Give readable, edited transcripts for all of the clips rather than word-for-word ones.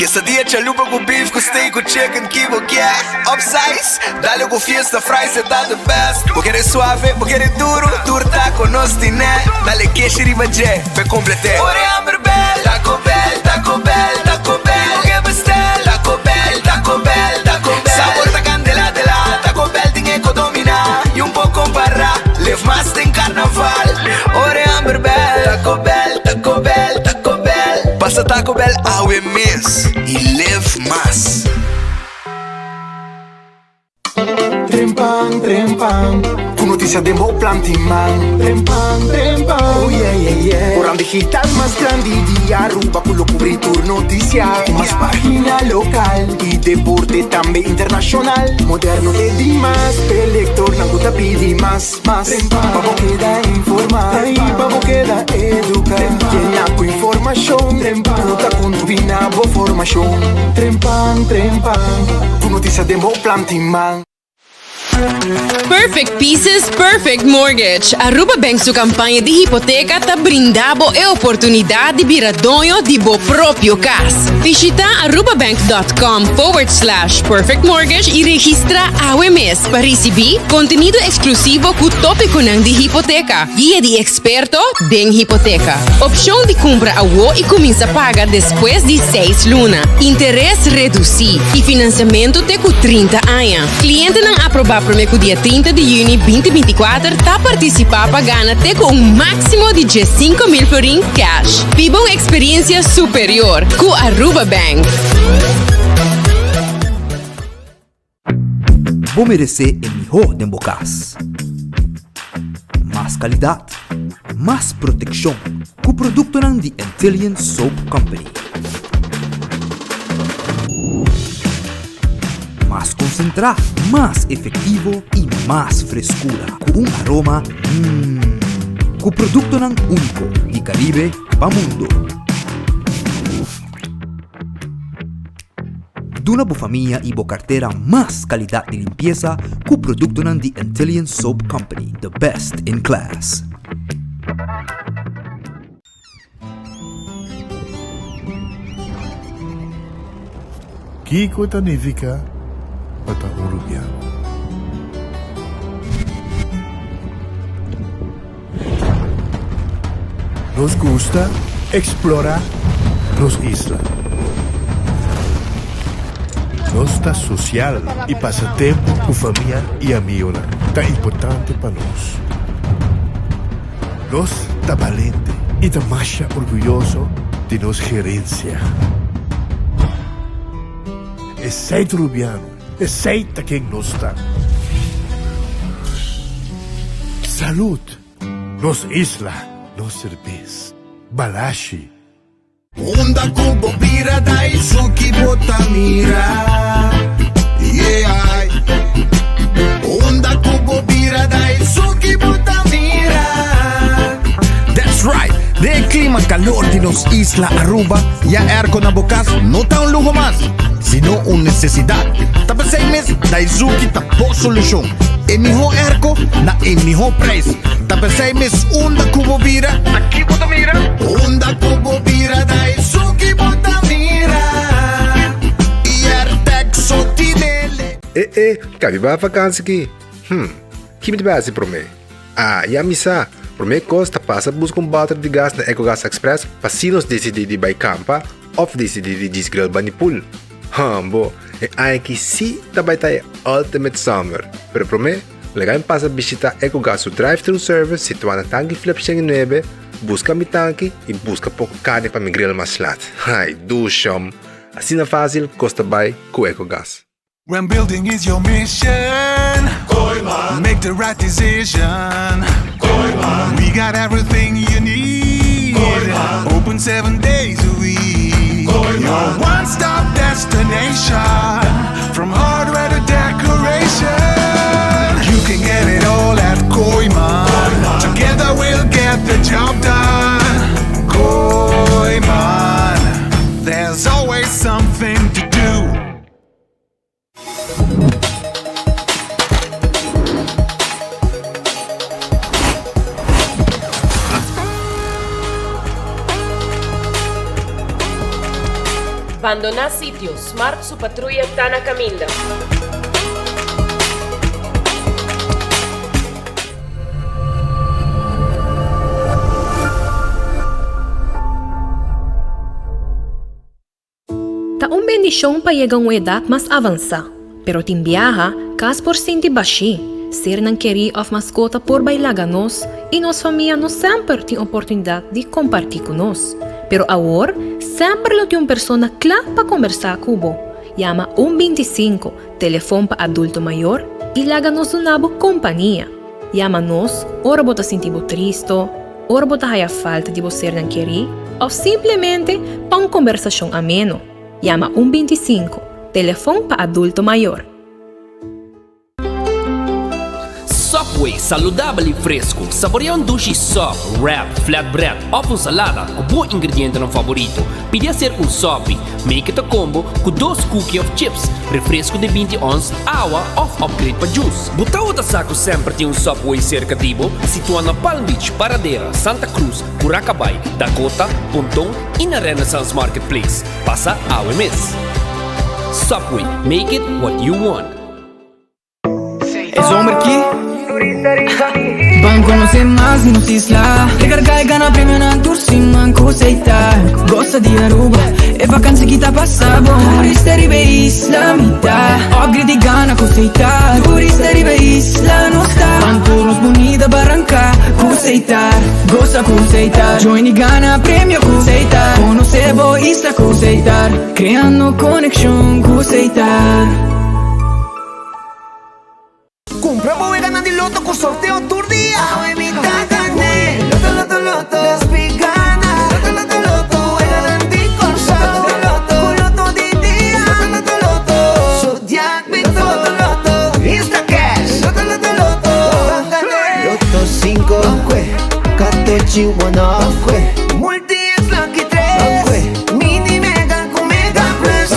Quesadilla, chalupa com beef, com steak, com chicken, kibo, yeah. Upsize, dale com fiesta, fries, tá the best. Vou querer suave, vou querer duro, turta com nós tiné. Dale queijo e ribajé, pe complete. Ore Amber Bell, Taco Bell, Taco Bell, Taco Bell. O que bestel, Taco Bell, Taco Bell, Taco Bell. Sabor da candela de la, Taco Bell tem que dominar. E pouco para, live mais tem carnaval. Ore Amber Bell, Taco Bell, Taco Bell, Taco Bell. Passa Taco Bell ao mês e live mais. Trempang, trempang, tu noticia de Mo Plantiman. Trempang, trempang, oh yeah, yeah, yeah. Orang digital más grande de Aruba, pulo cubrir tu noticia. Más página local y deporte también internacional. Moderno te di más, pelector, nango te pidi más. Pavo queda informar, pavo queda educar. Llena con información, nota con tu binabo formación. Trempang, trempang, tu noticia de Mo Plantiman. Perfect Pieces, Perfect Mortgage. Aruba Bank su campanha de hipoteca tá brindando a oportunidade de viradonho de bo próprio cas. Visita arubabank.com/perfect mortgage e registra AWMS para receber conteúdo exclusivo com tópico de hipoteca, guia de experto de hipoteca, opção de compra a WO e começa a pagar depois de 6 lunas, interesse reduzido e financiamento até com 30 anos. Cliente não aprovar primeiro dia 30 de junho 2024 está participar para ganhar até com máximo de 5.000 florin cash. Viva uma experiência superior com Aruba Bank. Vou merecer o melhor de bocas. Mais qualidade, mais proteção com o produto de Antillean Soap Company. Mais concentrado, mais efetivo e mais frescura, com aroma com o produto único de Caribe para o mundo. Duna boa família e boa carteira mais qualidade de limpeza com o produto de Antillean Soap Company, the best in class. Kiko Tanivika Pata Uruguay. Nos gusta explorar las islas. Nossa social e passatempo com família e amigos tá importante para nós. Nós tá valente e tá mais orgulhoso de nossa gerência. É seito rubiano, é seita quem nós está. Salud, nos isla, nos cerveza, balashi. Onda kubo bira dai suki botamira. Yeah. Onda kubo bira dai suki botamira. That's right. De clima calor de nos isla Aruba, ya air con abocas no tá un lujo más, sino una necesidad. Tapa 6 meses dai suki tapo solución. E mijo erco na e mijo preço. Tapa 6 meses onda kubo bira. Aqui botamira. Onda kubo bira dai suki botamira. E artek sotinele. Cabe ba vacância aqui? Que me base para mim? Ya misa. Para mim costa passa busca battery de gás na EcoGas Express para se nós decidir de buy campa ou decidir de desgrill banipul. Bo, é que sim também tá Ultimate Summer. Pero para mim, legal passa visitar EcoGas o drive-thru service situado na tanque Flip 9, busca mi tanque e busca pouco carne para mi grill mais lat. Ai, dusham. Assim é fácil, costa buy com EcoGas. When building is your mission, Koiman. Make the right decision. Koiman. We got everything you need. Koiman. Open 7 days a week. Koiman. Your one-stop destination. From hardware to decoration. You can get it all at Koiman. Together we'll get the job done. Koiman. There's always something to do. abandonar sitio. Smart su patrulla Tana Caminda. Ta un bendición para llegar a una edad más avanzada, pero tin viaja, cas por senti baixi, ser não querer of mascota por bailar nos e nos família não sempre tem oportunidade de compartilhar com nós. Pero agora, sempre lo tem uma pessoa clara para conversar com o Llama 125, telefone para adulto maior e laga nos uma boa companhia. Llama nos, ora bota sentir triste, ora bota a falta de você não querer, ou simplesmente para uma conversação ameno. Llama 125, telefone para adulto maior. Subway, saudável e fresco. Saboreia um duche soft, wrap, flatbread ou salada com bom ingrediente no favorito. Pide ser um sop, make it a combo com 2 cookies of chips, refresco de 20 ons, água ou upgrade para juice. Buta outra saco sempre tem um Subway cerca de Ibo, situado na Palm Beach, Paradera, Santa Cruz, Curacabai, Dakota, Pontong e na Renaissance Marketplace. Passa a OMS. Subway, make it what you want. Es hombre aquí Banco no sé más ni nos isla Recarga gana premio na tursi manco seita Gosta di Aruba e vacanze kita passavo Turista ribe isla mita Ogri di gana co seita Turista ribe isla no sta Panturos bonita barranca co seitar Gosta co seitar Join di gana premio co seitar Conocebo isla co seitar Creando conexión co seitar Compramos ganando el loto con sorteo tour día. Evita gané. Loto, loto, loto. Las veganas. Loto, loto, loto. El con saldo. Loto, loto di día. Loto, loto, loto. Zodiac, loto, loto. Insta cash. Loto, loto, loto. Loto 5. Catechi 1. Multi es Lucky 3. Mini mega con mega plus.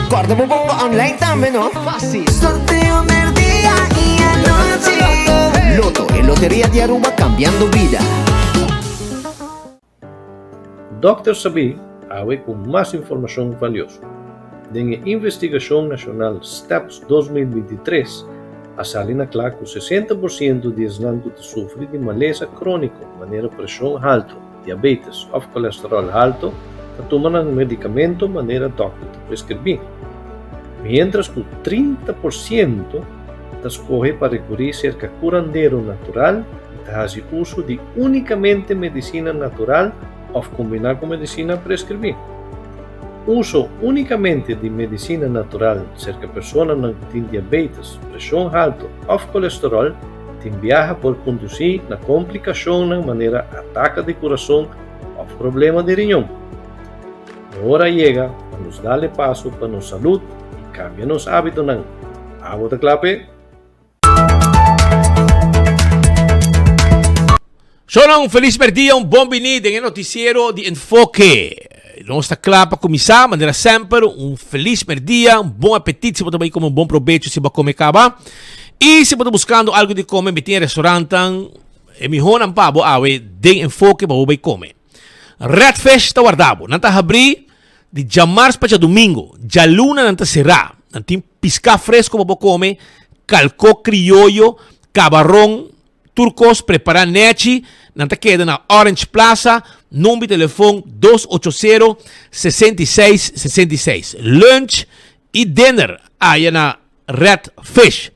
Guarda un po' online también, ¿no? Fácil. Sorteo Loto, en Lotería de Aruba cambiando vida. Dr. Sabi awe com mais informação valiosa. Den Investigação Nacional STEPS 2023, a salina clara que 60% de islantes sofrem de maleza crônica, maneira pressão alta, diabetes ou colesterol alto, que tomam medicamento maneira doctor te prescrever. Mientras que 30% escolhe para recorrer cerca curandeiro natural e faz uso de unicamente medicina natural ou combinar com medicina prescrevida. Uso unicamente de medicina natural cerca pessoa que tem diabetes, pressão alta ou colesterol tem viaja por conduzir na complicação na maneira ataque de coração ou problema de riñón. A hora chega para nos darle passo para nossa saúde e cambiar nos hábitos. Água de clape. Sono feliz dia, bom venida em noticiero de Enfoque. Não está claro para começar, maneira sempre, feliz dia, bom apetite, se você vai comer bom proveito, se você comer caba. E se você buscando algo de comer, me tem restaurante, é melhor não pabo, de Enfoque, para você comer. Redfish está guardado, não está abrir de jamars para domingo, já luna não está será, não tem pisca fresco para você comer, calco criollo, cabarrão, turcos, preparar nechi, nanta queda na Orange Plaza, número de telefone 280-6666. Lunch e dinner aí na Red Fish.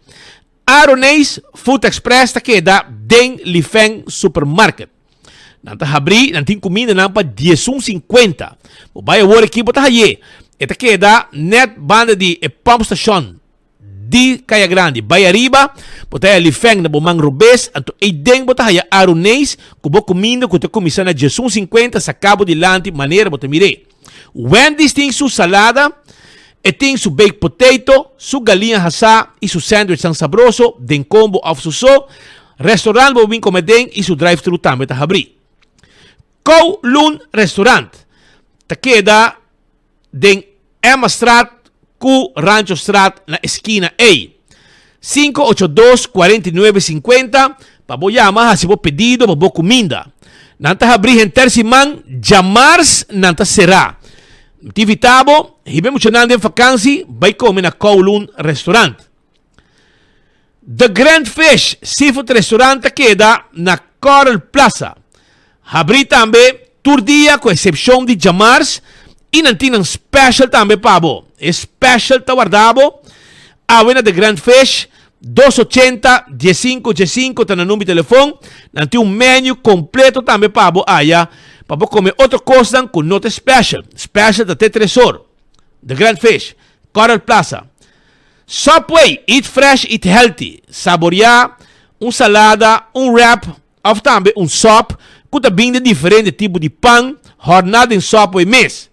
Aronês Food Express ta queda den Lifeng Supermarket. Nanta abrir, nantin comida nampa 10,50. O vai agora aqui bota aí. Esta queda net banda de pump station. Di Kaya Grande, vai arriba, botaya Lifeng na Bomang Rubes, anto ideng botaya Aronês, kubo comida, kuto comissão na 10,50 sa cabo de lante, maneira bota mire. Wendy's tem su salada, e tem su baked potato, su galinha hasa, e su sandwich sang sabroso, den combo of su so, restaurant bo bin comeden, e su drive-thru também ta abri. Kowloon Restaurant, ta queda den Emma Strat, Ku Rancho Strat na esquina A 582-4950 para llamar si vos pedido para vos comida nanta abrir en terciman llamars nanta será Tivitabo, hibe muchanande vakantie, bij komen naar Kowloon restaurant. The Grand Fish Seafood Restaurant queda na Coral Plaza. Abri também tour dia com exceção de Jamars e não tem special também pabo. Special tá guardado. A na The Grand Fish 280 1515 tá no número de telefone. Não tem menu completo também pabo. Aya para comer outra coisa com nota special. Special da Tresor. The Grand Fish, Coral Plaza. Subway, eat fresh, eat healthy. Saborear salada, wrap, of também sop, com também de diferentes tipos de pão, jornada em Subway mês.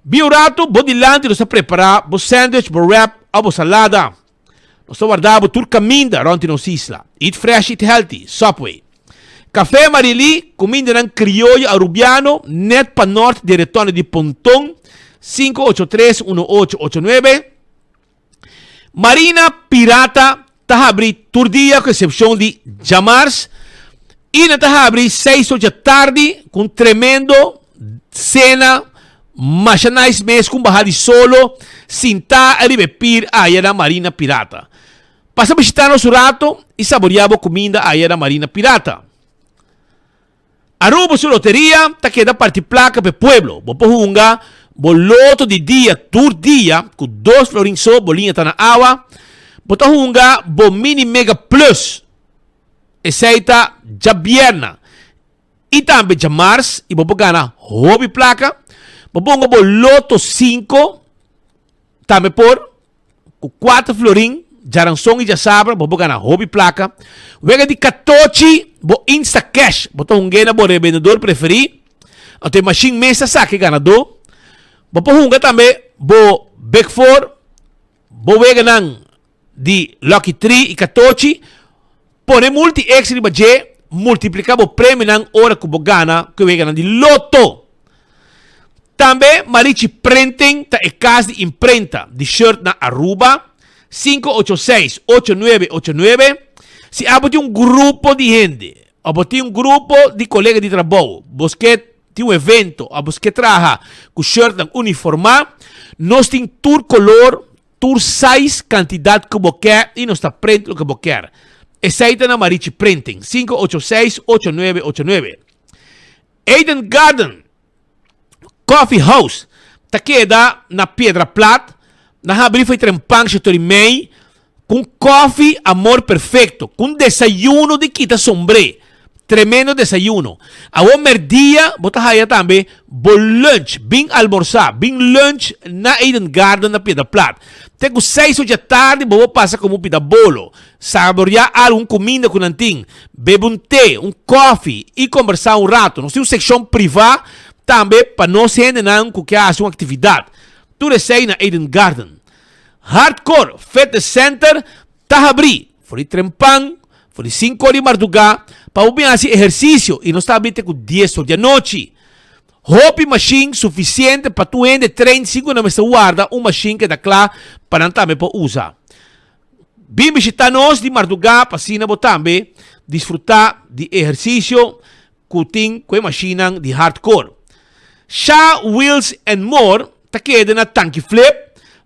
Biorato, bodilante, nós preparar o sandwich, o wrap, ou salada. Nós guardamos tur caminda ronti nos isla. Eat fresh, eat healthy. Subway. Café Marili, comida ng criollo arubiano, net pa norte de retorno de Pontón, 583-1889. Marina Pirata, tahabri turdia com exceção de Jamars. E na tahabri 6 da tarde, com tremendo cena, machanais mês com bahadi solo, sinta aribepir aí na Marina Pirata. Passa a visitar nosso rato e saboreava comida aí na Marina Pirata. Aruba su loteria, ta queda parte placa pe pueblo. Bopohunga, boloto de dia, tour dia, com 2 florins so, bolinha tá na água. Botohunga, bo mini mega plus. Essaita, jabierna. E também jamars, e bopogana, hobby placa. Boponga boloto 5, também por, com 4 florins. Jaransong e Jasabra, bopogana, hobby placa. Vega de 14, bo Insta Cash. Botohunga bo revendedor preferido. Até machine mesa saque ganador. Bopohunga também, bo Big Four, bo vega nang di Lucky 3 e 14, pone multi extra budget, multiplica bo prêmio nang hora que bo gana, que vega nang di loto. Também, marichi printing, ta e casa de imprenta, de shirt na Aruba, 586-8989. Se aboti grupo de gente, aboti grupo de colega de trabalho, bosquet tem evento, a buscar traja com shirt ng uniforma, nós tem tour color, tour size, quantidade que você quer e nós está print o que você quer. Essaita na Marichi Printing, 586-8989. Eden Garden Coffee House, ta queda na Pedra Plata, na abrir foi trempang Chatorimei, com coffee amor perfeito, com desayuno de quita sombre. Tremendo desayuno. A merdia, bota haya também, bo lunch, bing almorzar, bing lunch na Eden Garden na Pedra Plata. Tengo 6 da tarde, bo passa como pida bolo, saborear algum comida com nanting, bebe té, coffee e conversar rato. Nós temos seção privada também para nós gente não que haja uma atividade. Tudo sei na Eden Garden. Hardcore Fitness Center, tahabri, for trempang, for 5 horas de madrugada, para fazer exercício e não está abrindo com 10 horas da noite. Hopi machine suficiente para tu ende 35 na mesa guarda, machine que dá claro para não também para usar. Vim visitar nós de madrugada para assim também desfrutar de exercício com a machine de hardcore. Shaw Wheels and More, tá queda na Tanque Flip,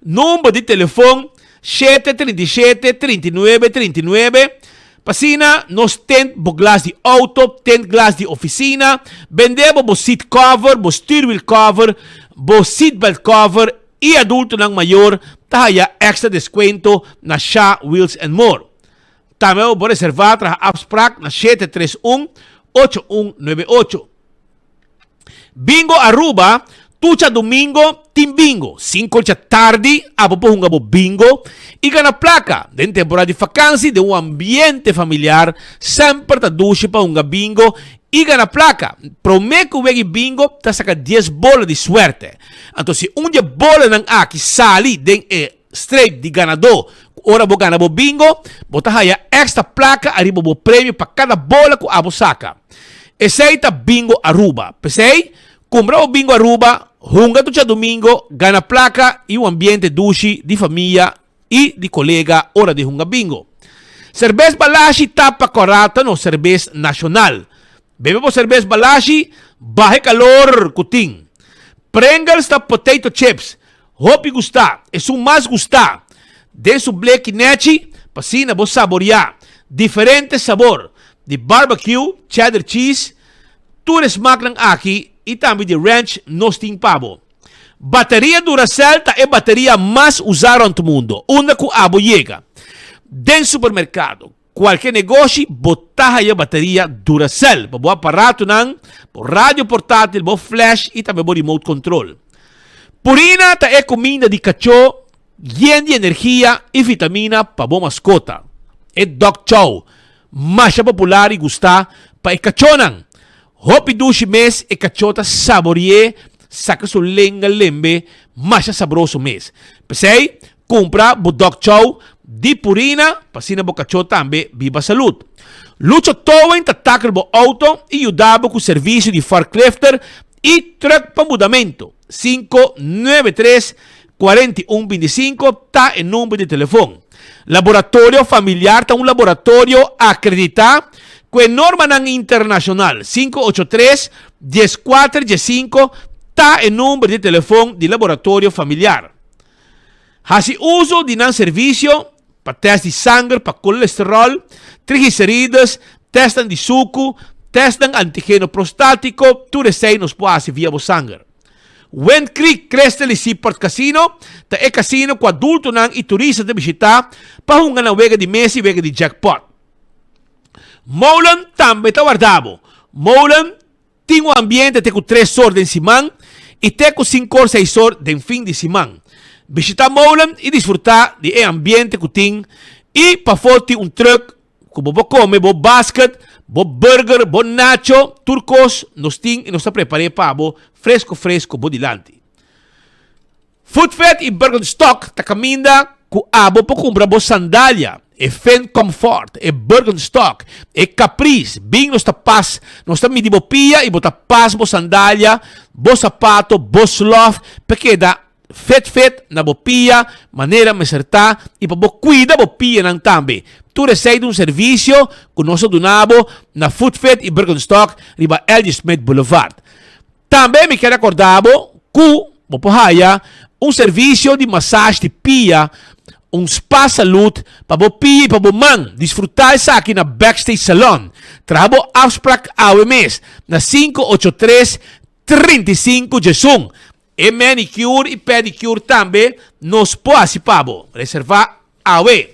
número de telefone 737-3939. Pasina, nós temos glass de auto, temos glass de oficina, vendemos o seat cover, o steering wheel cover, o seat belt cover e adulto ng maior, tahaya extra descuento na Shaw Wheels and More. Também vou reservar para a Absprac na 731-8198. Bingo Aruba, tucha domingo, team bingo. 5 da tarde, apopunga bo bingo. E gana placa, de temporada de vacancy, de ambiente familiar, sempre ta duche pa unga bingo. E gana placa, promete que o bingo, ta saca 10 bolas de suerte. Então, se dia bola nang aki sali, den straight de ganador, ora bo gana bo bingo, bota haya extra placa, arriba bo prêmio pa cada bola que abo saca. Essaita bingo Aruba. Pensei, compra o bingo Aruba, hunga tu domingo, gana placa e ambiente duche de família e de colega hora de hunga bingo. Cerveza Balashi tapa corata no cerveza nacional. Bebe po cerveza Balashi, baje calor kuting. Pringles ta potato chips. Hopi gusta. Es un más gusta. Den su black nechi. Pasina vos saborear. Diferente sabor. De barbecue, cheddar cheese. Tudo smaak lang aqui. E também de ranch no sting pavo. Bateria Duracell é a bateria mais usada no mundo. Onde que abo chega. Den supermercado. Qualquer negócio, botar a bateria Duracell. Bo aparato nan, bo rádio portátil, bo flash e também bo remote control. Purina é comida de cachorro, llena de energia e vitamina para bo mascota. É Dog Chow. Mais popular e gostar para cachorro nan. Hopi dushi mes e cachota saborie, saca su lenga lembe, mais sabroso mes. Pensei, compra bo Dog Chow di Purina, pasina bo cachota tambe, viva salud. Lucho Towen tatakar bo auto e ajudava com o serviço de forklifter e truck para mudamento. 593-4125 tá em número de telefone. Laboratório familiar tá um laboratório acreditado com norma internacional 583-1415 tá em número de telefone de laboratório familiar. Hasi uso de nan serviço para teste de sangue, para colesterol, triglicéridos, testan de suco, testan antígeno prostático, tudo isso nos pode via o sangue. When Creek Crestel Seaport Casino, ta é casino com adulto nan e turista de visitar para hungan na wega de mesa e wega de jackpot. Molan também está guardado. Molan tem um ambiente com 3 horas de semana e tem com 5 ou 6 horas de fim de semana. Visitar Molan e desfrutar de ambiente que tem e para foto um truck que você come, bo basket, bo burger, bo nacho, turcos, nos tem e nos está preparado para bo fresco bo dilante. Food Fed e Birkenstock ta caminha com abo para comprar bo sandália. E Fen Comfort, e Birkenstock, e Caprice, bem nos tapas, nos está medindo pia e bota pas bo sandália, bo sapato, bo sloth, porque dá fet na bo pia, maneira me acertar e para bo cuida bo pia nang tambe. Tu recebe um serviço que nós donamos na Food Fed e Birkenstock, riba L.G. Smith Boulevard. Também me quero acordar que bo pohaya um serviço de massagem de pia, um spa saúde para bo pia e para bo man desfrutar isso aqui na Backstage Salon. Trabo afspraak oude mes na 583-35 Jesung. E manicure e pedicure também nos pode pabo reservar oude.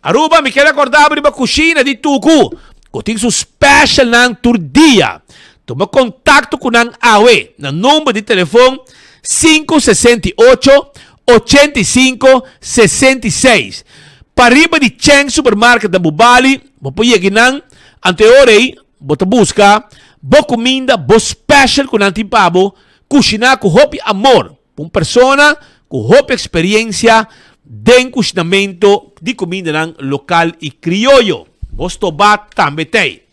Aruba me quero acordar para a cozinha de Tucu. Que tem seu special nang turdia. Toma contato com nang oude na número de telefone 568-85-66. Para riba de Cheng Supermarket da Bubali, você pode nang anteorei, você busca boa comida, boa special com nang tipabo, cozinhar com hopi amor, uma persona com hopi experiência de cozinamento de comida nang local e criollo. Você toba também tem.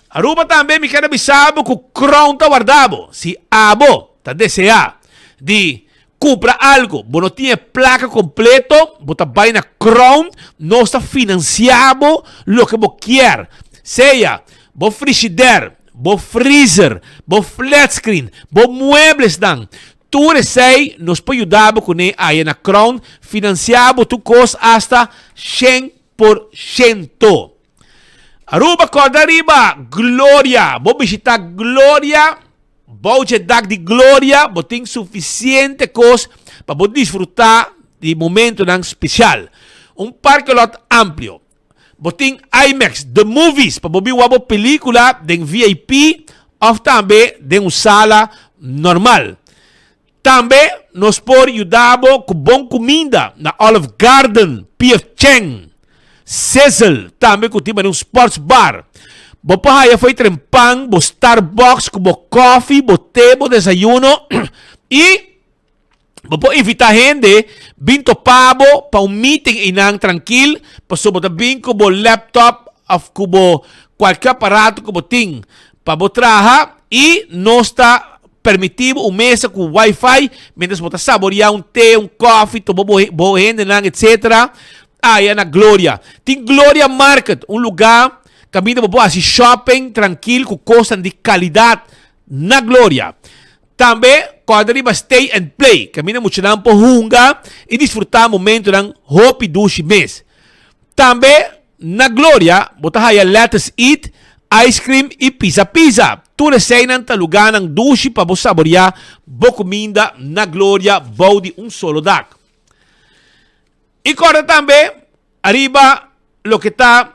Aruba também me quero avisar que o Crown está guardado. Se abo está desejar de comprar algo, você não tem placa completo, você vai na Crown, não está financiado o que você quer. Seja, você frigideira, você freezer, você flat screen, você muebles dan. Tudo isso nos pode ajudar com aí na Crown, financiado tu custa hasta 100%. Aruba Cordariba, Glória, vou visitar Glória. Budget dag de Glória, você tem suficiente coisa para você desfrutar de momento especial. Um parque lot amplo. Você tem IMAX, The Movies, para você ver uma película de VIP ou também de uma sala normal. Também nos pode ajudar com boa comida na Olive Garden, P.F. Cheng, Cecil, também com um sports bar. Bo pahaya foi trempang, bo Starbucks, bo coffee, bo té, bo desayuno. E bo po invita gente, binto pabo, pa un meeting inang tranquil, pa so bo tabing ko bo laptop, of ko bo qualquer aparato ko bo ting, pa bo traha, e não está permitido uma mesa com Wi-Fi, mientras você saborear um té, um coffee, to bo gente nang, etc. Aí na Glória. Tem Glória Market, um lugar caminho para assim shopping tranquilo com coisas de qualidade na Glória. Também pode arriba stay and play. Camina muito não por hunga e desfrutar momento ng hopi dushi mês. Também na Glória, bota haya let's eat, ice cream e pizza. Tu receinan talugan ng dushi para você saborear bo comida na Glória, body solo dak. E agora também arriba lo que está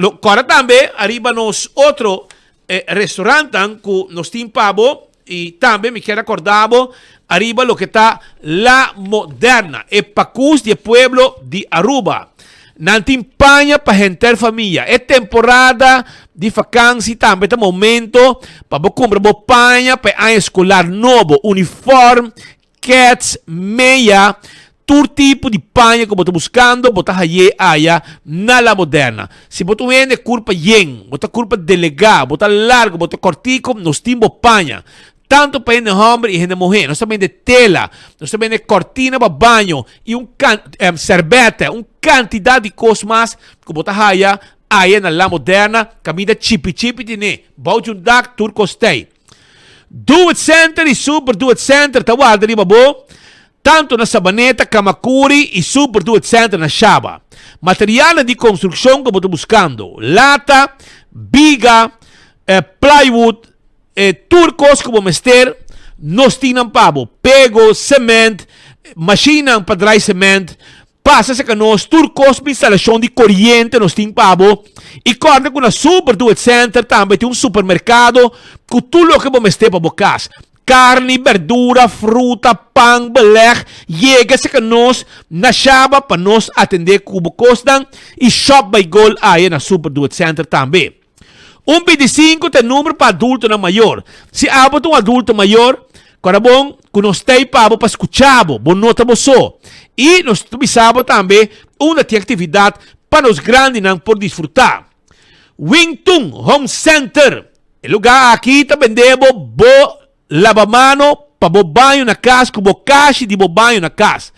agora também arriba nos outro restaurantes que nos tem pavo e também me quero acordar arriba lo que está La Moderna, e pacus de pueblo de Aruba. Nantin panha para gente família. É temporada de vacância também, é momento para comprar panha para ano escolar novo, uniforme, cats, meia, todo tipo de panha que você está buscando, você está na La Moderna. Se você vende curva yen, você curva delegado, você largo, você cortico, nós temos panha. Tanto para gente homem e gente mulher. Nós também de tela, nós também de cortina para banho e servete, quantidade de coisas mais que você aí na La Moderna, camida chipi de bauti dak tur costei. Do It Center e Super Do It Center, tawad riba bo, tanto na Sabaneta, Kamakuri e Super Do It Center na Shaba. Material de construção que você está buscando, lata, biga, plywood, turcos como mester, nos tinam pabo, pego, cement, machina para dry cement, passa se que nós turcos para instalação de corrente nos tinam pabo, e corda com a Super Do It Center também tem supermercado com tudo o que você mester para bocas. Carne, verdura, fruta, pão, beleg, chega se que nós na chava para nós atender como costam e shop by gold aí na Super Do It Center também. 25 tem número para adulto na maior. Se há um adulto maior, cara bom, que nós tem para escutar, bom nota só. E nós precisamos também uma atividade para os grandes não por desfrutar. Wingtung Home Center. O lugar aqui está vendendo bo lavamano para bo banho na casa, com bo caixa de bo banho na casa.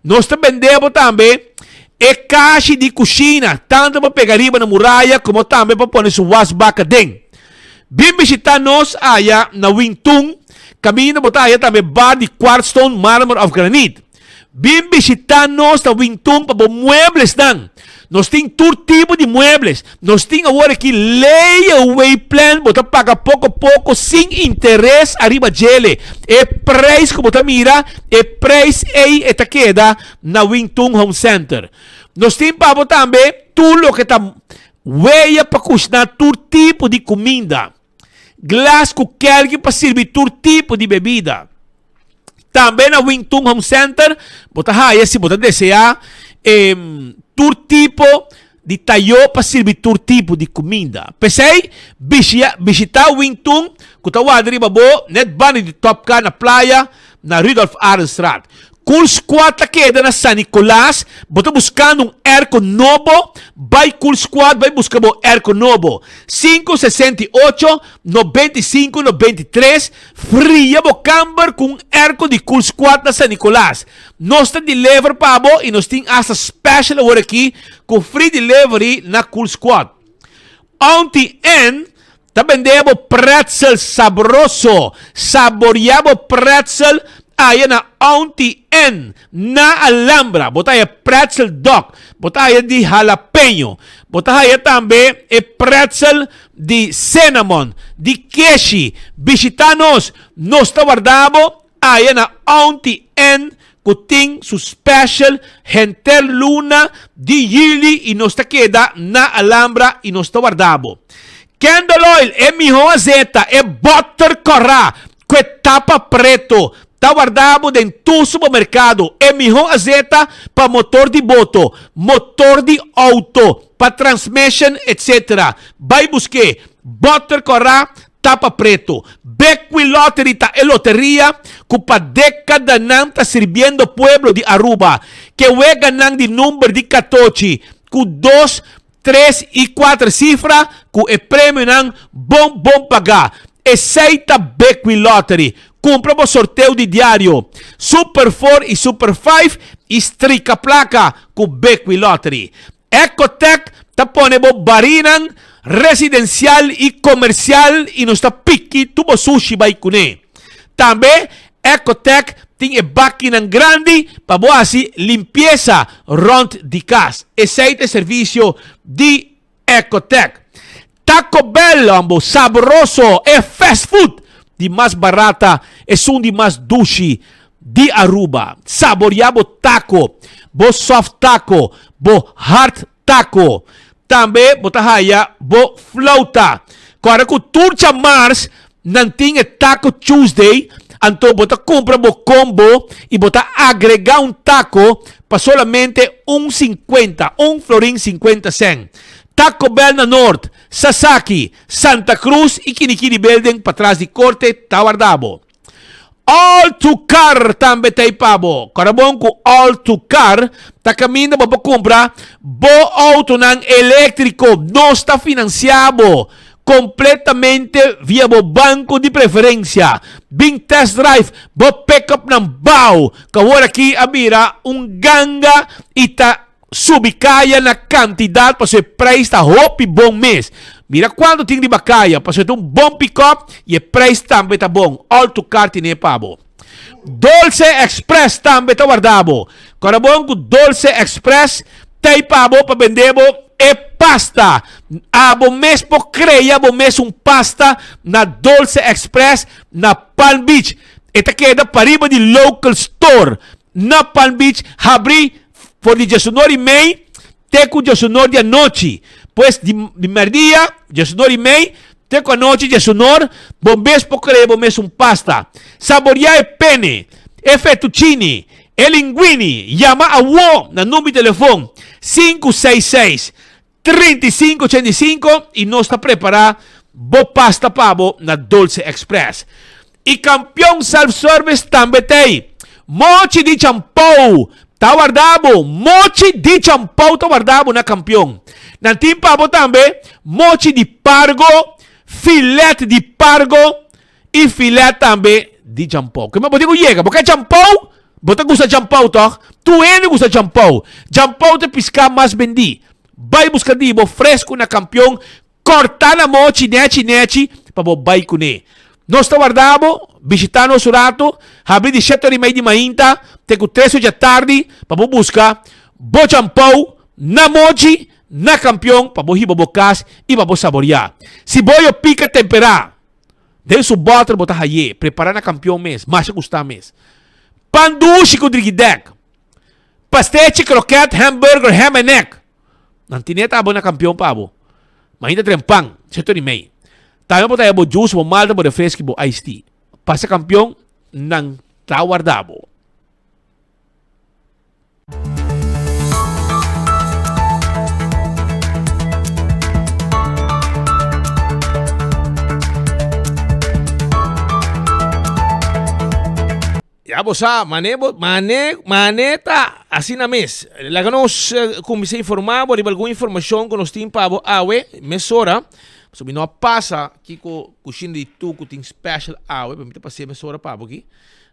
Nós está vendendo também caixa de cozinha, tanto para pegar riba na muralha, como também para pôr seu wasback dentro. Vem visitar nós aí na Wingtung, caminho botar aí também bar de quartzstone, mármore of granite. Vem visitar nós na Wingtung para muebles dan. Nós temos todo tipo de muebles. Nós temos agora aqui layaway plan, você paga pouco a pouco, sem interesse, arriba dele. É preço que você mira, é preço aí, é queda na Wingtung Home Center. Nós temos para também tudo o que está weia para cozinhar todo tipo de comida. Glass cooker para servir todo tipo de bebida. Também na Wingtung Home Center, você aí se você desejar, todo tipo de talho para servir todo tipo de comida. Pensei, visitar o Wingtung, que está lá arriba, net bani de Top Gun na praia, na Rudolf Arenstraat. Cool Squad queda na San Nicolás, você buscando airco novo, vai Cool Squad, vai buscar airco novo. 568 95 93, fria bo camber com airco de Cool Squad na San Nicolás. Nós temos delivery para bo e nós temos essa special agora aqui com free delivery na Cool Squad. Auntie N está vendendo pretzel sabroso, saboreado pretzel aí na Auntie N, na Alhambra. Bota aí pretzel dog, bota aí de jalapeno, bota aí também pretzel de cinnamon, de queijo. Visita-nos, nós está guardado aí na Auntie N, que tem su special Genter Luna de Yili e nós está queda na Alhambra e nós está guardado. Candle Oil é melhor azeite, é butter corra, que tapa preto. Está guardado dentro do supermercado. É melhor azeite para motor de moto, motor de auto, para transmission, etc. Vai buscar butter corra, tapa preto. Beckwith Lottery é loteria que para década não está servindo pueblo de Aruba. Que é ganando de número de 14, com 2, 3 e 4 cifras, que é prêmio não bom pagar. Aceita Beckwith Lottery. Compra o sorteio de diário. Super 4 e Super 5 e estrica placa com Beckwith Lottery. Ecotech está ponendo barinan residencial e comercial e nos está pique tubo sushi vai kune. Também Ecotec tem máquina grande para boa assim limpeza rond de casa. Esse é o serviço de Ecotec. Taco Bell, ambo, saboroso, é fast food de mais barata, é um de mais doce de Aruba. Saboreabo taco, bo soft taco, bo hard taco. Também bota raia, bo flauta. Agora com Turcha Mars, não tem Taco Tuesday, então bota compra bo combo e bota agregar um taco para solamente 1,50, 1 florin 50 cent. Taco Bell na Norte, Sasaki, Santa Cruz e Kinikini Building para trás de Corte, Tawardabo. All to Car também tem pabo. Karabon com All to Car, tá caminho para comprar bo auto nan elétrico, não está financiado. Completamente via bo banco de preferência. Bing test drive, bo pick-up ng BAW. Kawara aqui abira ganga ita subicaya na quantidade para ser preço da hopi bom mês. Mira quando tem de bacaya, para ser bom pick-up e o preço também tá bom. All to car tine pabo. Dolce Express também tá guardado. Karabon com Dolce Express tem pabo para vender e pasta. Abo mês po creia, abo mês pasta na Dolce Express na Palm Beach. Ita queda para riba de local store na Palm Beach. Abri por de 19 de maio, teco 19 de noite. Pues de merdia, 19 de maio, teco a noite 19, bom mês po creia, bom mês pasta. Saborear e pene, e fettuccine, e linguine. Llama a WO na número de telefone 566-3585 e nós está preparado bo pasta pabo na Dolce Express. E campeão self-service também tem mochi de champou. Tá guardado, mochi de champou tá guardado na campeão. Na tim pabo também mochi de pargo, filete de pargo e filete também de champou. Que me botigo chega, porque champou, bota gusta champou toh. Tu ainda gusta champou. Champou te piscar mais vendi. Vai buscar dibo fresco na campeão, cortar na mochi neti para bo vai kune. Nós está guardado, visitando o rato, abrir de 7h30 de manhã, até 3 da tarde, para buscar bo champou na mochi, na campeão, para hibo bocas e para saborear. Se boio pica temperar, deu su bota botar aí, preparar na campeão mês, mais gostar mês. Pandushi com drigidek, pastete, croquete, hamburger, ham and egg. Nantineta abo na campeão pabo. Mas ainda trempang, 7h30. Tayo po tayo bo juice, bo malta, bo refresco, bo iced tea. Pasa campeão ng Tawardabo. Ya bosa, maneta, assim na mes. Laga nos comecei a informar, bo riba alguma informação que nos tem pabo awe, mesora. So, não passa aqui com coxinha de tuco, tem special awe, para me passar mesora para aqui.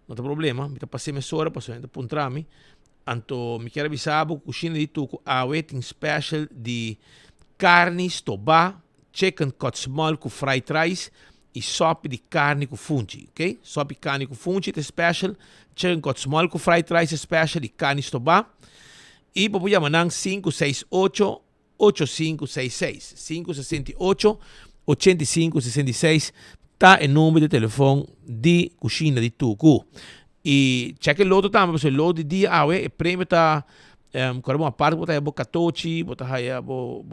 Não tem problema, me passar mesora para você encontrar-me. Então, me quero avisar, coxinha de tuco awe, tem special de carne stobá, chicken cut small com fried rice e sopa de carne com fungi, ok? Sopa de carne com fungi é special, chicken cut small com fried rice special de carne stobá. E para chamar 568 8566 568 8566 está o número de telefone de coxina de Tucu. E cheque o loto também, porque o loto de dia o prêmio está quando uma parte botar bo 14, botar aí bo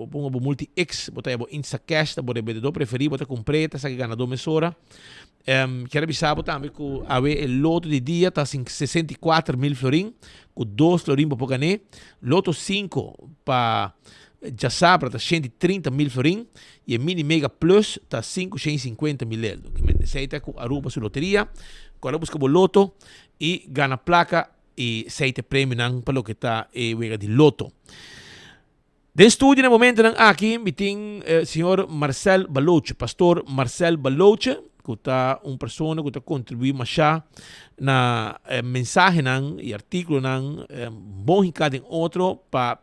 multi X, botar aí bo Insta Cash, bo vendedor preferido, botar compreta, sabe ganador mesora. Quero avisar também que o loto de dia está em 64 mil florin, com 2 florin para ganhar. Loto 5 para já sabe, está 130 mil florin e a Mini Mega Plus está 550 mil euros. Que me aceita com a Aruba sua loteria, quando busca o loto e ganha placa e aceita prêmio para o que está de loto. De estúdio no momento aqui, me tem o senhor Marcel Baloche, pastor Marcel Baloche, que está uma pessoa que está contribuindo mais na mensagem e artigo bom em cada outro para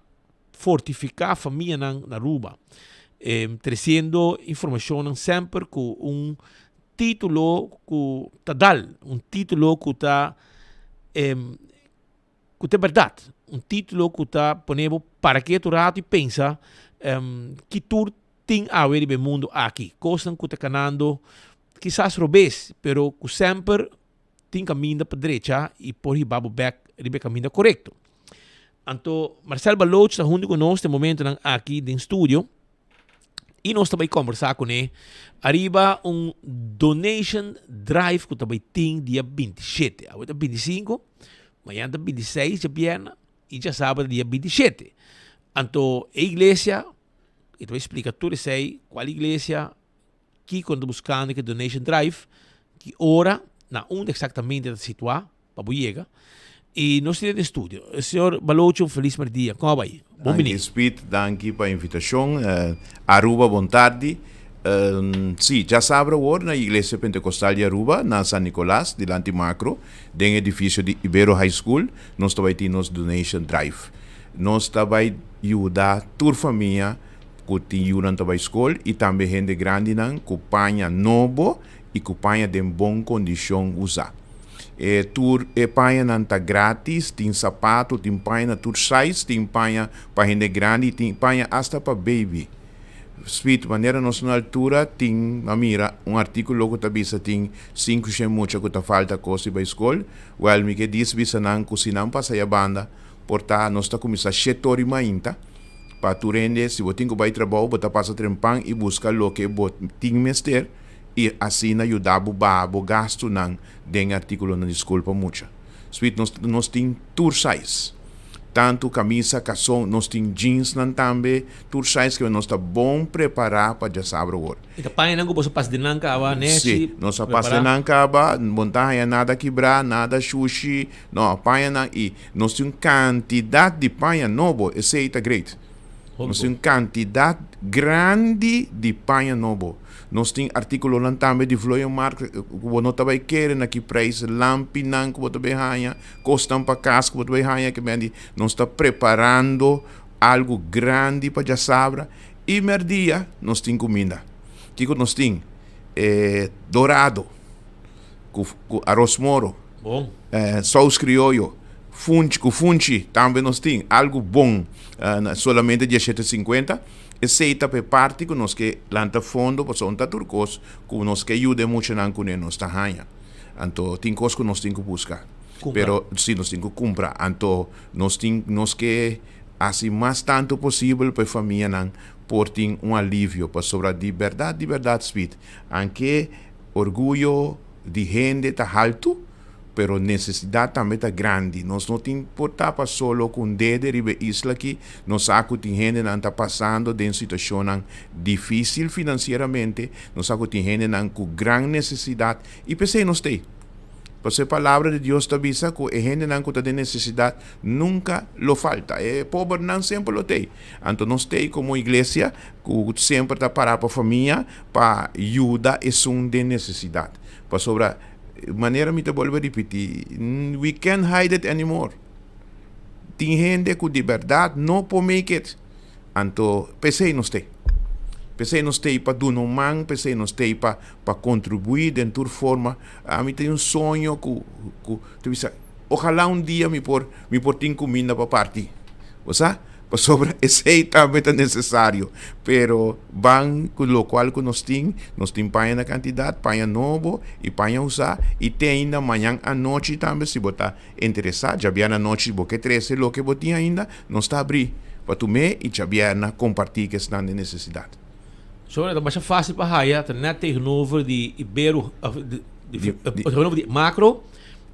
fortificar a família na Aruba. trazendo informação sempre com título que está dal, título que está verdade, título que está ponendo para que tu rato e pensa que tu tem a ver no mundo aqui, coisas que está canando, quizás robês, pero que sempre tem caminho para a direita e por aí babu back ribe caminho correto. Então, Marcel Baloch está junto conosco no momento aqui no estúdio. E nós também conversar com ele. Arriba donation drive que também tem dia 27. Agora 25, amanhã 26 já viene e já sábado dia 27. Então, a igreja, eu vou explicar tudo isso aí, qual igreja, que quando buscando que donation drive, que hora, na onde exatamente está situado, para chegar. E nós temos no estúdio. Senhor Balocho, feliz dia. Como vai? Bom menino. Speed, danke para a invitação. Aruba, boa tarde. Sim, já sabe agora na Igreja Pentecostal de Aruba, na San Nicolás, de Lantimacro, dentro do edifício de Ibero High School, nós também temos Donation Drive. Nós também ajudamos a família que tem na escola e também gente grande que panha novo e que panha de boa condição usar. Tur panha nanta grátis, tem sapato, tem panha tur size, tem panha para gente grande, tem panha hasta para baby. Speed, maneira nossa na altura, tem, mira, artigo que também tem 5 chemucha que tá falta coisa para a escola. Well, me que diz bisa nang cozinhar para sair banda, porta nós tá começar 7 horas mainta. Para tu rende, se você tem que vai trabalhar, você passa trempang e busca o que você tem mester. E assim ajudar o gasto ng den artículo na desculpa mucha. Sweet nós tem tour size. Tanto camisa, calção, nós tem jeans nan também, tour size que nós está bom preparar para já saber agora. E tapain nang você passa de nanka né? Sim, nós passa de nanka montanha nada quebrar, nada sushi, não, panha nang e nós tem quantidade de panha novo, esse é great. Nós tem quantidade grande de panha novo. Nós temos artículo lá também de Vloia Mark, que você também quer naquele preço, lampinan que você também ganha, costam para casa que você também ganha, que nós estamos preparando algo grande para já saber. E merdia, nós temos comida. Que nós temos? Dourado, com arroz moro, sauce criollo, funchi, também nós temos algo bom, solamente de 7,50. Aceita per parte que nós que lanta fundo para são turcos que nós que ajuda muito na com nós tá hanha. Então tem coisas que nós tem que buscar. Pero se nós tem que comprar, então nós que assim mais tanto possível para família não por ter alívio para sobre de verdade speed. Anche orgulho de gente tá alto, pero necessidade também está grande. Nós não temos portar para solo com dedo ribe isla que nós saco tem gente não está passando de situação difícil financeiramente, nós saco tem gente não com grande necessidade e pensei nós tem. Porque a palavra de Deus está avisa que a gente não tem necessidade nunca lo falta. Pobre não sempre lo tem. Então nós tem como igreja que sempre está para a família para ajudar esse de necessidade. Para sobre maneira me te volvo a repetir, we can't hide it anymore. Tem gente que de verdade não pode make it. Então, pensei nos tem. Pensei nos tem para dar man, pensei nos tem para contribuir de toda forma. A mim tem sonho que ojalá dia me por ter comida para partir. Você? Para sobre esse também é necessário. Pero van com o qual que nós temos panha na quantidade, panha novo e panha usar. E tem ainda amanhã à noite também, se você está interessado, já vier à noite, você 13, o que você tem ainda, nós está abrir para tu me e já vier na compartilhar que está de necessidade. Sobre é mais fácil para raia, tem ter novo de Ibero, de Macro,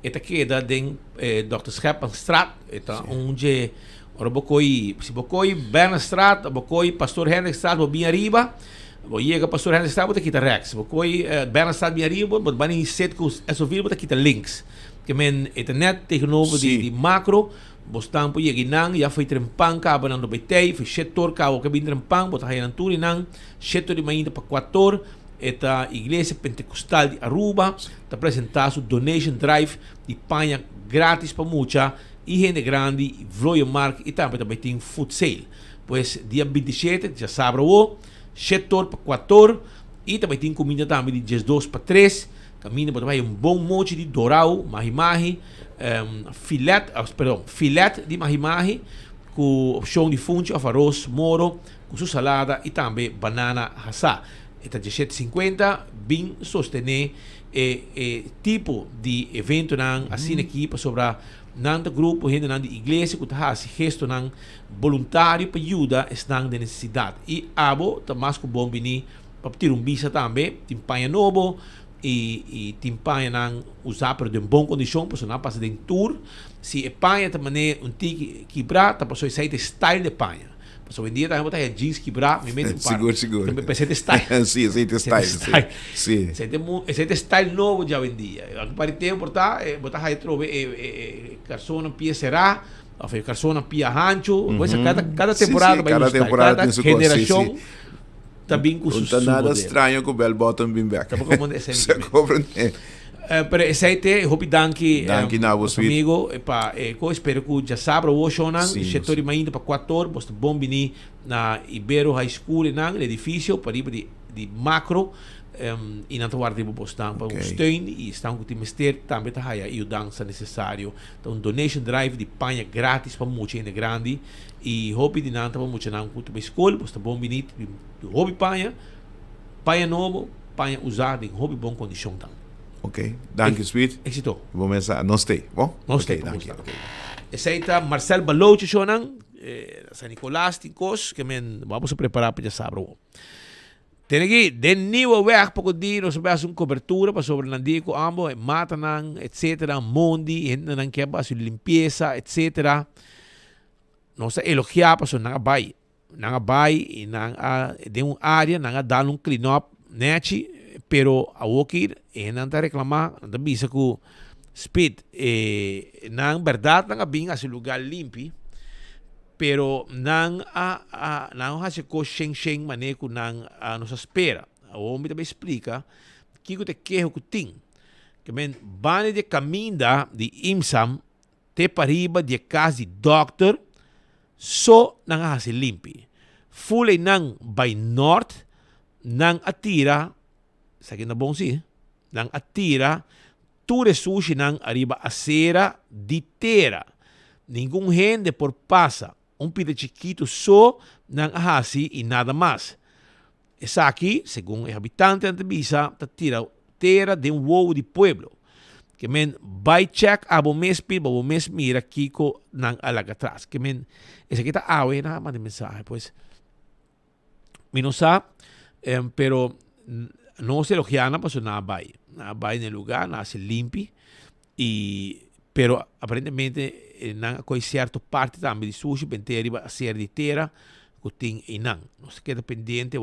é que da den Dr. Scheppenstraat, é onde ora se bocoi Bernstraat, bocoi Pastor Hendrikstraat, bo bem arriba, bo chega Pastor Hendrikstraat, bota quita rex, bocoi Bernstraat bem arriba, bota bani set com essa vila, bota quita links. Que men internet tegenover de macro, bo stampo chega nang, já foi trempang cabo nang do betei, foi setor cabo que bin trempang, bota hayan turi nang, setor de mainda para 4 eta Igreja Pentecostal de Aruba, está apresentar su donation drive de panha grátis para mucha. E gente grande, Vloia Mark e também tem food sale. Pois dia 27, já sabe o setor para 4 e também tem comida também de 2 para 3. Caminho para um bom monte de dorau, mahi-mahi, filete de mahi-mahi, com opção de fungo, arroz, moro, com sua salada e também banana assá. Está de 7,50, bem sostener tipo de evento assim aqui para sobre nante grupo gente de igreja que está se gesto voluntário para ajudar estão de necessidade e abo tá mais com bom bini para ter visa também timpanha novo e timpanha usar para de boa condição para não passar de tour se é panha também quebrar tá para só esse style de panha. Mas hoje em dia também botar jeans quebrar, me meto Seguro. Também precisa de style. Sim, aceita style. Sim. Esse style novo já hoje em dia. Para tempo botar aí trove calçona pia será, ou calçona pia rancho, cada temporada vai cada temporada tem sua geração também com suas nada estranho com o bell bottom bem back. Tá como é sempre. Compreende? Pero esse aí hope danke nosso amigo eu espero que já sabe o shonan setor ainda para 4 posto bom bini na Ibero High School no edifício para ir de macro e não guarda para postar para steun e estão com o ministério também tá aí o dança necessário então donation drive de panha grátis para muita gente grande e hope de não para muita não com a escola posto bom bini hobby panha novo panha usada em hobby bom condição também. Ok, danke Sweet. Éxito. Vamos começar. Não stay, bom? Não stay, danke. Esse aí está Marcel Balouche, San Nicolás, Tincos, que vamos a preparar para já saber. Tem aqui, de nível weg, pouco dia, nós vamos fazer uma cobertura para sobre Nandico, ambos, mata, etc., mondi, gente não quer fazer limpeza, etc. Nós elogiar para sobre não vai, e de uma área, não dar um clean-up, net, pero a wakir não está reclamar não bisa que speed na verdade não bem esse lugar limpo pero não hace coisa sem manejo não nos espera o homem também explica que te quejo que tem que men bane de caminho de imsam te pariba de casa de doctor só não hace limpo fule não by north não atira sa na bom si nang atira ture sushi nang arriba acera di terra nenhum gente por passa pide chiquito só nang ahasi e nada mais essa aqui segundo o habitante da visa tira terra de ovo de pueblo que men by check abo mes mira kiko nang alaga atrás que men essa aqui tá awe na manda mensagem pois minosa pero no se elogiana pues nada va en el lugar nada se limpia pero aparentemente hay cierta parte también de sushi penteri va a ser de tierra que tiene inang no se queda pendiente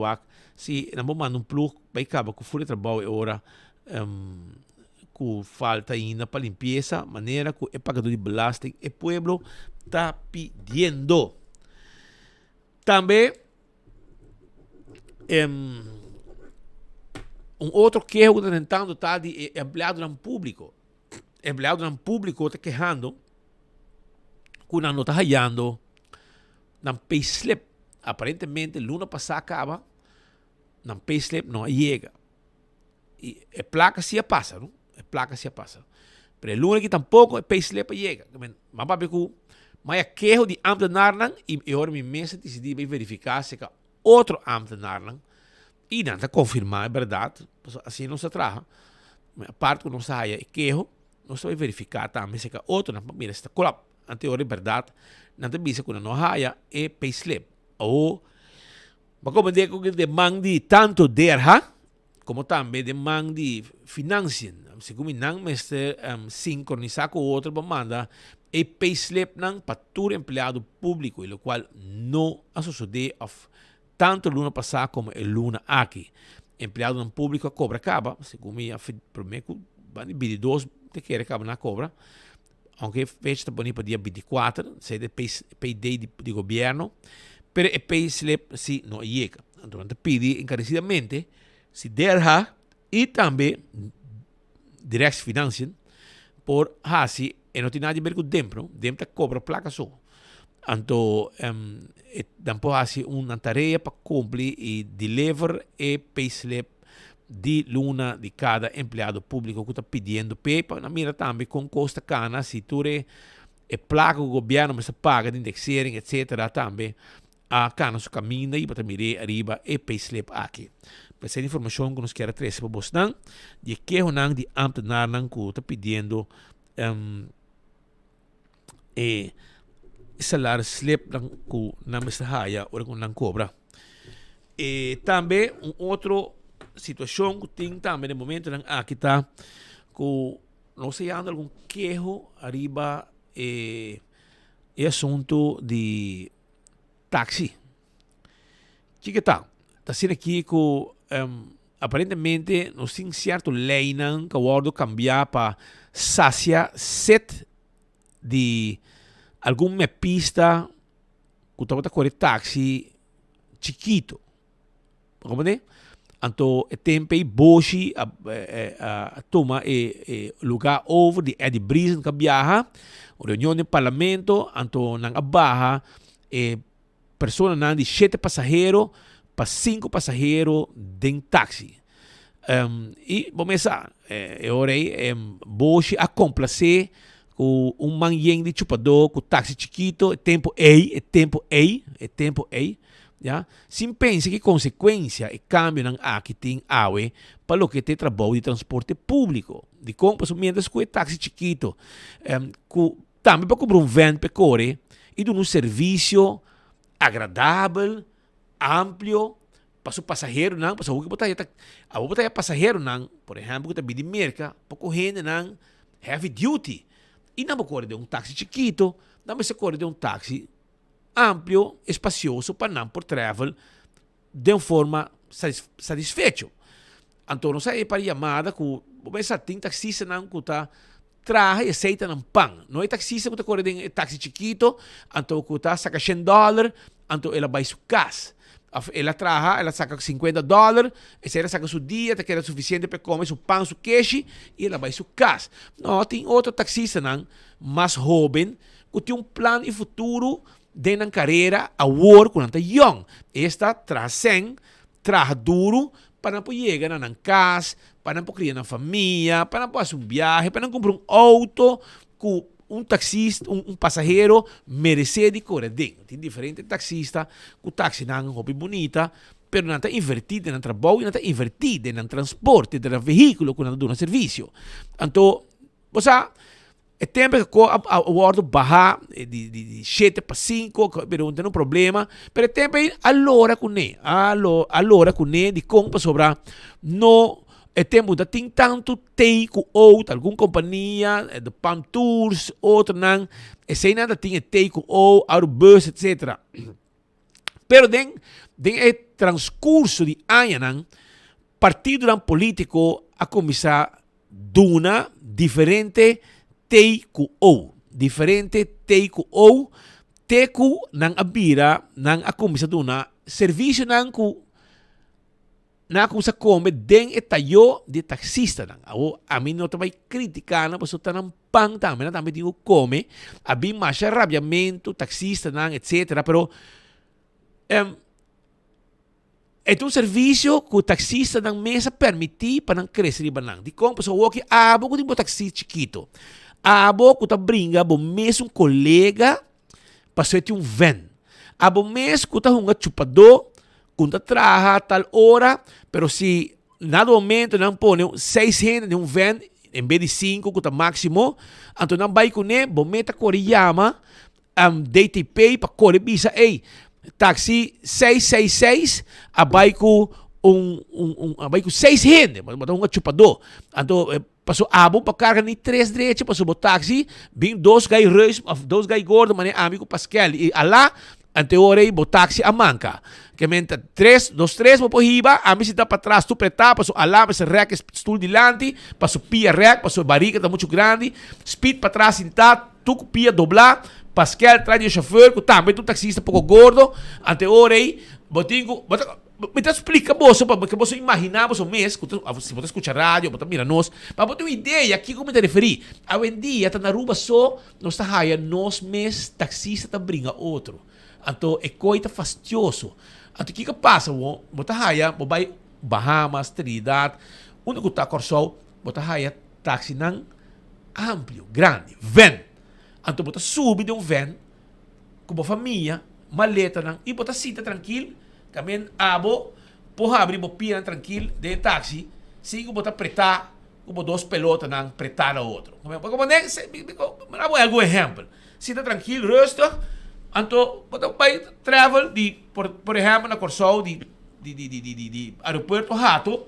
si no vamos mandar un plug vai acaba que fue trabajo ahora que falta ainda para limpieza manera que el pagador de belasting el pueblo está pidiendo también outro queijo que está tentando está de empleado no público. Empleado no público está quejando que não está hallando no payslip. Aparentemente, luna passada acaba, no payslip não chega. E a placa se passa, não? A placa se passa. Mas luna que tampouco a payslip chega. Mas para ver que mas queijo de ambtenaar e agora me mesa decidi verificar se que outro ambtenaar e não está confirmar, é verdade, assim não se trata. A parte que não sai é queijo, não se vai verificar também se que outro, mira, está colap, anterior é verdade, não tem bisa que não haya é payslip. Ou, mas como digo que demanda tanto derra, como também demanda de financiamento. Se como não mestre sincronizar com o outro, manda é payslip para todo empregado público, e o qual não sucede tanto luna passada como a luna aqui. Empregado no público cobra acaba, segundo a prometo, vai de 2 te quer acaba na cobra. Aunque fecha para dia 24, se é payday de governo, pero o payslip se não chega. Então, pede encarecidamente se derra e também direct financiamento por assim, e não tem nada a ver com dentro, dentro cobra placa só. Então, dan po hace una tarea para cumplir y deliver e payslip de luna de cada empleado público que está pidiendo pay. Para mira também com costa cana, se tu é placa o governo mas paga de indexering, etc. também a cana su caminho e para mirar arriba e payslip aqui. Essa informação que nos quer trazer para vocês, de que o nang de ambtenaar nang que está pedindo salário slip nang que não está haya ou que não cobra. E também outro situação que tem também no momento aqui está que não sei anda algum queijo arriba assunto de táxi. Que tal? Está sendo aqui que aparentemente não tem certo lei não que o cambiar para sacia set de alguma pista que está correr táxi chiquito. Como é? Então, o tempo é boshi a toma lugar over de Eddie Brisen que viaja, reunião do parlamento, então nang abaha pessoa nang de 7 passageiros para 5 passageiros de táxi. E vamos a boshi a complacer com manhã de chupador com táxi chiquito, tempo A. Ja? Sim pensa que consequência e cambio ng aqui tem awe para o que te trabalho de transporte público. De como mientras que o táxi chiquito também para cobrar van pecore e dar serviço agradável, amplo para o passageiro não, para o que botar passageiro não, por exemplo, que está de merca, para correr não heavy duty. E não corre de táxi chiquito, não se corre de táxi amplo, espacioso para não por travel de uma forma satisfeito. Então, não sei para chamada que você tem taxista não que está traje e aceita não pão. Não é taxista que está correndo em táxi chiquito, então que está saca $100, então ela vai su casa. Ela traja, ela saca $50, e ela saca seu dia, que era suficiente para comer seu pão, seu queijo, e ela vai su casa. Não, tem outro taxista não, mais jovem, que tem plano e futuro de na carreira a work quando está young. Esta trazem, trabalha duro para não chegar na casa, para não criar uma família, para não fazer viagem, para não comprar auto que taxista, passageiro merece de correr dentro. Tem diferentes taxistas que o táxi não é uma hobby bonita, pero não está invertido no trabalho, não está invertido no transporte do veículo que não dá um serviço. Então, você é tempo que o ordo baja de 7 para 5, pero não tem problema. Pero é tempo allora com de como sobra no é tempo da tem tanto take out alguma companhia de Pam Tours, outra não, e sem nada tem take out, autobus, etc. Pero den transcurso de ano partido político a começar duna diferente TQO. Diferente TQO. TQ nang abira nang akumisa duna serviço nang ku na kung sa come den etayo de taxista nang. A mim não também criticar na pessoa tá nang pang também, na também digo come, abi mais rabiamento taxista nang etc. Pero é um serviço que o taxista nang mesa permitir para nang crescer banang. Di como pessoa que abo ko timbo taxi chiquito. Abo ko ta bringa bo mesmo colega pasó um van. Abo mes ko ta hunga chupador kunta traja tal hora, pero si nada momento não pone 6 gente de van em vez de 5 que tá máximo, então não vai com ne, bo meta coriyama DTP para correr bisa, taxi 666 abai com abai com 6 gente, botar um chupador. Então passou abo para carga ni 3 direita, passou o táxi, bem 2 gai reis, 2 gai gordo, mané amigo Pascal e lá anteorei bo táxi a manca. Que menta 2, 3 mo hiba, a mim se dá para trás, tu preta, passou lá, mas rec stool dilante, passou pia rec, passou barriga tá muito grande, speed para trás sentado, tu pia doblar, Pascal traz o chauffeur, que também tu taxista pouco gordo, anteorei, botingo, me explica você, porque você imaginar você mesmo, se você escuta rádio, você mira nós, para você ter uma ideia aqui como me referi. Hoje em dia, tá na rua só, nós tá raia, nós mesmos taxista tá brinca outro. Então, é coisa fastidioso. Então, o que passa? Você vai Bahamas, Trinidad, onde você está Corsol, você vai táxi não amplo, grande, van. Então, você sube de um van com a família, maleta, e você senta tranquilo, caminha abo, pode abrir a pia tranquilo, de táxi, se você apertar, como dois pelotas não apertar o outro. Como algum exemplo. Senta tranquilo, resta, então você vai travel, por exemplo, na Corsol, de aeroporto Rato,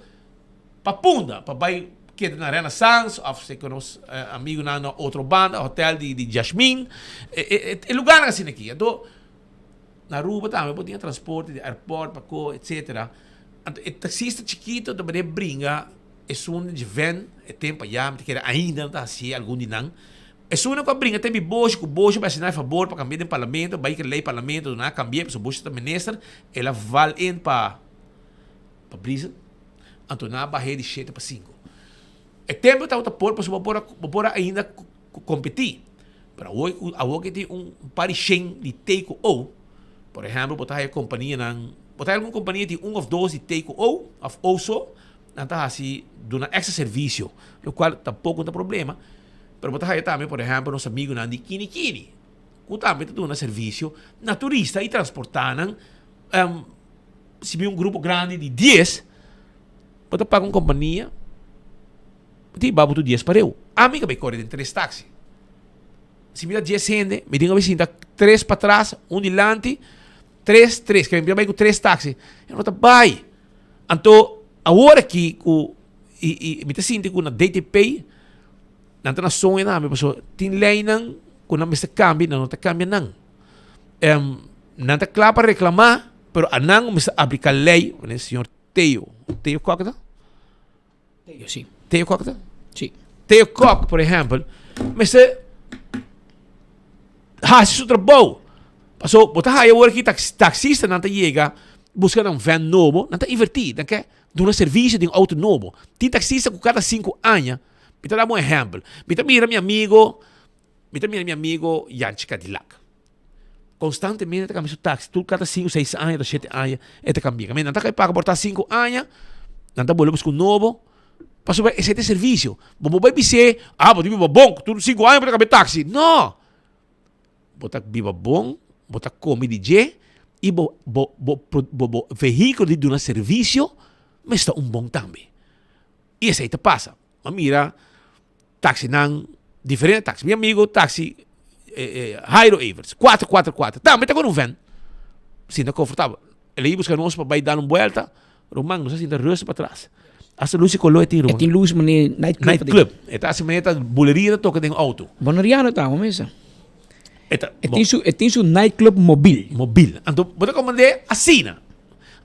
para Punda, para vai que na Renaissance, ou se conosco amigo na outra banda, hotel de Jasmine, é lugar assim aqui. Então, na rua também, podia transporte de aeroporto, para etc. Então, o taxista chiquito também brinca, é um de van, é tempo já, que ainda não está assim, algum de não. É um que brinca, tem bojo, que o bojo vai assinar a favor para cambiar de parlamento, vai que lei parlamento, não cambiar, porque o bojo está ministro, ela vai in para brisa, então na barreira de 7 para 5. É tempo que está por para ainda competir. Para hoje tem parichem de take-o, por exemplo, botar a companhia, botar alguma companhia de ou dois de take-o, of also, não está assim, dando extra serviço, o qual tampouco não tem problema. Pero botar também, por exemplo, nosso amigo de Kini, que também está dando serviço na turista e transportando, se vir grupo grande de 10, você paga uma companhia, você vai botar 10 para eu. A mim que vai correr em 3 táxis. Se me dá 10 gente, me diga assim, 3 para trás, delante, 3, que me vai com 3 táxis. Eu não estou vai. Então, agora que me está sentindo com a DTP, não está na sonha na minha pessoa, tem lei não, quando não está cambia, não está cambia não. Não está claro para reclamar, pero a não me está aplicar lei, o senhor Teo Cockta? Teo, sim. Teo Cockta? Sim. Teo Cock, por exemplo, mas hace su trabalho. Passou, botar aí agora que taxista não chega buscando um van novo, não está invertido, não quer dar um serviço de um auto novo. Tem taxista com cada 5 anos. Me dá um exemplo. Me mira meu amigo Yanchi Cadillac. Constantemente cambia o táxi. Tu cada 5, 6 anos, 7 anos, ele cambia. Não está paga por 5 anos, não está bolando com novo. Passou esse é serviço. Vamos vai dizer, você viva bom, tu 5 anos para cambiar táxi. Não. Você viva bom, você come DJ e o veículo de um serviço, mas está bom também. E isso aí te passa. Mira, táxi não, diferente táxi. Meu amigo, táxi Jairo Evers, 444. Também está com van. Sinta confortável. Ele ia buscar nós para dar uma volta. Romang, não se sinta rusto para trás. Essa luz colou tem Tem luz, mas nightclub. Eta se meta boleria toca tem auto. Bonariano tá, mesa. Tem su nightclub mobil. Então, você comandar assina.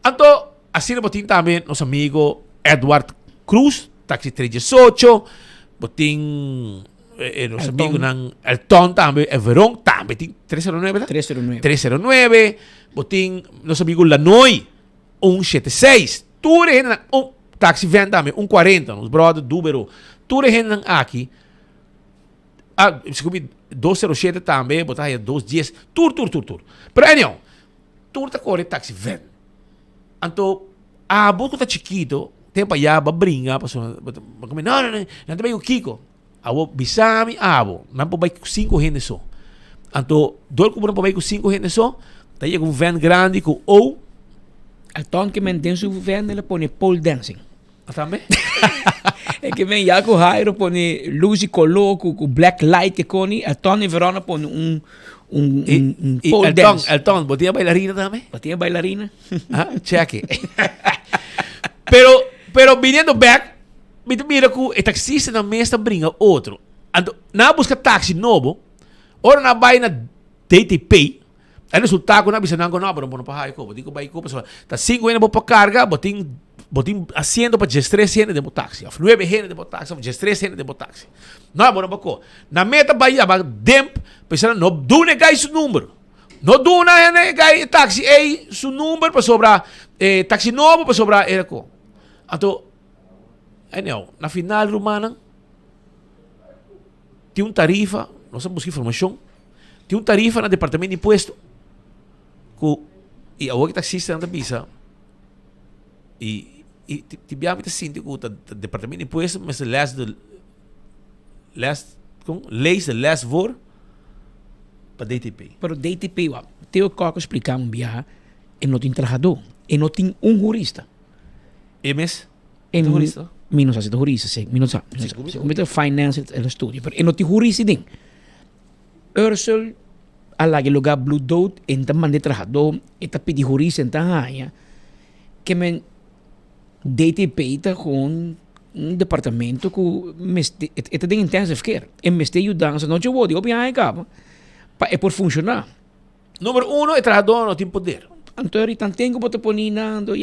Então, assina botin também nosso amigo Edward Cruz, táxi 318. Botin nosso amigo Elton também, Everon também tem 309, ¿verdad? 309. Botin nosso amigo Lanoy 176. Tudo é táxi van também, 140, os brothers Dubero. Tudo é aqui. Desculpe, 207 também, botar aí 210. Tur. Pero anyhow, tur tá correndo táxi van. Então, a boca tá chiquito, tempo já, brinca, não tem o Kiko. Abo bisami, não pode com 5 gente só. Então, dois que não pode com 5 gente só, daí um van grande com o El ton que mantém su van, ele põe pole dancing. Também? É que vem já com o Jairo, põe luz e color, com black light que põe, el ton e Verona põe pole dance. El ton, botinha bailarina também? Botinha bailarina. Check. Pero viniendo back, mira que o taxista na mesa brinca outro. Na busca táxi novo, ora na vai na DTP, aí resulta que na bisa não pero não para aí, botin ko vai ko, tá 5 anos para carga, botin haciendo para 13 gente de táxi, 9 gente de táxi, 13 gente de táxi. Não, bueno, bako. Na meta vai a demp, pensando no do negai su número. No do na negai táxi ei su número para sobrar táxi novo para sobrar era ko. Então, não, na final romana tem tarifa, nós buscar informação. Tem tarifa no departamento de imposto. e a que taxista na bisa e tibiami ta sinti ko departamento de imposto mas lees de last voor para DTP. Pero DTP, Teo Coco explicava e não tem trabajador, e não tem jurista. MS? Jurista? Menos assim, jurista, sim. Menos assim. Como finance e estudio, pero e não tem jurista ding. Ursel alagi lugar Blue Dot en taman de trabajador, e pedi jurista en tahaya, que men DTP tá com departamento que это tem intensive care. E me está ajudando, não eu vou digo bem aí capa, para por funcionar. Número 1, é trabajador não tem poder. Então aí tanto bota poninando,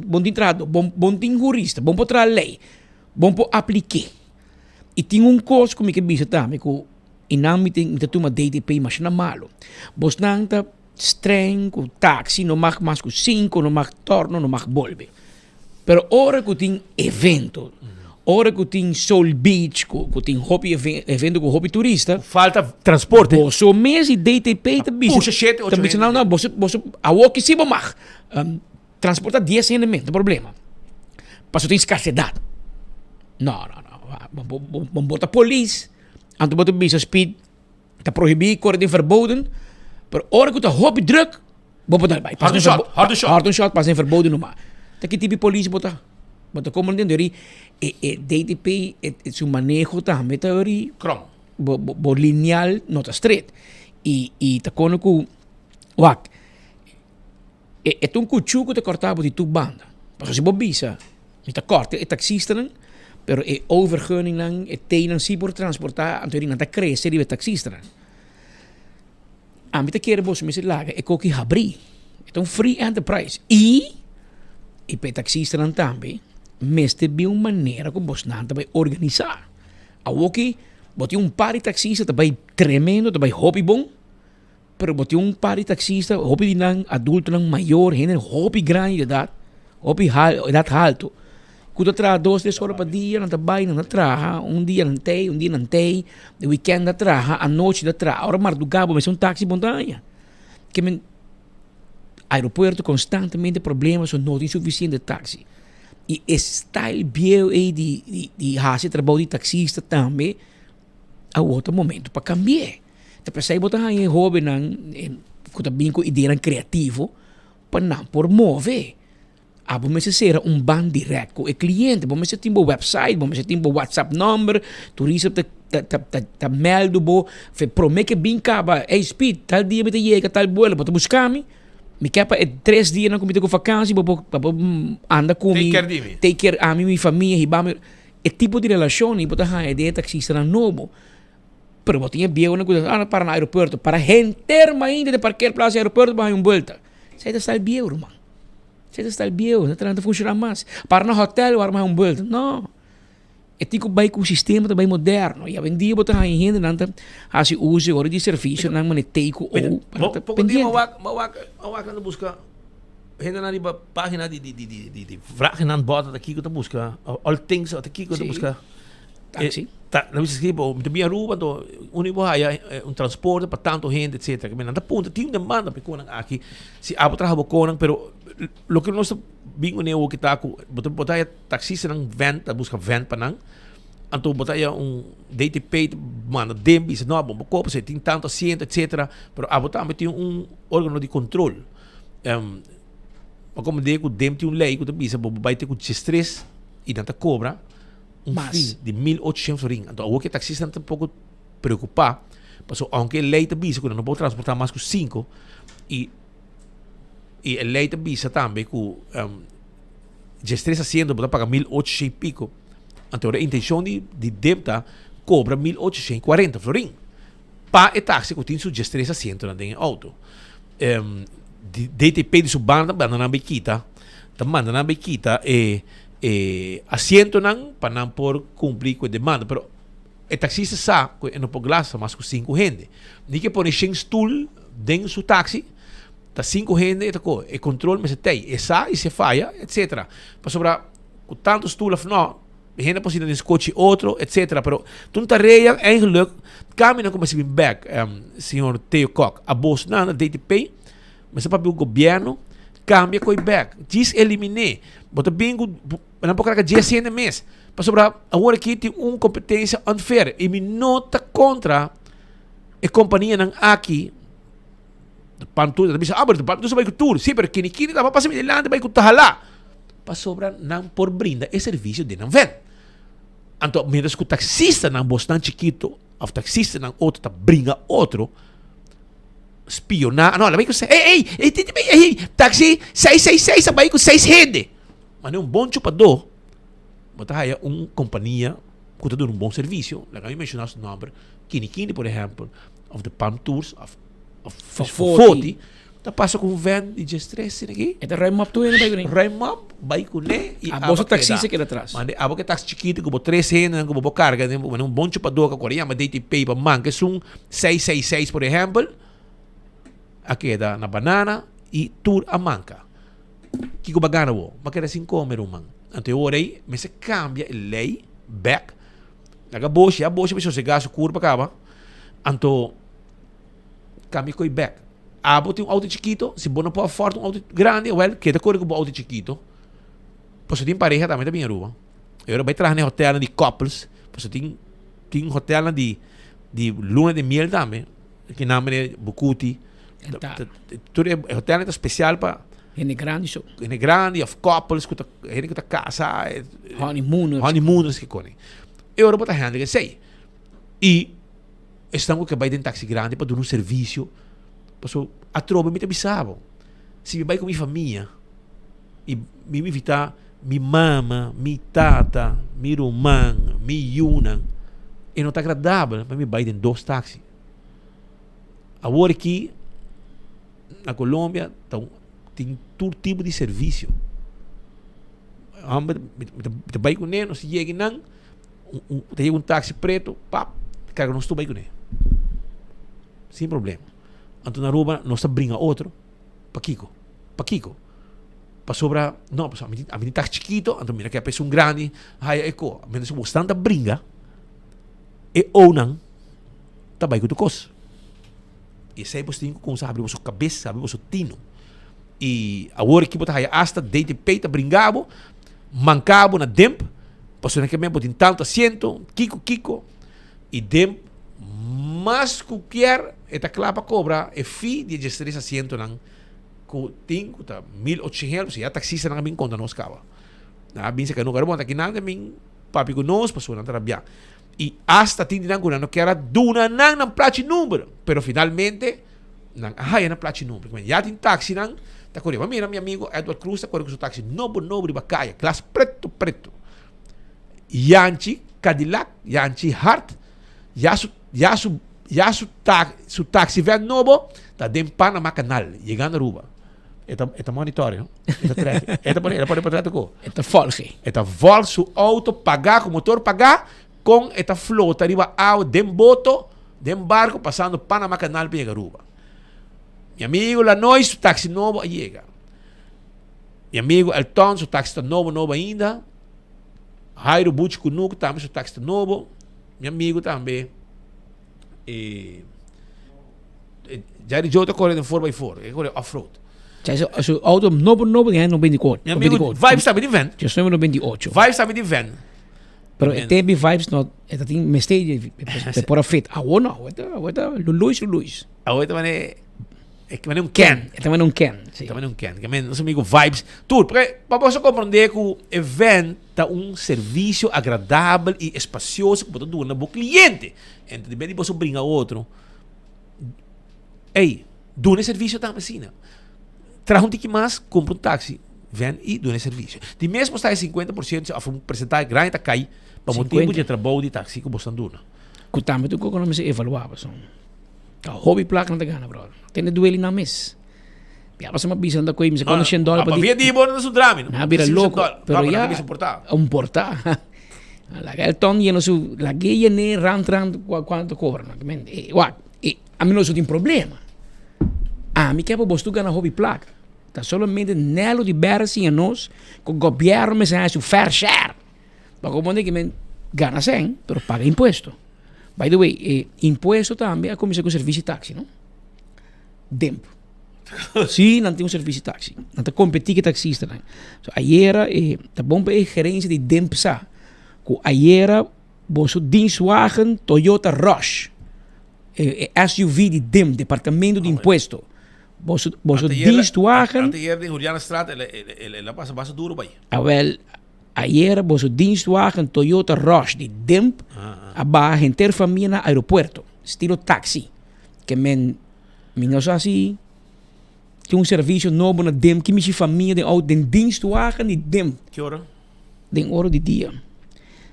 bom tem trado, bom tem jurista, bom para lei, bom para aplicar. E tem coisa como que bisa também que inami tem uma DTP mas na malo. Bos nang ta streng com taxi, não mag mais com 5, não mag torno, não mag volve. Pero ora que tem evento, ora que tem Soul Beach, que tem hobby evento com hobby turista, falta transporte. Boso mês e DTP também. Puxa 7, 8 também não, boso a walk se mag transportar 10 elementos, problema. Passo tem escassidade. Não. Vamos botar polícia, anto botar bisa speed, tá proibido, corre verboden. Pero ora que tá hobby druk, vamos botar bij. Hard shot, pas in verboden numa. Dat tipo de polícia botar como entender DTP su manejo também tá ori krom bo lineal não tá straight e tá quando que wak cuchuco te cortava de tu banda mas se bobisa e tá corte e taxista não pero overgunning não tenen si por transportar anterior não tá crescer de taxista não a mim tá querer bos me se laga coque abrir então free enterprise e para taxista também, mas tem uma maneira que você não vai organizar. A outra, você par de taxista também tremendo, também hobby bom, pero você par de taxista, hobby de adulto não maior, hobby grande de idade, hobby idade alto. Quando trabalha 2-3 horas por dia, não trabalha, não trabalha, dia não tem, dia não tem, de weekend não trabalha, a noite não trabalha, hora madrugada, mas taxi montanha. Que aeroporto constantemente problemas ou não tem suficiente taxi. E style bio de hace trabalho de taxista também a outro momento para cambiar. Então, para sair botar aí hobby que também com ideia criativo para não por mover. Vamos ser ban direto com o cliente, vamos ter um website, vamos ter um WhatsApp number, turista tá mail do bo, promete que bem acaba, speed, tal dia me chega tal vuelo, para buscar-me. Me quer para 3 dias na comida com vacância, para andar comigo, take care a minha família, e tipo de relação, e botar a ideia taxista na novo. Pero botinha bem uma coisa, para no aeroporto, para renter ainda de parquear plaza aeroporto, para uma volta. Você está bem, irmão. Você está bem, não está funcionando mais. Para no hotel, para uma volta. Não. É tipo bem com o sistema também moderno. E a vendia botar aí gente não tá se usa agora de serviço não maneteco ou pouco dia mawak na busca gente na riba página de vragen aan bota daqui que tu busca all things daqui que tu busca taxi na bisa escrevo me também aruba do unibo haya transporte para tanto gente etc que me nada ponto tinha demanda para conang aqui se abo trabalho conang pero lo que nós bingo neo que tá com botar taxista nang van tá busca van panang anto botar DTP manda dembi se não bom copo se tem tanto asiento etc pero abo também tem órgão de controle como de que dem tem lei que bisa vai ter com G3 e não tá cobra fee de 1.800 ring então o que taxista não tá um pouco preocupar porque aunque lei tá bisa que não pode transportar mais que 5 e a lei da bisa também com G3 haciendo para pagar 1.800 e pico então a intenção de débita cobra 1.840 florin para o táxi que tem seu G3 haciendo na den auto DTP de sua banda na bequita também na bequita haciendo não para não por cumprir com a demanda pero o taxista sabe que não pode gastar mais que 5 gente nem que põe 100 stool dentro do táxi tá 5 gente e controle mas tem essa e se falha etc para sobrar com tantos stoelen não gente pode ir coche outro etc pero tu tá reia eigenlijk caminho como se bem back senhor Theo Kok a boss na DTP Mas para o governo cambia com o back. Diz eliminar. Bota bem, não pode colocar 10 cento mês. Para sobrar, agora aqui tem uma competência unfair. E me nota contra a companhia não aqui. Pantura, bisa aber pantura sa baik tur, sim, porque kini tava passando adelante baik tahala. Para sobrar não por brinda é serviço de não ven. Então, menos que o taxista não bostan chiquito, o taxista não outro tá brinda outro espionar. Não, vai com ei, taxi 666, sa baik com 6 rede. Mas é um bom chupador. Mas aí uma companhia que está dando um bom serviço. Lá eu mencionar o nome, Kini, por exemplo, of the Palm Tours, of 40, tá passa com um van de G3 aqui. É Raimap tu ainda vai Raimap, vai com ele e a bolsa taxista que atrás. Mas a boca taxi chiquito com 300, com boa carga, um bom chupador que agora mas date pay para manca, são 666 por exemplo. Aqui da na banana e tour a manca. Que ko bagana wo, makera 5 man. Ante orei, mas se cambia a lei back. Naga boche, a boche se gasto curva acaba. Anto cambia coi back. Abo tem um auto chiquito, se você não pode afford um auto grande, well, que tá correndo com um auto chiquito. Você tem pareja também tá bem rua. Eu vai trazer no hotel de couples, você tem hotel de luna de miel também, que nome é Bucuti. Tudo é hotel especial para Ele grande so. Ele grande of couples que tá casa, honeymooners que conem. Eu vou botar handle que sei. E estamos que vai dentro taxi grande para dar um serviço. Passo a tropa me bisabo. Se me vai com minha família e me invitar minha mama, minha tata, minha irmã, minha yuna, e não está agradável para me vai dentro 2 táxis. Agora aqui na Colômbia tem todo tipo de serviço. Me vai com ele, se chega não, tem um táxi preto, pap, carga não estou vai com ele. Sem problema. Então na rua nós brinca outro para Kiko. Para sobra, não, a mim tá chiquito, então mira que a pessoa grande, aí eco, a mim se bastante brinca. E ou não, tá vai com tu cos. E sai você tem que abrir sua cabeça, abrir seu tino. E agora que botar aí hasta date peita brincavo, mancavo na demp, passou naquele mesmo tem tanto assento, Kiko, e demp mas qualquer esta clapa cobra e fee de 13 asiento nang ko ting ko ta 1800 ya taxista nang aming conta nos cava. Na bin sa kanu karbo ta kinang aming papi ko nos paso nang tarabya. E hasta tin nang ko na que era duna nang plachi número, pero finalmente nang na plachi número. Ya tin taxi nang ta ko mira mi amigo Edward Cruz ta ko su taxi nobo bacaya, class preto. Yanchi Cadillac, Yanchi Hart, su taxi ven novo, tá dentro Panamá Canal, chegando a Aruba. Eta monitor, não? Eta pode para trás. Eta volge. Eta volge su auto pagar, com motor pagar, com eta flota arriba ao dem boto, dem barco, passando Panamá Canal para chegar a Aruba. Mi amigo Lanois, su taxi novo, chega. Mi amigo Elton, su taxi tá novo ainda. Jairo Butch Kunuco, também su taxi tá novo. Mi amigo também. Jerry Joe está correndo em 4x4, ele corre off-road. Su auto novo de 94. Mi amigo Vibes também de van. Eu sou 98. Vibes também de van. Pero tem Vibes não, ele tem mistake por a frente. Agora não, agora Luis. Agora também é um Ken. Também um Ken. Também um Ken. Também nosso amigo Vibes. Tudo, porque para você compreender que o evento é um serviço agradável e espacioso que pode dar para o cliente. Então, de repente você brinca outro. Ei, dá serviço também assim. Traz um ticket mais, compra um táxi, vem e dá serviço. De mesmo está em 50%, a um percentagem grande está cai para o tempo de trabalho de táxi que você dá. Que também tu não se evaluava. A hobby placa não te gana, brother. Tem de duelo na mesa. Ya pasamos pisando com ele, quando $100 para dia de bono no drama, não. Vira louco, pero ya un portar. La que el ton lleno su la que llene ran quanto cobra, a mim não tem problema. A mim que é para você ganhar hobby placa. Tá solamente nelo de bersi a nós, com o governo me sai su fair share. Para como que me gana 100, pero paga impuesto. By the way, impuesto também é como se com serviço de táxi, não? Dempo. Sim, não tem um serviço de táxi. Não tem competir com taxista. Né? So, ayer, tá bom para a gerência de Dempsa. Com ayer, bosso dienstwagen Toyota Rush. SUV de DEM, Departamento de Imposto. Bosso dienstwagen... Ayer in Juliana Straat, ela passa duro bij. Wel, ayer, bosso dienstwagen Toyota Rush de DEM, aba gente família na aeroporto. Estilo taxi. Que men não sabe assim... Tem serviço novo na DEM, que minha família tem dienstwagen de DEM. Que hora? Den hora de dia.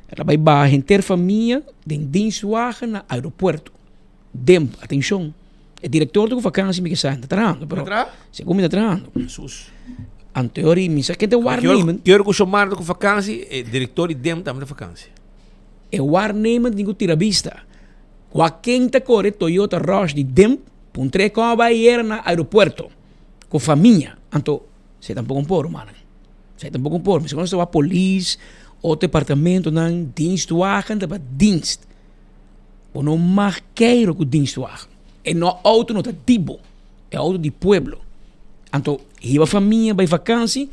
Ela vai para a família, tem dienstwagen na aeroporto. DEM, atenção. O diretor de vakantie me gezegd, está treinando, pero segundo me está treinando. Jesus. Aan teorie, me zegt de waarnemen. Que hora que eu chamar de vakantie, o diretor de DEM também de vakantie. E waarnemen die goed tirabista. Quem te corre Toyota Rush de DEM, puntre como vai ir na aeroporto. Com família. Então, você tampouco por, mano. Você tampouco por. Mas quando você vai a polícia, ou departamento, não, dienstwagen, dat dienst. Ou não mag queiro com dienstwagen. E não auto não tá tipo. É auto de pueblo. Então, hier a família vai vakantie,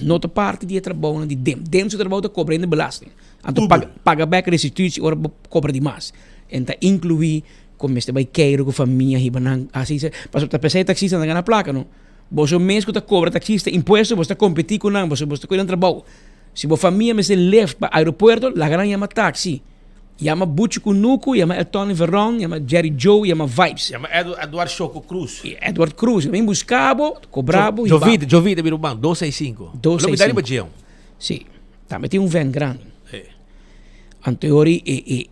não tá parte de trabalho de DEM. DEM se trabalho cobra de belasting. Então, paga back restituição, ora cobra de mais. Então, incluir como este vai queiro com família, hier banang, assim, mas tá pensando taxista na placa, não? Você mesmo que cobra taxista imposto, você competir com não, você cuida trabalho. Se a família me se leva para o aeroporto, la gran chama taxi. Chama Butch Kunuku, chama El Tony Verron, chama Jerry Joe, chama Vibes. Chama Eduardo Choco Cruz. Edward Cruz, vem buscabo, cobrabo. Jovida, Birubão, 265. 265. Sim. Também tem van grande. Anteori,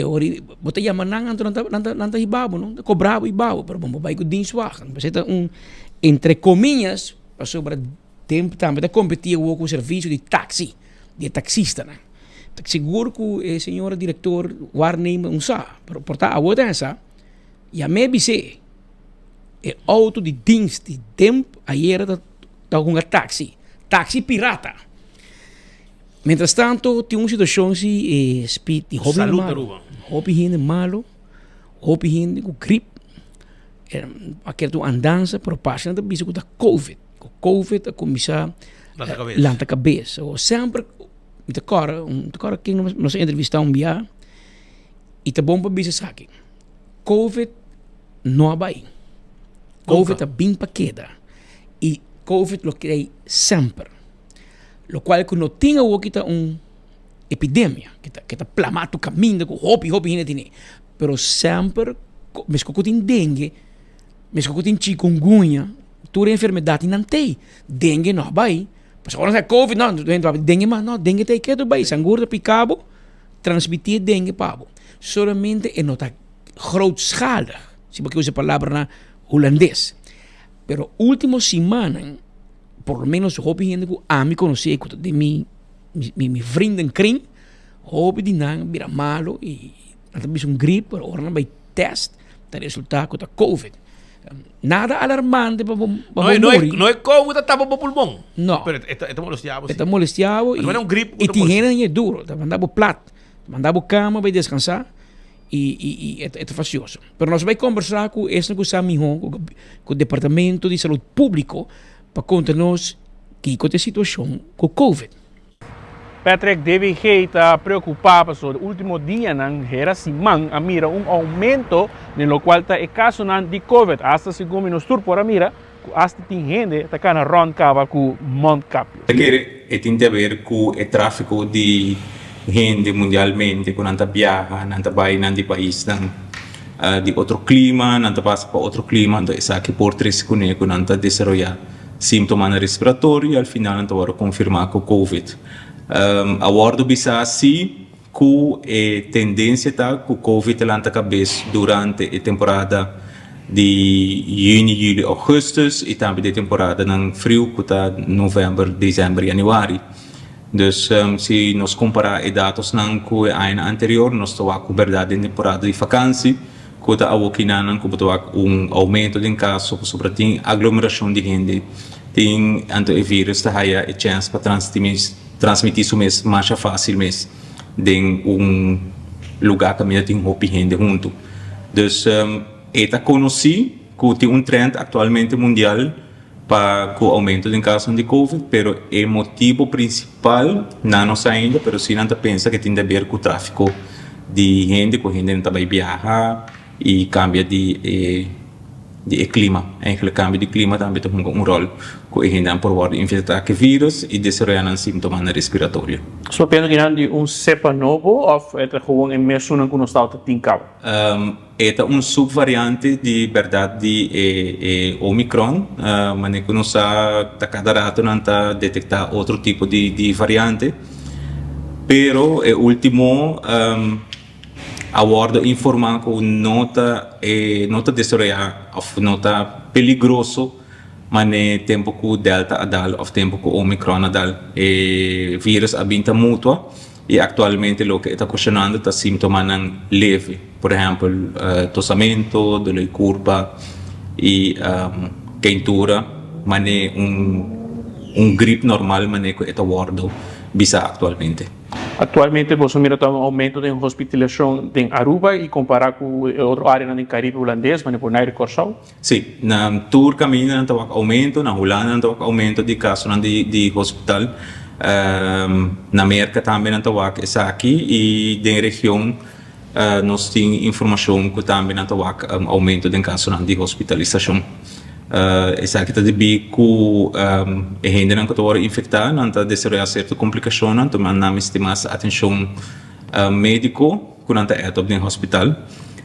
ori, você chama nanta ibabo, não? Cobrabo ibabo, pero vamos vai com dienstwagen. Você tá entre comillas, sobre tempo também, competir com o serviço de taxi, de taxista, né? Seguro que o senhor diretor waarnemen sa, pero porta a outra essa, e a me bise, é auto de dienst de tempo, ayer tá com um taxi pirata. Mientras tanto, tem uma situação se speed de hobby malo, hobby hindi com gripe, aquele tu andança, pero passa na bisa com da COVID, a começar lanta cabeça, ou sempre te cora que nós entrevistamos dia e tá bom para bisa aqui. COVID não vai. COVID é bem paqueta e COVID lo que sempre. Lo qual que não tinha o que tá epidemia que tá plamado caminho com hobby hindi, pero sempre mesmo que tem dengue, mesmo que tem chikungunya, toda enfermidade não tem. Dengue não vai. Mas agora é COVID, não, dengue, mas não, dengue tem que ir, sangura picabo, transmitir dengue pabo. Solamente é nota grootschalig, se porque usa a palavra na holandês. Pero última semana, por lo menos hobby gente que a mim conhecer, de mi vrienden kring, hobby de não vira malo e talvez gripe, pero agora não vai test, tá resultado da COVID. Nada alarmante para morir. Não é como está para o pulmão. Não. Está molestiado. Está molestiado. Não é um gripe. E tem é duro. Está mandado plato. Mandado cama, vai descansar. E é facioso. Mas nós vamos conversar com esse que está com o Departamento de Saúde Público para contar-nos que é a situação com o COVID. Patrick, DVG está preocupado sobre o último dia ng Herasimang mira aumento no qual está o caso de COVID. Hasta segundo nos tur por mira, hasta tem gente que está ron cava com Monte Capio. Tem a ver com o tráfico de gente mundialmente, quando anda viaja, anda vai nandi país de outro clima, anda passa para outro clima, então isso aqui por 3 segundos quando anda desenvolver sintomas respiratórios, al final anda vai confirmar com COVID. A bordo bisa assim que a tendência tá que o COVID lanta cabeça durante a temporada de junho, julho, agosto e também a temporada ng frio que tá novembro, dezembro, januário. Então, se nós comparar os dados ng que a ano anterior, nós temos a verdade na temporada de vacância, que tá aqui nanan que temos aumento de casos, sobretudo aglomeração de gente, tem anto o vírus tá aí a chance para transmitir isso mesmo mais fácil mesmo em lugar que ainda tem roupa gente junto. Então, está conhecido que tem um trend atualmente mundial para o aumento do caso de Covid, pero o motivo principal não sei ainda, pero sim ainda pensa que tem a ver com o tráfico de gente, que a gente não vai viajar e cambia de clima. Eigenlijk cambio de clima também tem um rol que a gente não pode infectar com vírus e desenvolver sintomas respiratórios. Só penso que não cepa novo ou é gewoon mesmo que nós estamos tincando? É subvariante de verdade de Omicron, mas que não está cada rato não está detectar outro tipo de variante. Pero o último aborda informar que nota desoriar ou nota peligroso, mas no tempo que Delta adal ou tempo que Omicron adal, vírus abinta mútua e atualmente o que está questionando está sintomas leve, por exemplo, tossamento, dor de curva e quentura, mas gripe normal, mas que está aborda bisa atualmente. Atualmente, você mira um aumento de hospitalização em Aruba e comparar com outra área no Caribe holandês, mas por nair Corsal? Sim, na tour caminho não tem aumento, na Holanda não tem aumento de casos de hospital, na América também não tem isso aqui e na região nós temos informação que também não tem aumento de casos de hospitalização. Isso aqui está de bico, a gente não está infectada, não está desenvolvendo certas complicações, então não estimamos atenção médico quando está no hospital.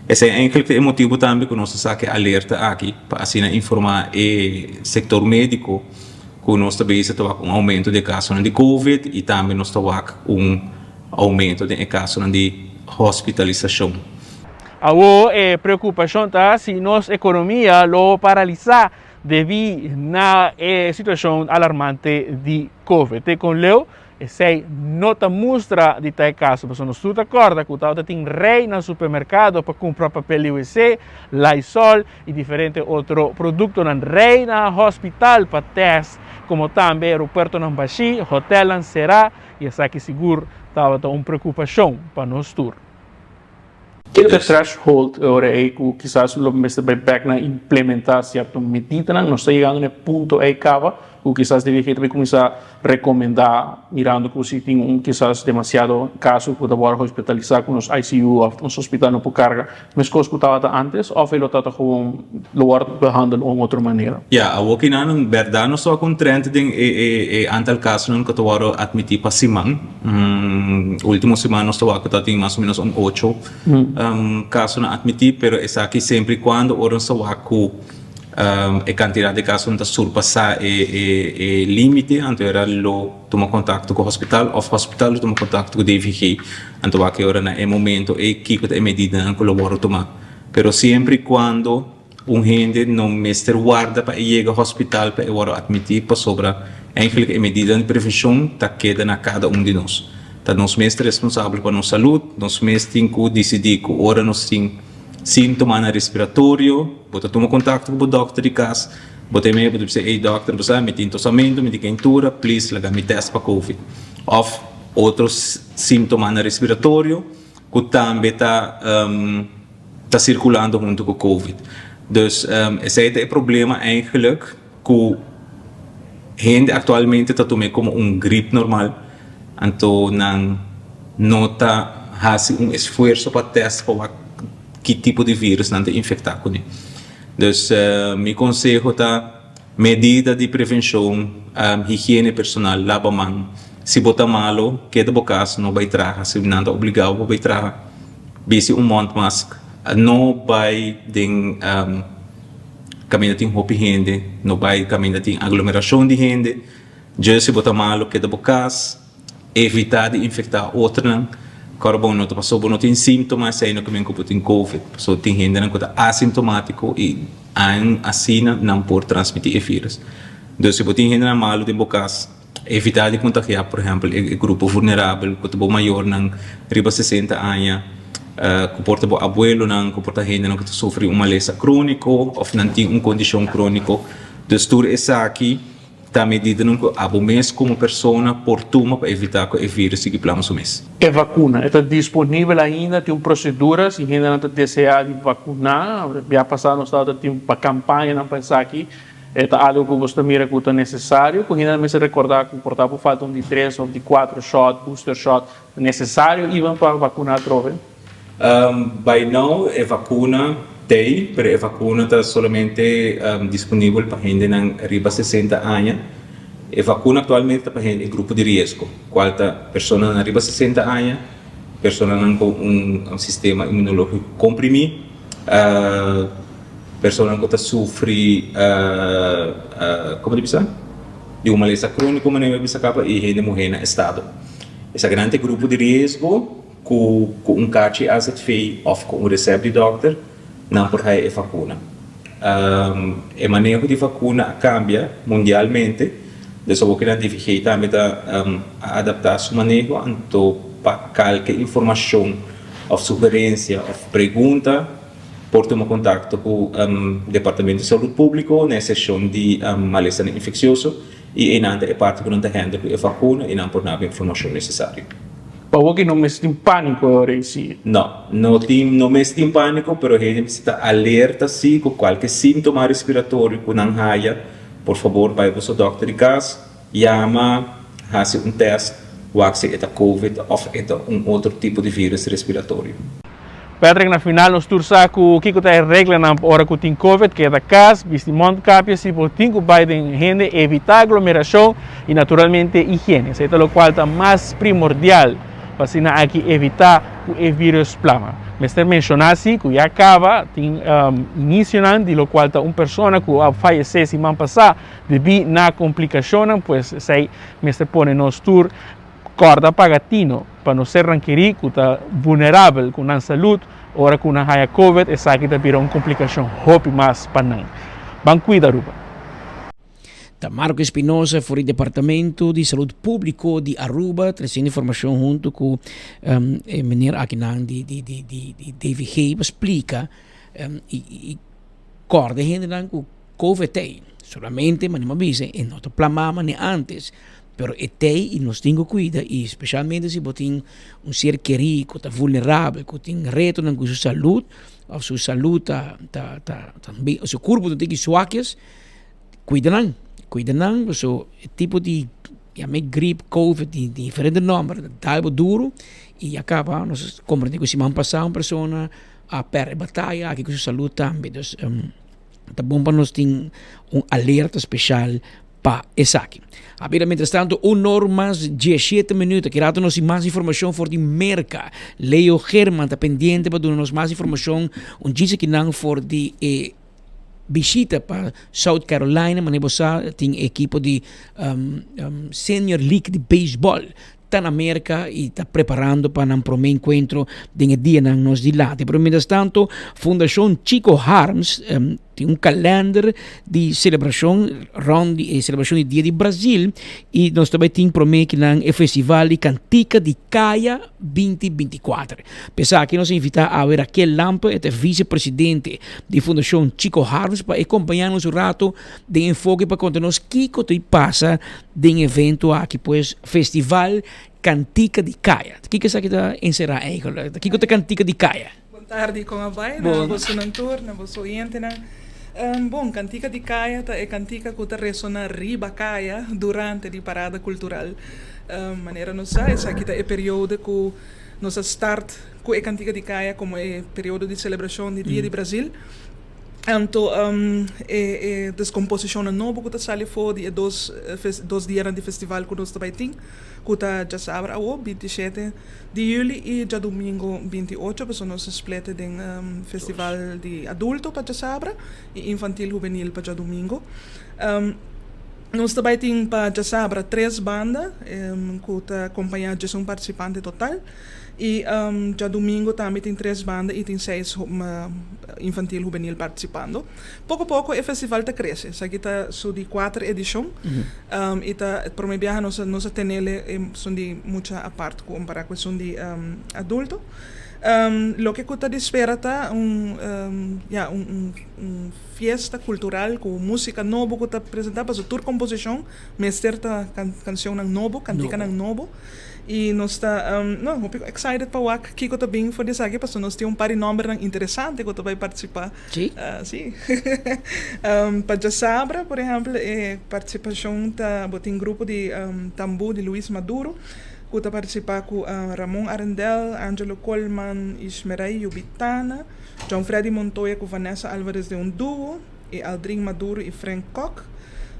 Esse é o motivo também que nós estamos alerta aqui para assim informar o setor médico que nós também temos aumento de casos de Covid e também nós temos aumento de casos de hospitalização. A preocupação está se nossa economia lo paralisar devido na situação alarmante de Covid. Com Leo, essa nota mostra de tal caso, mas nós estamos de acordo que o tem rei no supermercado para comprar papel UVC, Lysol e diferentes outros produtos no rei no hospital para teste, como também aeroporto no Baxi, hotel no Será, e essa que seguro estava uma preocupação para nós todos. Que threshold ora é que quizás lo mesmo back na implementar certa medida, não está chegando no ponto aí cava, o quizás deve também começar a recomendar mirando que se tem quizás demasiado caso que agora hospitalizar com os ICU ou um hospital não por carga, mas coisa que estava antes ou ele está com lugar behandel de outra maneira. Ja, ook in aan verdade não só com trend de antal casos não que agora admitir para semana. Último semana nós estava tem mais ou menos 8 casos a admitir, pero essa aqui sempre quando oram só a quantidade de casos não surpassa o limite, então era toma contato com o hospital, ou o hospital toma contato com o DVG, então aqui ora na momento que a medida que o bora tomar. Pero sempre quando gente não mestre guarda para ir ao hospital para ora admitir para sobra, eigenlijk a medida de prevenção está queda na cada de nós. Tá nós mestre responsável para nossa saúde, nós mestre tem que decidir que ora nós tem sintomas respiratório, bota toma contato com o doctor de casa, bota e-mail, bota dizer, ei doctor, você me tem tossamento, me tem quentura, please, laga me teste para COVID. Ou outros sintomas respiratório que também está circulando junto com o COVID. Dus esse é o problema eigenlijk que gente atualmente está tomando como gripe normal, então não está fazendo esforço para testar que tipo de vírus não te infectar com ele. Então, meu conselho está medida de prevenção, higiene personal, lava a mão. Se botar malo, queda bocas, não vai trazer. Se não está obrigado, vai trazer. Bise monte máscara. Não vai de caminhar tem roupa gente, não vai caminhar tem aglomeração de gente. Já se botar malo, queda bocas, evitar de infectar outra. Carbono não passou, não tem sintomas, aí não começa com tem COVID, só tem gente que está assintomático e assim não pode transmitir o vírus. Então, se você tem gente malo de bocas, evitar de contagiar, por exemplo, o grupo vulnerável, que é maior, não riba 60 anos, que porta o abuelo, não que porta gente que sofre uma lesão crônica ou não tem uma condição crônica. Então, tudo isso aqui tá medida nunca abo mês como persona portuma para evitar que o vírus se plama o mês. É vacuna, está disponível ainda, tem proceduras, e ainda não deseja de vacunar, já passado no estado tem uma campanha, não pensar aqui, é algo que você mira que é necessário, que ainda me se recordar que portanto faltam de 3 ou de 4 shots, booster shot necessário, e vão para vacunar trove. By now, a vacuna tem, pero a vacuna está solamente disponível para gente arriba 60 anos. A vacuna atualmente está para gente em grupo de risco, qual está pessoas arriba 60 anos, pessoas com um sistema imunológico comprimido, pessoas que sofrem, como diz, de uma doença crônica, como não é capa, e gente morrer no estado. Esse grande grupo de risco, com caso as feito ou com receita de doctor, não por aí é vacuna. O manejo de vacuna cambia mundialmente, desde que a DVG também está a adaptar seu manejo, então para qualquer informação ou sugerência ou pergunta, por tomar contato com o Departamento de Saúde Pública na sessão de mal-estar infeccioso e ainda é parte que não está handle a vacuna e não por nada informação necessária. Para que não me sinta em pânico agora sim. Não me sinta em pânico, mas a gente está alerta sim com qualquer sintoma respiratório que não haja. Por favor, vai ao seu doctor de casa, chama, faça teste, ou se é COVID ou é outro tipo de vírus respiratório. Patrick, na final, nós torçamos que está a regra na hora que tem COVID, que é da casa, vestimento cápia, se por tem que Biden gente evitar aglomeração e, naturalmente, higiene. Isso é o qual está mais primordial para aqui evitar que o vírus plama. Mas mencionar assim, que já acaba, tem início de lo qual uma pessoa que faleceu semana passada devido a complicação, pues sei, me põe nos tour corda pagatino para não ser ranquerí que está vulnerável com a saúde, ora com a COVID, essa aqui está virando uma complicação, hope mais para não. Vamos cuidar, Aruba. Marco Espinosa, for o Departamento de Saúde Público de Aruba, trazendo informação junto com o menino Akinan de DVG, explica e corda gente que o COVID tem, solamente, mas não avisa, e não plamava nem antes, pero tem e nós temos que cuidar, e especialmente se tem ser querido, que está vulnerável, que tem reto na sua saúde, a sua saúde também, o seu corpo tem que suaques, cuidam. Cuidando, so tipo de gripe, COVID, de diferentes nomes, tá duro e acaba, nós compreendemos que se passar uma pessoa a perder batalha, aqui com sua saúde também, então tá bom para nós ter alerta especial para essa aqui. Agora, mientras tanto, 1 hora mais 17 minutos, que rato nos mais informação for de merca. Leo German está pendente para dar-nos mais informação, diz que não for de visita para South Carolina, mas tem equipe de Senior League de Baseball. Está na América e está preparando para um primeiro encontro de dia na nos de lá. Pero, mientras tanto, Fundação Chico Harms tem calendário de celebração, celebração do Dia de Brasil, e nós também temos prometido que o Festival de Cantica de Caia 2024. Pensar que nos invitar a ver Raquel Lampa, é vice-presidente da Fundação Chico Harms, para acompanhar-nos um rato de enfoque para contar-nos o que passa de evento aqui, pues, Festival Cantica de Caia. O que você está encerrar aí? O que é Cantica de Caia? Boa tarde, como vai? Você não turna, você orienta, bom, Cantica de Caia é cantica que está ressona riba Caia durante a parada cultural. Maneira não sei, essa aqui é o período que nós start com a Cantica de Caia como é período de celebração do Dia de Brasil. Então, a descomposição nova que está saindo fora de dois dias de festival que nós também temos, que está já sabe, 27 de julho e já domingo 28, porque nós split de festival de adulto para já sabe e infantil juvenil para já domingo. Nós também temos para já sabe 3 bandas que está acompanhado de um participante total. E já domingo também tem 3 bandas e tem 6 infantil juvenil participando. Pouco a pouco o festival está crescendo. Aqui está de 4 edições. E está para mim viajar nós tenele são de muita a parte comparado com são de adulto. Lo que está de espera tá fiesta cultural com música nova que está apresentada para tour composição, mestre tá canção novo, cantica novo. E nós está excited para o que está bem for isso aqui, porque nós temos par de números interessantes que vai participar. Sim. Sim. Para já sabra, por exemplo, participação tá tem grupo de tambu de Luis Maduro. Kuta participar com Ramon Arendel, Angelo Colman, Ismeray Yubitana, John Freddy Montoya com Vanessa Alvarez de duo, e Aldrin Maduro e Frank Koch.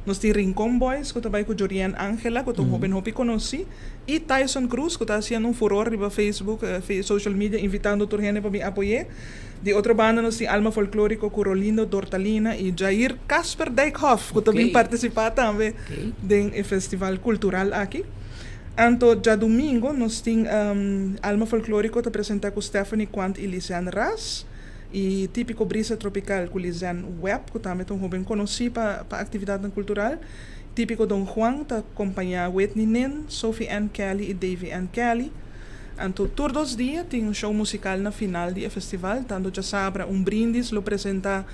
Nós temos Rincon Boys, que está com Jorian Angela, que eu jovem hopi conheci, e Tyson Cruz, que está fazendo furor no Facebook, social media, invitando a gente para me apoiar. De outra banda, nós temos Alma Folclórico com Rolando Dortalina e Jair Casper Dijkhoff, que também participa também do festival cultural aqui. Anto, já domingo, nós temos Alma Folclórico que apresenta com Stephanie Quant e Lisiane Ras. E típico Brisa Tropical com Lisiane Webb, que também é bem conhecido para a atividade cultural. Típico Don Juan, que acompanha Whitney Nin, Sophie Ann Kelly e Davy Ann Kelly. Anto, todos os dias tem show musical na final do festival. Tanto já sabra, brindis, lo apresenta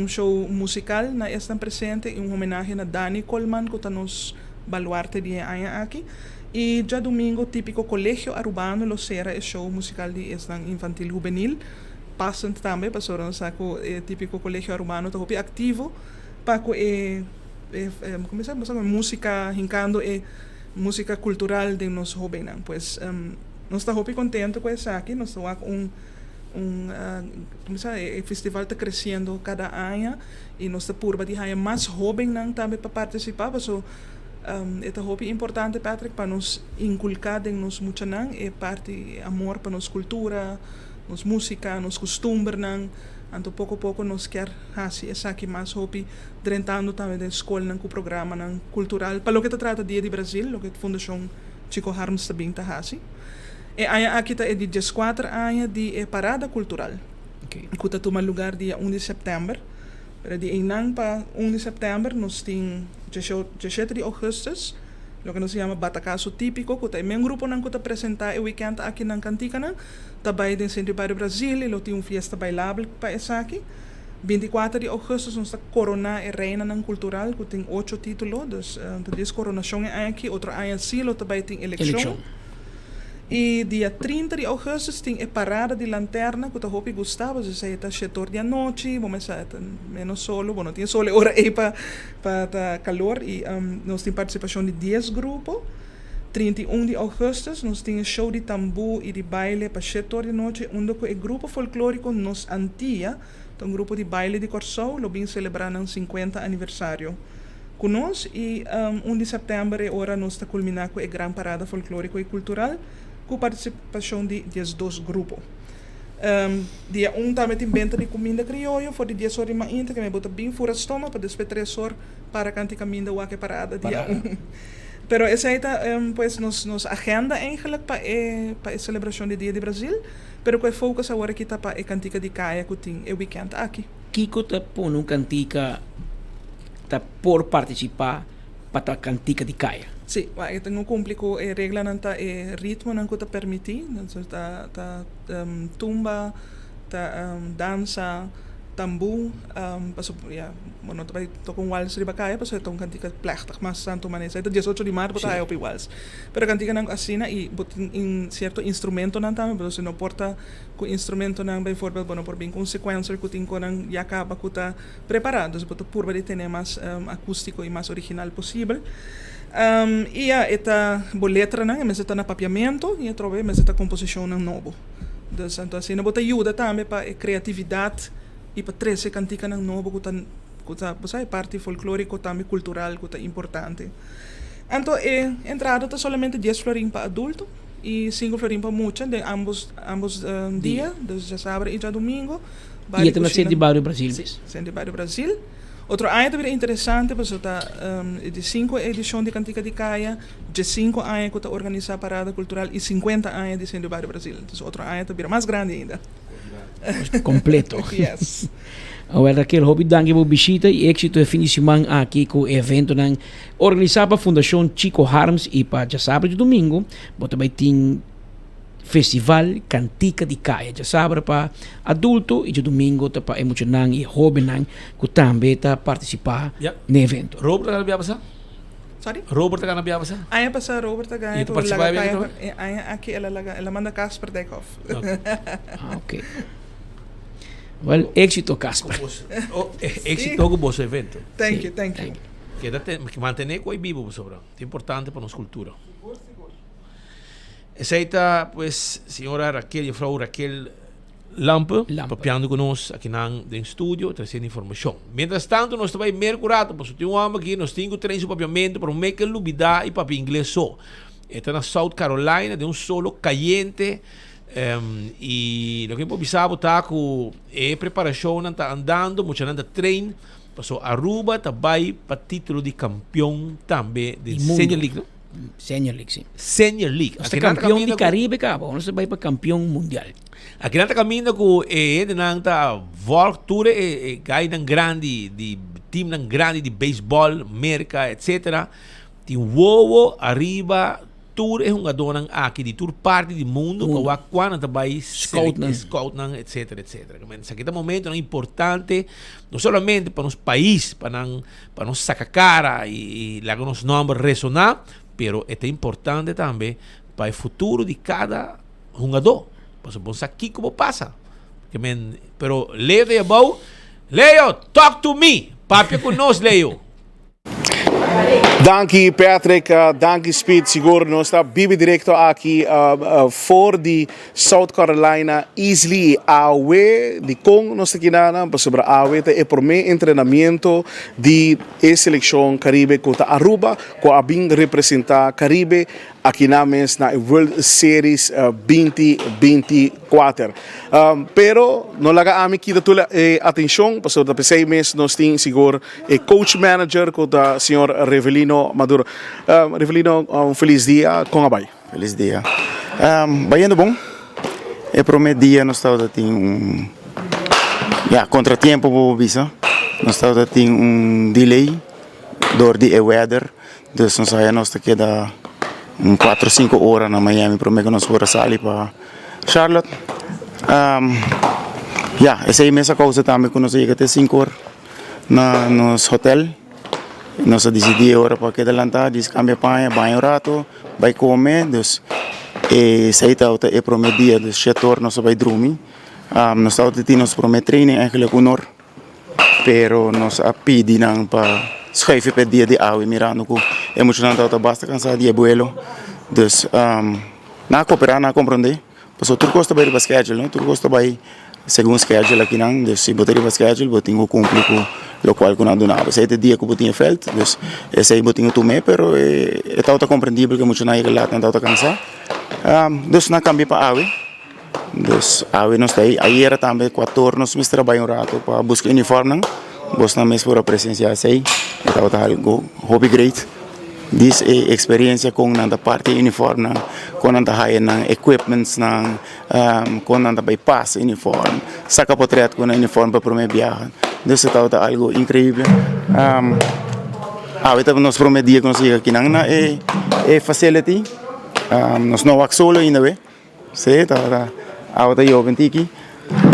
show musical na esta presente, em homenagem a Dani Coleman, que está nos baluarte de aqui. E já domingo, típico Colégio Arubano, lo será show musical de esta infantil juvenil. Passam também, para o típico Colégio Arubano, está ativo para começar a música, rincando música cultural de nós jovens. Pois, nós estamos contentes com isso aqui, nós estamos com o festival está crescendo cada ano e nós estamos por mais jovens também para participar. É muito importante, Patrick, para nos inculcar em nos muito é parte amor para nos cultura, nos música, nos costumes, então pouco a pouco nos quer fazer essa aqui mais hobby, drentando também da escola com o programa cultural, para o que se trata Dia de Brasil, o que a Fundação Chico Harms também está fazendo. E aqui está de 14 anos de parada cultural, que está tomando lugar dia 1 de setembro. Pero de inang para 1 de setembro, nós temos 17 de augustus, o que nos chama Batacaço Típico, que tem um grupo que está apresentar o weekend aqui na Cantica, também no Centro Bairro Brasil, e tem uma festa bailável para essa aqui. 24 de agosto, nós está Corona e Reina Cultural, que tem 8 títulos, então, 10 coronações aqui, outro ano assim, também tem eleição. E dia 30 de agosto tem a parada de lanterna que eu gostava, se está setor de noite, vamos menos solo, não tem sol hora aí para calor e nós temos participação de 10 grupos. 31 de agosto nós temos show de tambu e de baile para setor de noite, onde o grupo folclórico nos Antia, um grupo de baile de Corsou, lo bem celebrando o 50 aniversário conosco e 1 de setembro é hora nós está culminar com a grande parada folclórica e cultural com participação de 12 grupos. Dia 1 também tem venda de comida criolla, for de 10 horas mais que me bota bem fora estômago para depois 3 horas para cantar caminho da que parada dia 1. Pero essa aí tá, pues, nos agenda eigenlijk para a celebração do Dia de Brasil, pero com foco agora que está para a cantica de caia que tem o weekend aqui. Kiko tá por um cantica tá por participar para a cantica de caia. Sim, eu tenho cumprido a regra nanta ritmo não que permite, então tá tumba, tá dança, tambu, paso bueno, também toco wals riba kaya, paso itong cantica plechtig mas santo manesa. Ito 18 de março tayo pi wals. Pero cantica nang asina e in certo instrumento nang tama, pero se não porta com instrumento nang by forma bueno por bem consequência que tem com nang yakaba que tá preparado, se boto purba de ter mais acústico e mais original possível. E esta boletra nang mas está na papiamento e trove mas esta composição nang novo. Então assim, não bota ajuda também para criatividade e para trazer cantica nang novo que é parte folclórico também cultural que é importante. Então a entrada está somente 10 florim para adulto e 5 florim para mucha de ambos dias, já sábado e já domingo. E também Centro Bairro Brasil. Centro Bairro Brasil. Outro ano também interessante, porque está de 5 edição de Cantica de Caia, de 5 anos que está organizada a parada cultural e 50 anos de Centro Barrio Brasil. Então, outro ano também mais grande ainda. Completo. Yes. Agora, Raquel, hobby danke por visita e êxito de fim de semana aqui com o evento organizado pela Fundação Chico Harms e para já sábado e domingo, também tem Festival Cantica de Caia, já sábado para adulto e de domingo para emocionar e jovem que também está participar no evento. Robert, está na passar? Sorry? Robert, está na passar? Aí passa Robert a ganhar. E tu participa em evento? Aqui ela manda Casper Dekhoff. Ok. Well, éxito, Casper. Éxito com o vosso evento. Thank you. Que manter coi vivo, sobre. É importante para nossa cultura. Aceita, pues, senhora Raquel e Frau Raquel Lampe, papiando conosco aqui no estúdio, trazendo informação. Mientras tanto, nós também mercurado, porque tem homem aqui, nós temos três papiamento para make a lubida e papi inglês só. Está na South Carolina, de solo caliente. E o que eu pensava está com a preparação está andando, muito anda treino, passou Aruba, também para título de campeão também de Senior League, não? Senior League, sim. Senior League. Nós estamos campeão de Caribe, cabo. Nós estamos para campeão mundial. Aqui nós estamos caminhando com a Voltour, ganha grande, de time grande de beisebol, América, etc. Tem Wowo, Arriba, Tour é uma dona aqui de tour parte do mundo, para quando também scout, etc, etc. Mas aqui é um momento importante, não somente para nosso país, para nos sacar cara e lá com nosso nome ressonar, pero é importante também para o futuro de cada jogador. Para vamos aqui como passa. Pero Leo de above, Leo, talk to me. Papi conosco, Leo. Danke Patrick, danke Speed, siguro nós está bibi direto aqui for de South Carolina Easily Awe de Kong nós aqui na sobre Awe é por meio treinamento de seleção Caribe contra Aruba com a bem representar Caribe aqui na World Series 2024. Pero não laga ami kita tula atenção, passou da 6 meses nós tem seguro coach manager com o senhor Revelino Maduro. Revelino, feliz dia com a bai. Feliz dia. Baiano bom. É prometo dia nós estamos tem contratempo por visa. Nós estamos tem delay door de weather. Dus nós aí nós aqui da 4 ou 5 horas na Miami, prometo que nós vamos sair para Charlotte. Essa é a mesma coisa também que nós chegamos até 5 horas nos hotel. Nós decidimos agora para que adelantar, cambia panha, banho rato, vai comer, dus sair é prometo dia, dus 7 horas nós vai dormir. Nós estamos tendo nosso prometo treino, eigenlijk um hora, pero nós pedimos para schrijven per dia de awi mirando ko emocionante auto basta cansado de abuelo dus na cooperar na compreender passo tudo custa bem schedule não tudo custa bem segundo schedule aqui não dus se botar o schedule botinho cumprir com o qual com ando na esse dia que botinho felt dus esse botinho tomé pero é auto compreendível que muito na ir lá tanto auto cansado dus na cambia para awi dus awi não está aí era também 4 horas nós me trabalhar um rato para buscar uniforme Bos na mesma presença sei, estava algo hobby great. This experiência com nada parte uniforme, com nada high na equipments na, com nada bypass uniforme, saca portrait com uniforme para primeiro viagem. Isso estava algo incrível. Então nós prometia que nós ia aqui na facility, nós não vamos solo ainda bem, sei, estava eu ventiki,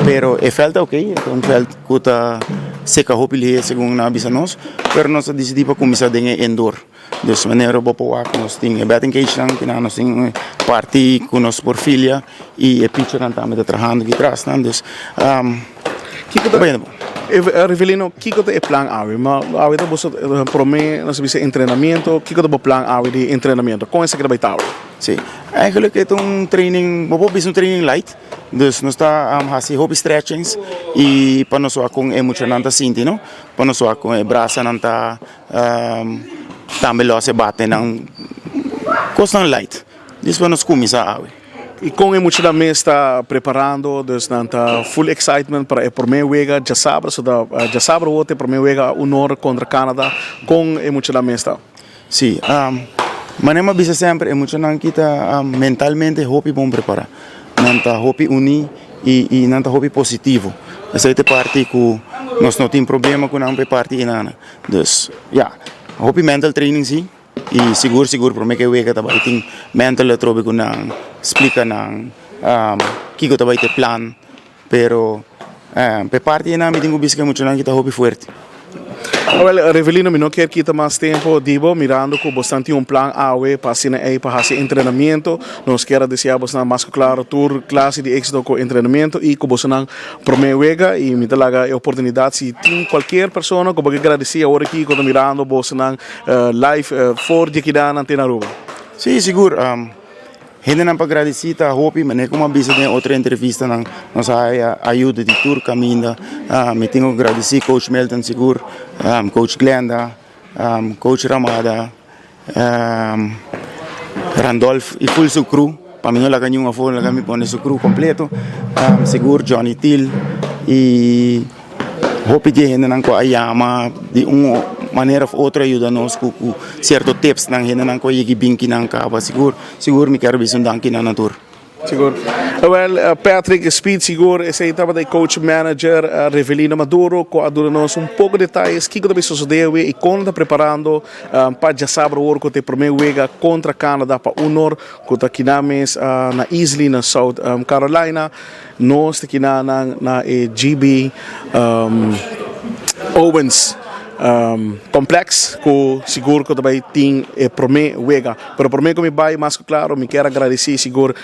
pero falta ok, então falta cuta seca hopili segundo na bisa nós, pero nós decidimos começar a indoor. Dus wanneer we op wacht, nós tem batting cage lang, nós tem party com nós por filha e pitcher dan também trabajando aqui atrás, dus Revelino, kiko te plan awi, mas awi to boso prome, nós bisa treinamento, kiko to plan awi de treinamento, com esse que vai estar. Sim, eigenlijk é training, um training light, dus nós está fazendo hobby stretchings e para nós com emocionante sinti, não? Para nós com braça não tá também lo se bate não, costa light, dus para nós começar awi. E com a multidão está preparando, dus dan tá full excitement para a primeira wega já sabe, já sabe o outro primeira wega honor contra Canadá com a multidão está. Sim, manema bisa sempre é muito não kita mentalmente hopi bom preparar, não tá hopi unir e não tá hopi positivo. Essa é a parte que nós não temos problema com não parte inana. Dus ja, hopi mental training sim. E seguro para mim que eu vejo que tem mental trobe com não explica não que eu também tem plan, pero pe parte inana me tenho bisca muito não kita hopi forte. Well, Revelino, não quer quitar mais tempo, digo, mirando que bastante plan AWE para fazer treinamento. Nós queremos desejar bastante mais claro tour classe de éxito com treinamento e que bastante primeira vega e me dá a oportunidade se tem qualquer pessoa que pode agradecer agora aqui quando mirando bastante live for de que dá na antena Aruba. Sim, seguro. Gente não para agradecer, tá hopi, mas como avisa de outra entrevista não nossa ajuda de tour caminho, me tenho que agradecer coach Melton seguro, coach Glenda, coach Ramada, Randolph e full seu crew, para mim não laga nenhuma folha, laga me põe seu crew completo, seguro Johnny Till e hopi de gente não com a yama de maneira ou outra ajuda nós com certos tips não gente não com igi binki não cava seguro me quero ver um danke na natura. Seguro. Well, Patrick Speed, seguro, esse aí estava de coach manager Revelino Maduro, que adora-nos pouco de detalhes, que também sucedeu e quando está preparando para já saber o que tem primeiro wega contra Canadá para honor, que está aqui na Easley, na South Carolina, nós está aqui na GB Owens. Complex que seguro que também tem para mim wega, pero para mim como vai mais claro me quero agradecer seguro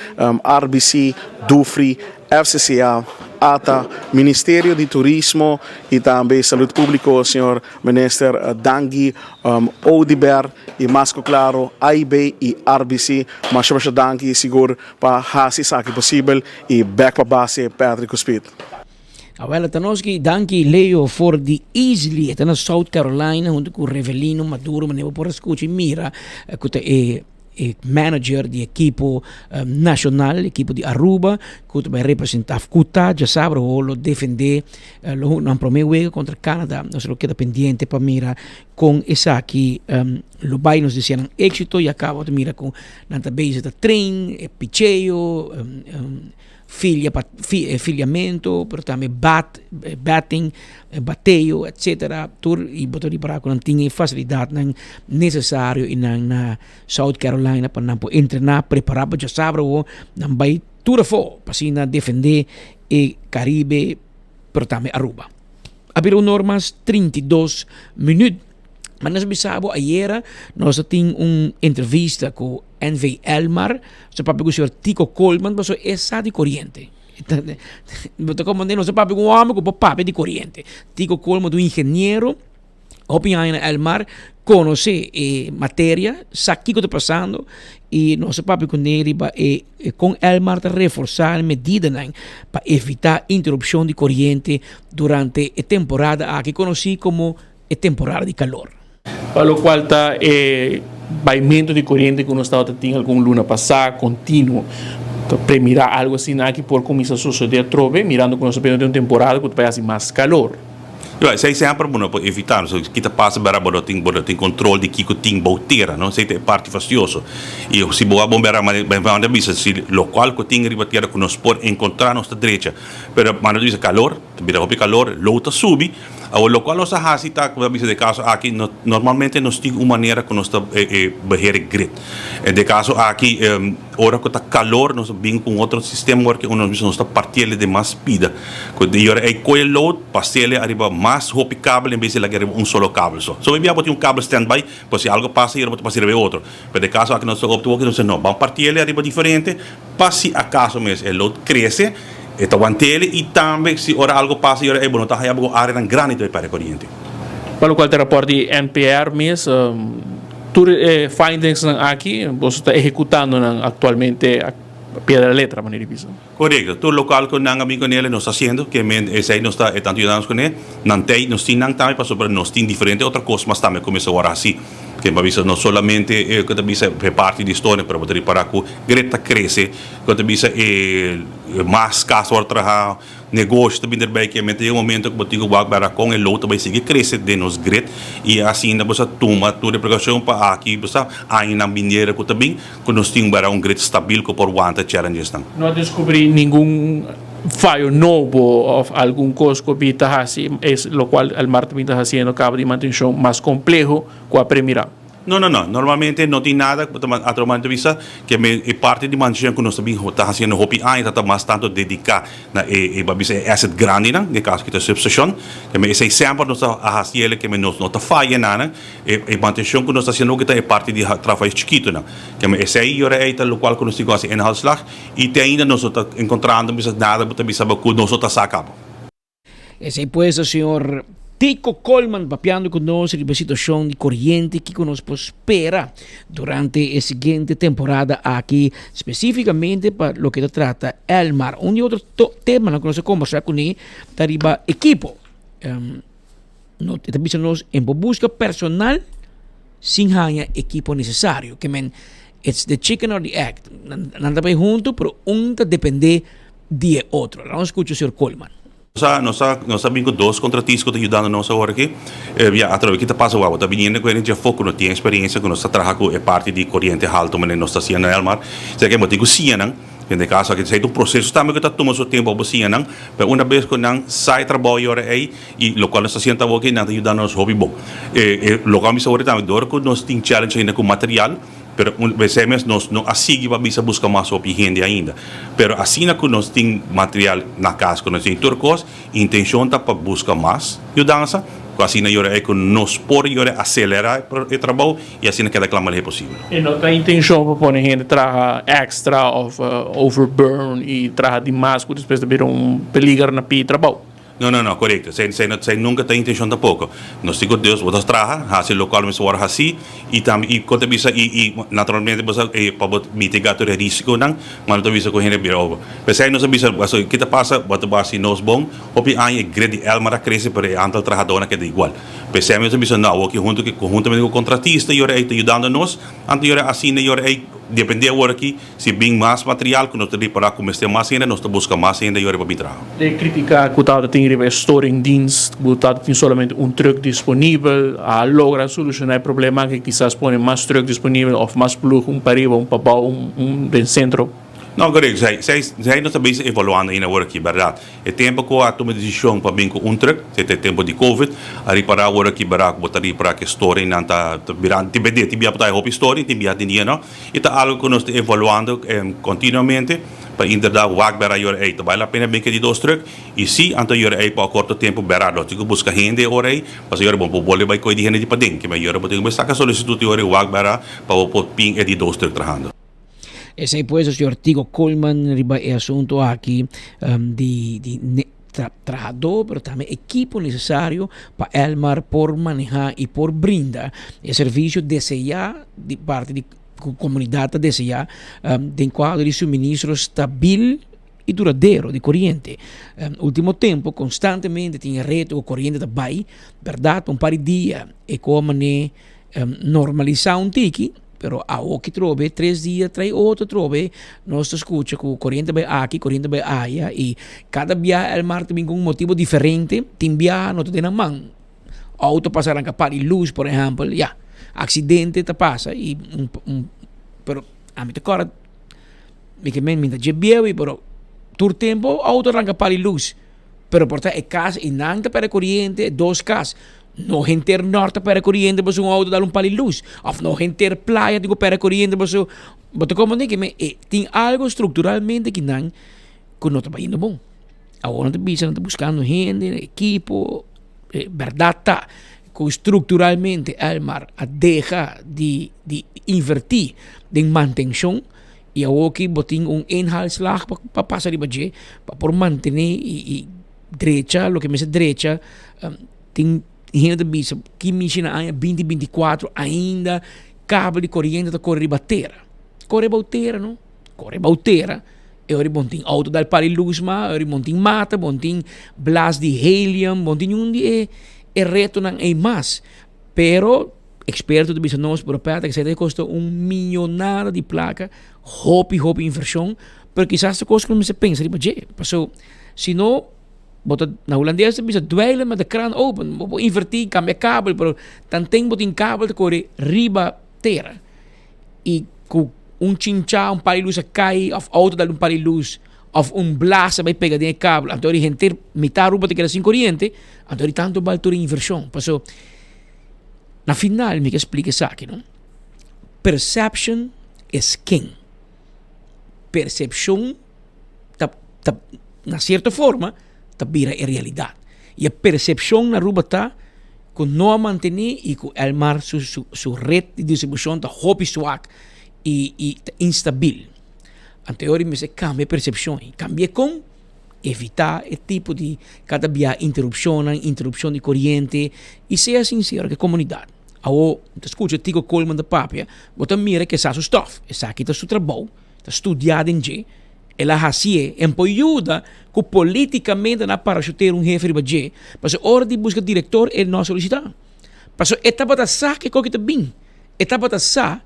RBC, Dufry, FCCA, ATA, Ministério de Turismo e também Saúde Pública, o senhor Ministro Dangi Odiber e mais claro AIB e RBC, mas Dangi seguro para fazer isso que possível e back para base Patrick Speed. Well, tanoski danki Leo for the Easley, na South Carolina, junto com Revelino Maduro, manevo por escutar mira, que é manager de equipo nacional, equipo de Aruba, que vai representar Kuta, já sabe, lo defender, lo não promete contra Canadá, nós lo queda pendiente para mira com essa aqui, lo vai nos dizendo éxito e acaba de mira com nanta base da trem, picheio, filiamento, pero também batting, bateio, etc. Tur e botar de para não tinha facilidade necessário na South Carolina para não treinar, preparar para já saber o não vai tudo fora para assim defender o Caribe, pero também Aruba. Abriu normas 32 minutos. Mas nós sabemos, ayer nós tínhamos uma entrevista com NV Elmar, o papo senhor Tico Coleman, mas essa de Corriente. Como nós papo com um homem com papo de Corriente. Tico Coleman, um engenheiro, opinião Elmar, conhece matéria, sabe o que está passando, e nós papo com ele, com Elmar, reforçar medidas para evitar interrupção de corrente durante a temporada que conheci como a temporada de calor. Para lo cual está vaimento de corriente que uno estaba teniendo alguna luna pasada continuo. Para mirar algo así aquí por comienza a suceder trove, mirando que nos de una temporada que vai hacer más calor. Sei sempre bom para evitar, so kita passa para boletim controle de que tem boteira, não sei é parte fastidioso. E se boa bombera mas vai bisa se local que tem ribateira que nós pode encontrar nossa direita. Pero quando diz calor, vira o calor, lota sube. O local nós hasi tá com bisa de caso aqui normalmente nós tem uma maneira que nós beheer grid. De caso aqui hora que tá calor nós vem com outro sistema que nós está partilha de mais pida. Quando hora é coil load, partilha arriba mais hopi cable em vez de lagar solo cable só. So maybe botar cable standby, pues se algo passa, eu botar para servir outro. Pero de caso aqui nós optou que nós não, vamos partilha arriba diferente, para se acaso mesmo o load cresce, aguantele e também se ora algo passa, ora é bom, tá aí algo área grande para a corrente. Para o qual te reporte NPR mesmo, findings aqui, você está executando atualmente pie de la letra, maneira de pensar. Correcto. Todo local que nang amigo nele nos haciendo, que esse nos está ayudando com ele, não tem, nos tem também para sobre nos tem diferente outra coisa, mas também começa agora assim. que no solamente que bisa parte di storia, pero poteri para ku greta cresce, que bisa mais caso trabalho negócio também erbij que met um momento que botigo wag para com e loto vai seguir crescer de nos gret e assim na bossa toma toda preocupação para aqui bossa aí na mineira que também que nós temos para gret stabil que por wanta challenges não. Não descobri nenhum fallo novo ou algum coisa que está assim, é o qual o mar também está fazendo cabo de manutenção mais complexo com a primeira. No, normalmente não tem nada, atualmente visa que é parte de manutenção que nós também está fazendo hopi está mais tanto dedicar na asset grande não, no caso que está substation, que é sempre nós está fazendo que nós não está falhando nada, e manutenção que nós está fazendo que é parte de trabalho chiquito não, que é esse aí é o qual que nós temos em halslag e ainda nós está encontrando nada, bisa que nós está sacando. Esse aí pues o senhor Tico Coleman papiando conosco a situação de corriente que conosco espera durante a seguinte temporada aqui, especificamente para o que se trata el mar. Um e outro tema que nós conversar com ele, tariba equipo. Nós em busca personal sem ganhar equipo necessário. Que men, it's the chicken or the egg. Nada bem junto, pero depende de outro. Vamos escutar o senhor Coleman. Nós sabemos que dois contratistas que estão ajudando nós agora aqui, através que está passando agora, está vindo com a gente foco, não tem experiência que nós está trabalhando com parte de corrente alta, mas nós está sendo no mar, sei que motivo sim não, em caso que sei do processo também que está tomando seu tempo para sim não, mas uma vez que não sai trabalho agora aí e local nós está sendo aqui, não está ajudando nós hobby bom, local me agora também dor que nós tem challenge ainda com material. Pero veces nós não assim vai bisa buscar mais opinião ainda. Pero assim que nós tem material na casa que nós tem turcos, intenção tá para buscar mais e dança, assim na hora é que nós podemos acelerar o trabalho e assim que cada é possível. E não tem intenção para pôr gente traga extra of overburn e traga demais que depois de ver peligro na pi trabalho. Não, correto. Sem nunca tem intenção tampouco. Nós temos Deus, vamos trabalhar, assim local me suar assim e também e quando bisa e naturalmente você para mitigar o risco não, mas não bisa com gente biroba. Mas aí nós bisa, assim que passa, bota base nós bom, hopi aí grande elmara cresce para o antal trabalhadores que é igual. Mas aí nós bisa não, aqui juntamente com o contratista e aí ajudando nós, antes assim e aí depende agora aqui se bem mais material que nós temos para começar mais ainda, nós buscamos mais ainda e para trabalhar. De criticar que o tem storing dienst, que tem somente truck disponível, a logra solucionar o problema que quizás põe mais truck disponível ou mais plug para ir para um centro. Não, correto. Zij nós estamos evaluando ainda agora aqui, verdade. É tempo que a tomar decisão para bem com truck, é tempo de Covid, a reparar agora aqui para botar para que story não está virando, tibia para hope story, tibia dinheiro, não. E tá algo que nós estamos evaluando continuamente para inderdaad wag para jor ei, vale a pena bem que de dois truck e se anto jor ei para curto tempo berado, tigo busca gente ora ei, para jor bom bole vai coi de gente de padem, que jor botigo vai sacar solicitude ora wag para ping de dois truck trabajando. Esse pues o senhor Tico Coleman riba é assunto aqui trabajador, pero também equipo necessário para Elmar por manejar e por brindar o serviço desejar de parte de comunidade desejar de quadro de suministro stabil e duradouro de corrente. Último tempo, constantemente tinha reto com corrente da Bahia, verdade, par de dias e como normalizar tiki, pero a o que trove 3 dias, 3 outro trove, nós escuta que corrente vai aqui, corrente vai aí, e cada viagem ao mar tem um motivo diferente, tem viagem, não tem na mão. Auto passará com par de luz, por exemplo, accidente te passa, e pero a mim te cora, me que men minta jebieu, pero tur tempo auto arranca par de luz, pero porta é casa e nanta para corrente, 2 casas. No gente norte para corrente, mas auto dá par de luz. Of no gente praia, digo para corrente, mas como nem que tem algo estruturalmente que não não está indo bom. Agora não está buscando gente, equipo, verdade tá. Que estruturalmente el mar deja de invertir em manutenção e aqui botem inhalslag para passar de budget para manter e derecha, lo que me diz derecha, tem gente bisa que mexina em 2024 ainda cabo de corrente da corre batera. Corre bautera, não? Corre bautera. E ora bontem auto dal pari luz ma, ora bontem mata, bontem blast de helium, bontem dia e reto não é mais, pero experto de business por Patrick que custa milionário de placa, hopi inversão, pero quizás coisa que não se pensa, tipo, passou, se não bota na holandesa bisa dweilen met de kraan open, invertir, cambia kabel, pero tanteng botin kabel te corre riba terra. E com chincha, pari luz cai, of auto dá pari luz, of blasa vai pegar de kabel, então ele renter metade ruba te queda sem corrente, então ele tanto baltor inversão. Passou na final me explica isso aqui, não? Perception is king. Percepção na certa forma vira a realidade. E a percepção na ruba está que não manter e que o mar sua rede de distribuição está hobby swak e instável. Anteriormente se cambia a percepção, cambia com evitar esse tipo de cada dia interrupção de corrente e ser sincero com a comunidade. Ao escuta Tico Coleman da Papia, você mira que essa stuff, essa aqui está seu trabalho, está estudado em G, ela hacia ajuda que politicamente na parachuteiro jefe de G, mas a hora de buscar diretor ele não solicita. Mas etapa da sa que está bem, etapa da sa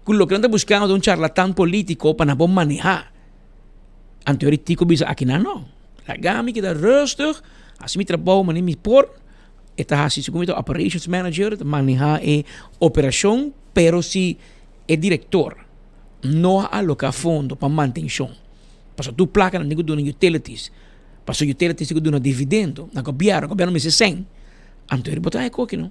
que o que anda buscando de charlatán político para não manejar. Anteriormente bisa aqui não. Lagami que está rustig, assim me trabalho, mas me por está assim como operations manager, manejar a operação, pero se é diretor não aloca fundo para manutenção. Passo tu placa não dona utilities. Passo utilities que dona dividendo. Na governo me se sem. Anto ele botar que não.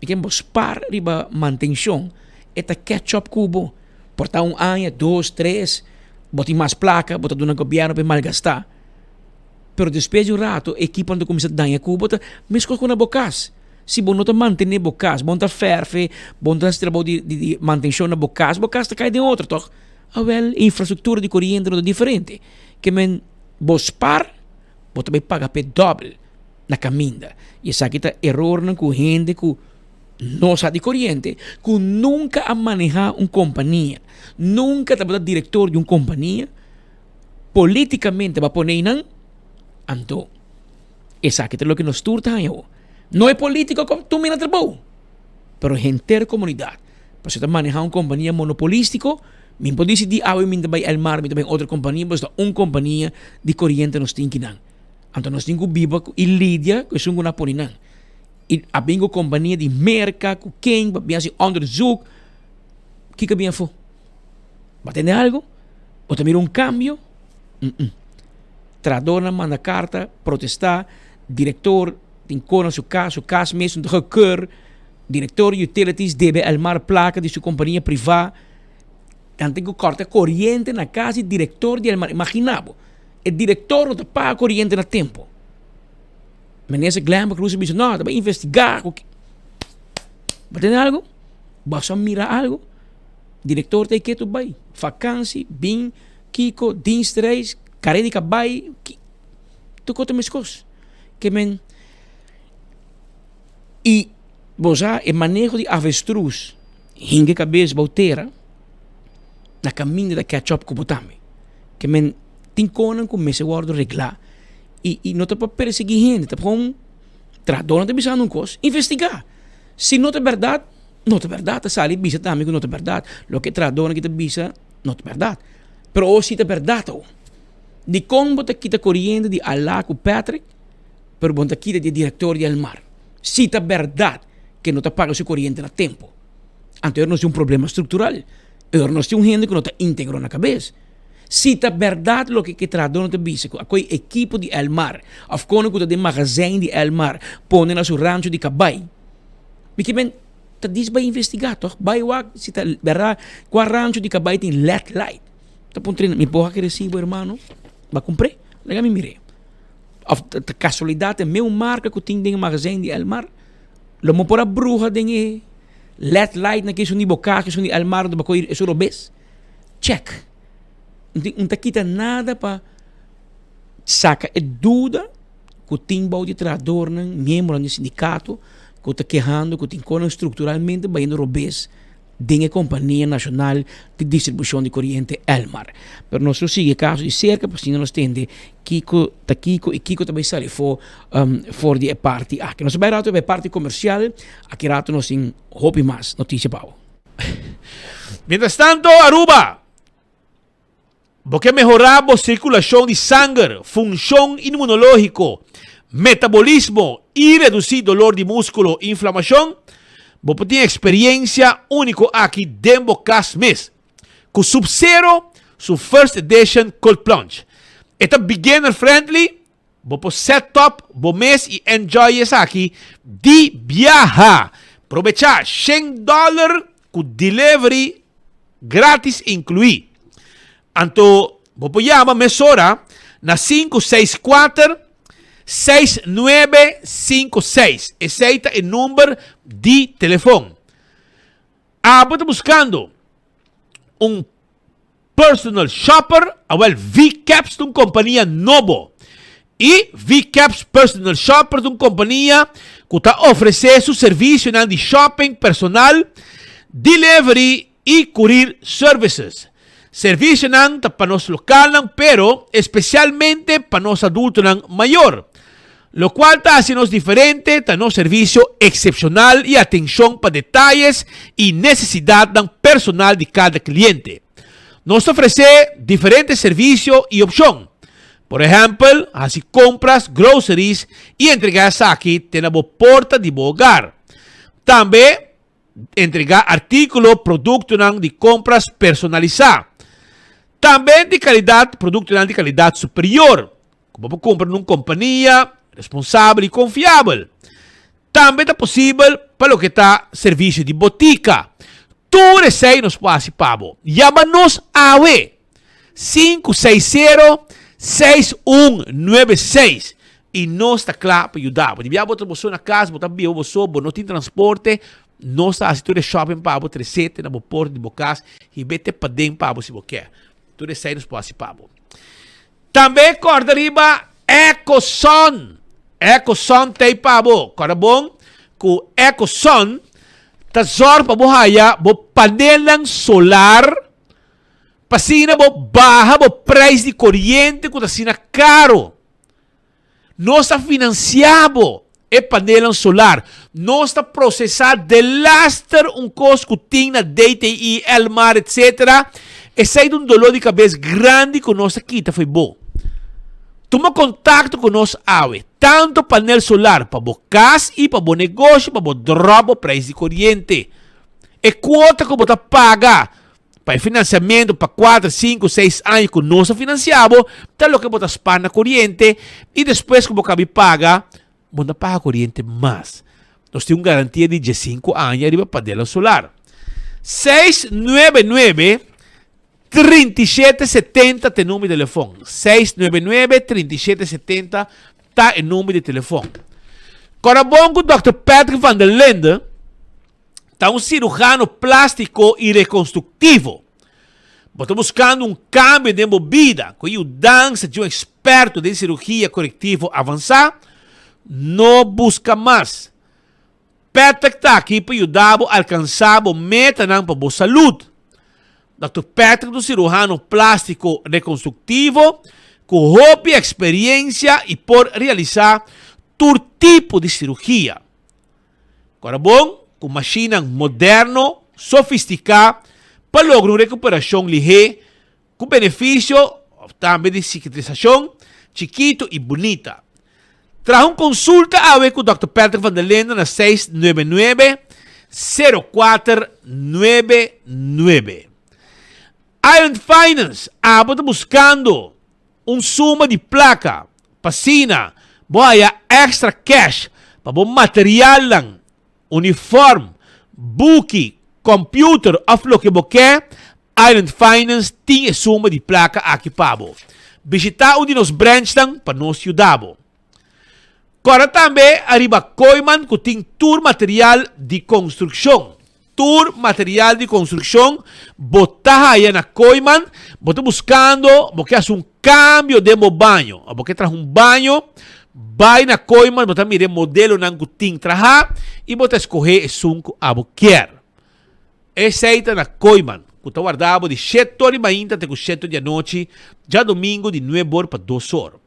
E quem spar riba manutenção eta catch up cubo. Portar ano, 2, 3, botar mais placa, botar dona governo para malgastar. Pero depois de rato, equipa não começa a dar cubo, mas com na bocas. Se bom não te manter bocas, bom tá ferve, bom tá trabalho de manutenção na bocas tá cai de outro, toch? Wel, infraestrutura de corrente não é diferente. Que men bospar, você vai pagar per doble na caminda. E essa aqui tá erro na gente que não sabe de corrente, que nunca a manejar uma companhia, nunca tá diretor de uma companhia, politicamente vai poner não, então, essa aqui é o que nos turta eu. Não é político como tu me trabalho, pero gente comunidade. Para você manejar uma companhia monopolística, me pode decidir a mim também el mar, me também outra companhia, mas uma companhia de corrente nos tem que não. Então nós temos que viver e lidia com isso na poninan. E a bingo companhia de merca, com quem, bem assim onderzoek, que bem for. Vai ter algo? Ou também cambio? Tradona manda carta, protestar, diretor tem cona seu caso mesmo de recur, diretor utilities deve almar placa de sua companhia privada. Tem que cortar corrente na casa e diretor de almar. Imaginava, o diretor não paga corrente na tempo. Mas nesse glambo que você diz, não, vai investigar. Vai ter algo? Vai só mirar algo? Diretor tem que tu vai. Vacância, bem, Kiko, dienstreis, carrega de vai. Tu conta minhas coisas. Que men. E você, o manejo de avestruz, hinga cabeça, balteira, na caminho da catch-up com o botame. Que men, tem conan com esse guardo reglar. E não está para perseguir gente, está para trador, não está pensando em coisa, investigar. Se não é verdade, não é verdade, está ali, bisa também que não é verdade. Lo que trador que está bisa, não é verdade. Pero ou se é verdade, de como está aqui corrente de Allah com Patrick, pero está aqui de diretor de Almar. Se é verdade que não está pagando sua corrente na tempo, então nós temos problema estrutural. Nós temos gente que não está íntegro na cabeça. Se é verdade o que trador não te bisa, aquele equipo de Elmar, of kono que de magazine de Elmar, põe na seu rancho de Cabay. Porque bem, tá diz vai investigar, toch? Vai wag, se tá verdade, qual rancho de Cabay tem LED light. Tá pontando, me porra que recibo, irmão, vai comprar, lega me mire. Of casualidade, meu marca que tem no magazine de Elmar, lo mo por a bruja de LED light na que isso ni boca, que isso ni Elmar do bacoir, isso robes. Check. Não está quita nada para sacar a dúvida que o timbal de trador, membro do sindicato, que está querendo, que tem coisa estruturalmente vai indo robês de la Compañía Nacional de Distribución de Corriente Elmar. Pero nosotros sigue caso de cerca, pues si no nos tende, Kiko y Kiko también sale for de parte. Que nos vai rato é parte comercial, aqui rato nos em Hopi Mais, notícia Pau. Mientras tanto, Aruba, porque mejorar a circulación de sangre, función inmunológico, metabolismo y reducir dolor de músculo e inflamación, vos tienes experiencia única aquí dentro de mes. Con Sub-Zero, su first edition cold plunge. Esta beginner friendly, vos set up, vos mes y enjoy es aquí de viaja. Aprovechar $100 con delivery gratis incluí. Anto, vos llama mesora na 564-6956. Esse é o número de telefone. Você buscando personal shopper, VCaps de uma companhia nova. E VCaps Personal Shopper de uma companhia que está oferecendo seu serviço de shopping personal, delivery e courier services. Serviço para nós local, pero especialmente para nós adultos maior. Lo cual está haciendo diferente, está un servicio excepcional y atención para detalles y necesidad personal de cada cliente. Nos ofrece diferentes servicios y opciones. Por ejemplo, así compras, groceries y entregas aquí en la puerta de tu hogar. También entregar artículos, productos de compras personalizados. También de calidad, productos de calidad superior. Como comprar en una compañía responsable e confiável. Também é possível para o que está serviço de botica. Tudo isso aí nos pode pago. Chama-nos a 560-6196 e nós está claro para ajudar. Porque já botar você na casa, botar bio, você não tem transporte, nós está assistendo shopping para você, receta na porta de bocas e bete para dentro para você se quer. Tudo isso aí nos pode pago. Também corda riba EcoSun. EcoSun tem pabo. Agora bom, com EcoSun, tá zor para bohaya, bo panelang solar, pasina bo baja, bo preço de corrente, que tá sina caro. Nós está financiado e panelang solar. Nós está processado de laster custo que tem na DTI, Elmar, etc. E sai de dolor de cabeça grande que nós aqui tá foi bom. Toma contato conosco, tanto painel solar para o casa e para o negócio, para o drop o preço de corrente. E quota que você paga para financiamento para 4, 5, 6 anos que nós financiamos, tal o que você paga na corrente e depois que você paga, você paga a corrente mais. Nós temos garantia de 5 anos arriba para painel solar. 699-3770 tem número de telefone. 699-3770 tá em número de telefone. Agora bom que o Dr. Patrick van der Lende tá cirurgião plástico e reconstrutivo. Você buscando cambio de vida, com o dança de experto de cirurgia corretiva avançada, não busca mais. Patrick está aqui para ajudar a alcançar a meta para a saúde. Dr. Patrick, do cirurgião plástico reconstrutivo, com roupa e experiência e por realizar todo tipo de cirurgia. Agora bom, com máquina moderno, sofisticada, para lograr uma recuperação ligeira, com benefício também de cicatrização, chiquito e bonita. Traz consulta com o Dr. Patrick van der Lende na 699-0499. Island Finance, está buscando suma de placa, pasina, boia extra cash, para bom material lang, uniforme, buki, computer, of lo que você Island Finance tem suma de placa aqui para visitar de nos branch lang para nos ajudar. Agora também arriba Koiman que tem tour material de construção. Tour material de construção, botar aí na Koiman, botar buscando, porque faz cambio de banho, porque traz banho, vai na Koiman, botar mire modelo na gutin traha e botar escorrer o sunco a quer. Essa na Coiman. Kuta guardavo di 7 ore mainta até 7 da noite, já domingo de 9 horas para 2 horas.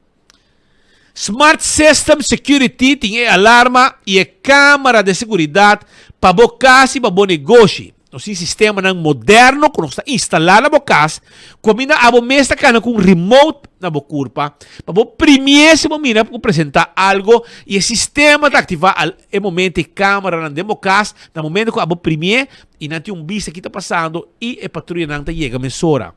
Smart System Security tem alarma e câmera de segurança para a casa e para o negócio. Nosso sistema moderno, que está instalado na casa, combina a mesa com remote na curva, para o primeiro momento para apresentar algo e o sistema está ativado no momento a câmera na casa, no momento que a primeiro e não tem bicho que está passando e a patrulha não está chegando a mesura.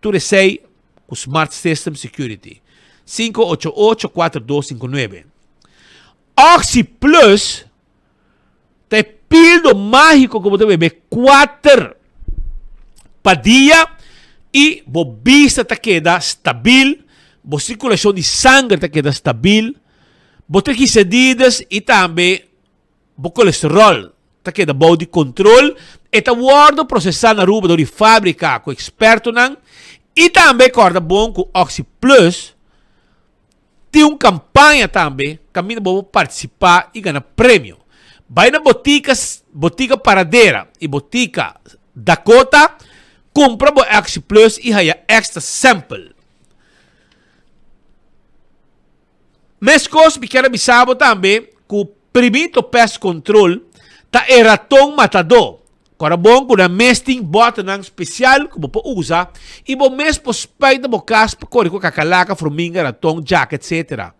Tu sei o Smart System Security. 588-4259. Oxy Plus tem pildo mágico como você bebe 4 para dia e a vista está queda stabil, a circulação de sangue está queda stabil, a triglicerídeos e também o colesterol está queda bom de controle e está guardo processado na rua de fábrica com experto não e também corda bom com Oxy Plus. Tem uma campanha também, caminho para participar e ganhar prêmio. Vai na botica Paradeira e botica Dakota, compra o Oxy Plus e ganha extra sample. Mescos, me quero avisar também que o primeiro pest control tá ratão matador. Agora bom, com a mesting botão especial que você usa e você mesmo suspeita da casa para correr com cacalaca, formiga, ratão, jack, etc.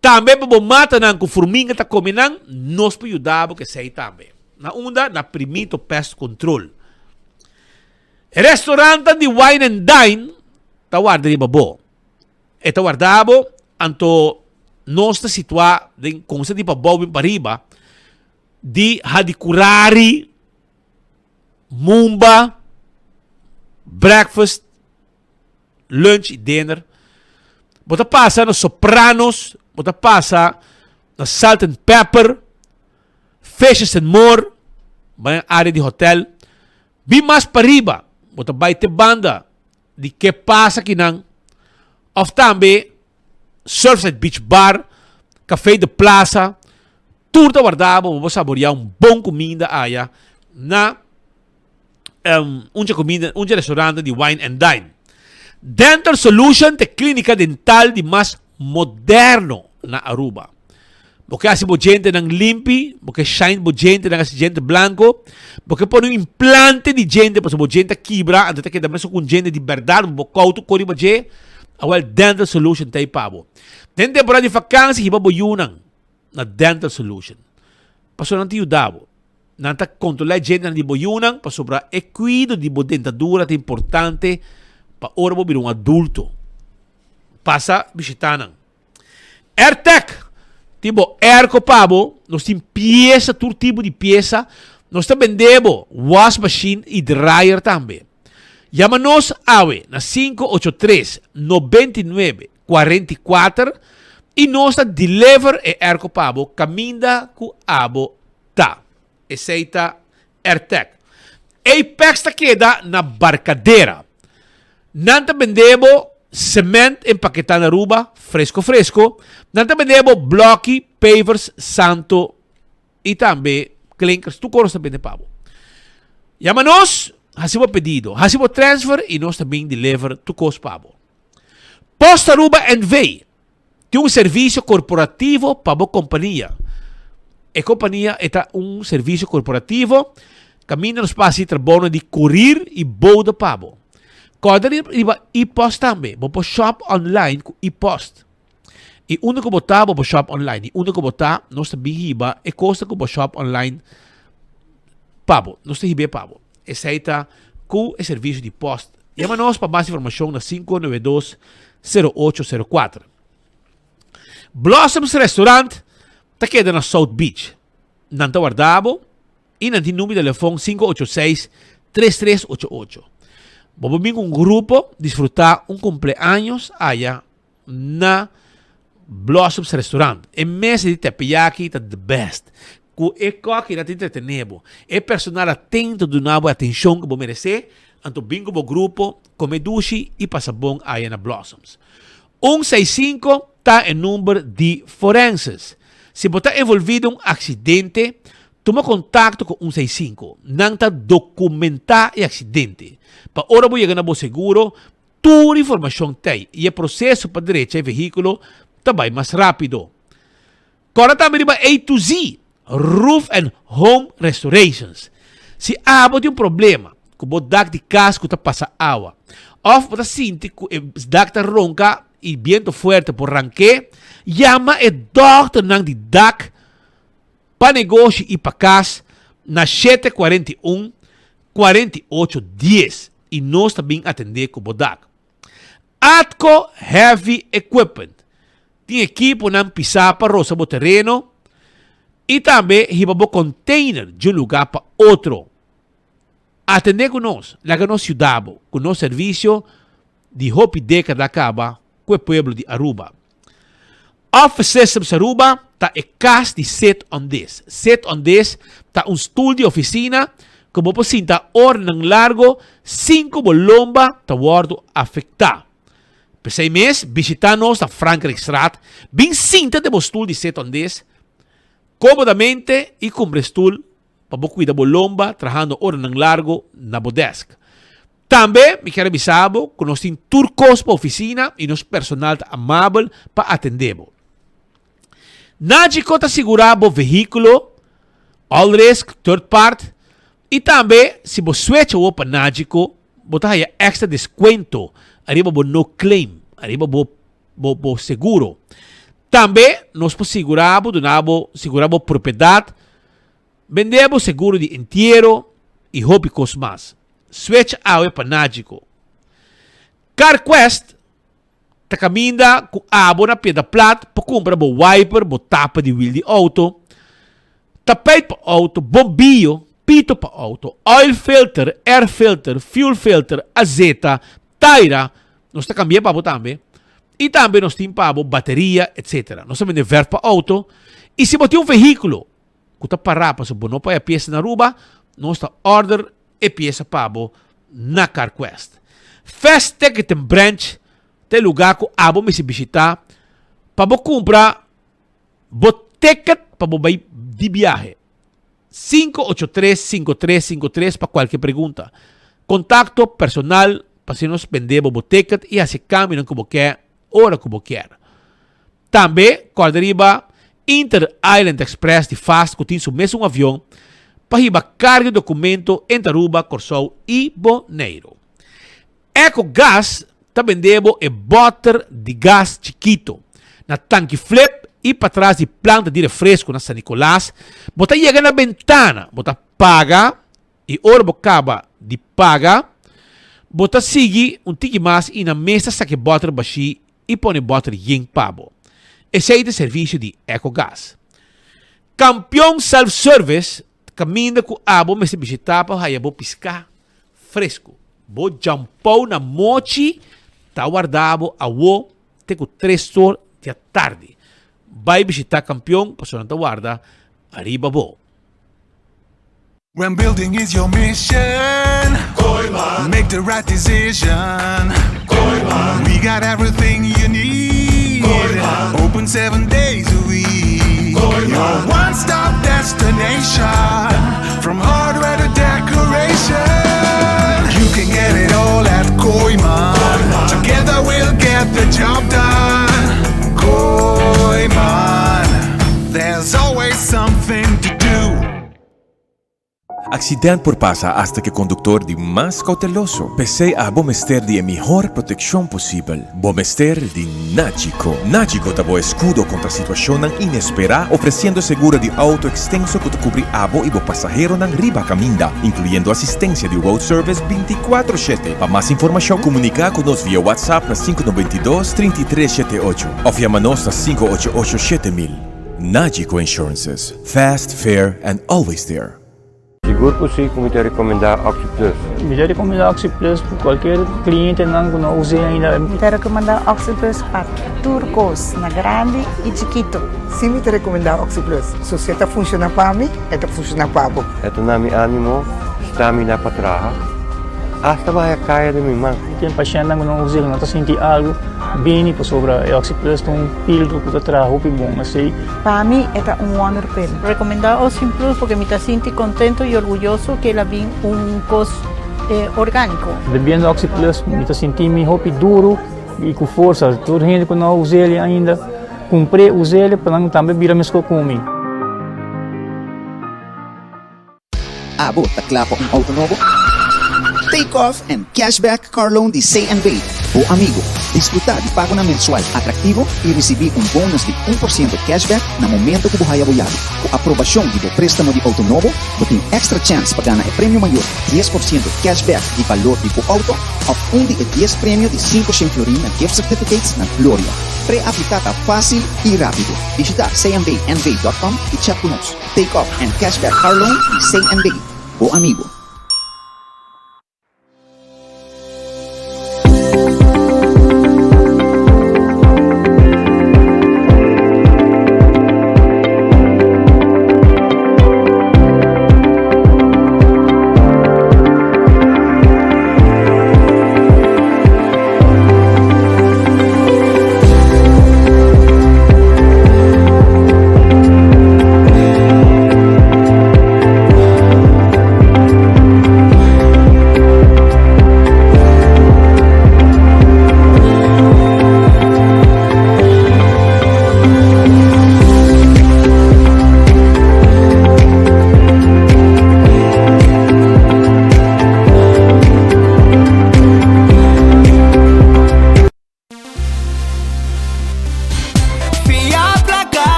Também você mata com formiga tá comendo, nós podemos ajudar que sei também. Na onda, na primeiro pest control. Restaurante de Wine and Dine tá guardado de babo. Está guardado, anto nós está situado em como de babo para riba de hadikurari Mumba, breakfast, lunch e dinner. Bota passa no Sopranos, bota passa no Salt and Pepper, Fishes and More, ba área de hotel. Bi mais para riba, bota baite banda de que passa aqui nang. Of também Surfside Beach Bar, Café de Plaza, turta guardado, vamos saborear bom comida aí na un restaurante de Wine and Dine. Dental Solution te clínica dental de mais moderno na Aruba. Porque assim bo gente ng limpi, porque shine bo gente ng gente blanco, porque põe um implante de gente, porque bo gente quebra, ante que também com gente de verdade, bo kauto kori bo je, awal Dental Solution tay pabo. Den temporada de vakansie hiba bo yunang na Dental Solution. Paso nang tiyo dabo. Nanta controlar gente di boyunang para sobra e cuido di bo dentadura é importante para ora bo vir um adulto. Passa visitando. AirTech, tipo airco pabo, nós tem peça, todo tipo de peça, nós também vendemos wash machine e dryer também. Chama-nos awe na 583-99-44 e nós deliver e airco pabo caminda com abo tá. Aceita AirTech. Apex ta queda na barcadeira. Nanta vendemos cement empaquetado na Aruba, fresco. Nanta vendemos bloque, pavers, santo e também clinkers. Tu conos também de pavo. Chama-nos, hasibo pedido, hasibo transfer e nós também deliver tu cos pavo. Posta Aruba NV tem um serviço corporativo para a companhia. A companhia é um serviço corporativo, caminha nos passos de trabalho de courier e boda pabo. Cada e-post também, vou shop online com e-post. E único botar vou shop online, e único botar nós também hiba e custa com shop online pabo, nós também hiba pabo. Esse aí tá com o serviço de post. Chama-nos para mais informação na 592-0804. Blossoms Restaurant ta queda na South Beach. Nanta guardabo e nanti número de telefone 586-3388. Vamos vir com um grupo disfrutar um cumpleaños allá na Blossoms Restaurant. E mesa de teppanyaki tá the best. Com e coque na te entretenebo. E personal atento do nabo atenção que vou merecer. Anto bingo bo grupo, come dushi e passa bom allá na Blossoms. 165 tá em número de forenses. Se você está envolvido em um acidente, toma contato com 165, nang ta documentar o acidente. Para ora vou chegar na seguro, toda informação tem e o processo para direito e veículo também mais rápido. Agora também vai A to Z, Roof and Home Restorations. Se abo tem problema, que o dak de casco está passa água, ou você sente que o dak está ronca e viento forte por ranque, chama o doctor nang de dak para negócio e para casa na 741 4810 e nós também atender com o dak. Atco Heavy Equipment tem equipo na pisar para roça o terreno e também riba o container de um lugar para outro. Atender com nós, lá que nós ajudamos com nosso serviço de hopi década acaba com o pueblo de Aruba. Office Systems Aruba está em casa de Set on This. Set on This está um stool de oficina como você sinta hora largo 5 bolomba está guardo afetar. Por 6 meses, visita-nos na Frankrijkstraat, bem sinta de stool de Set on This, comodamente e com stool para cuidar bolomba, trabajando hora largo na bodesk. Também me quero avisar que nós temos turcos para a oficina e nosso personal está amável para atender. Nagico está segurado o veículo, all risk, third part, e também, se você switch para Nagico, você tem extra desconto, arriba o no claim, arriba o seguro. Também, nós seguramos propriedade, vendemos seguro de inteiro e hobbycos mais. Switch out para Nagico. CarQuest ta caminha com abo na pedra plat para comprar o wiper, o tapa de wheel de auto, tapete para auto, bombillo, pito para auto, oil filter, air filter, fuel filter, azeta, taira, nós ta cambiando para também. E também nós temos para bateria, etc. Nós também vendemos para auto. E se você tem veículo que está parado para não pagar a peça na Aruba, nós ta order e peça para na CarQuest. Fast Ticket and Branch tem lugar que abo me se visitar para comprar o ticket para ir de viagem. 583-5353 para qualquer pergunta. Contato personal para se nos vender o ticket e assim caminham como quer, hora como quer. Também, quando arriba Inter Island Express de fast que tem o mesmo avião para ir carga de documento entre Aruba, Corsou e Bonaire. EcoGas está vendendo o botter de gás chiquito na tanque flip e para trás de planta de refresco na San Nicolás. Você chega na ventana, você paga e hora você acaba de pagar, você segue tique mais e na mesa saque botter baixi e põe botter em pabo. Esse é o serviço de EcoGas. Campeão Self-Service caminha com abo me se visitar para ir piscar fresco. Bo jampou na mochi tá guardado a wo te com 3 horas da tarde. Vai visitar campeão, passou na guarda, arriba bo. When building is your mission, make the right decision. We got everything you need. Open 7 days a week. Your one-stop destination, from hardware to decoration. You can get it all at Koiman. Together we'll get the job done. Koiman, there's always something to do. Accidente por pasa hasta que conductor de más cauteloso. Pese a bomester de mejor protección posible. Bomester de Nagico. Nagico te escudo contra situación inesperada, ofreciendo seguro de auto extenso que te cubre abo y pasajero nan riba caminda, incluyendo asistencia de road service 24/7. Para más información, comunica con nos vía WhatsApp na 592-3378 o llamanos na 588-7000. Nagico Insurances. Fast, fair, and always there. Seguro por si, como te recomendar OxyPlus. Me recomendar OxyPlus para qualquer cliente que não use ainda. Me recomendar OxyPlus para turcos, na grande e chiquito. Sim, me recomendar OxyPlus. Se você está funcionando para mim, está funcionando para você. É o nome ânimo, stamina para trabalhar. hasta vai a kaya de mim, Tem paciente que não usa, não está sentindo algo bem para sobre a Oxyplus, um pílula que está trabalhando bom, assim. Para mí, esta es un wonder pill. Recomendado Oxyplus porque me siento contento y orgulloso que ela vem cos orgânico. Bebendo Oxyplus, me está sentindo me roupa duro e com força. Toda gente que não usa ele ainda, comprei, usei ele para não também virar mesmo comigo. Abo, takla po ang auto novo? Take off and cashback car loan de C&B. O amigo, disfrutar de pago na mensual atrativo e receber um bônus de 1% cashback na momento que buhay aboyado. Com aprovação de préstamo de auto novo, você tem extra chance para ganhar prêmio maior, 10% cashback de valor de auto, ou de 10 prêmio de 500 florin na gift certificates na Gloria. Pre-aplicada fácil e rápido. Visita cmbnv.com e chat conosco. Take off and cashback car loan de C&B. O amigo.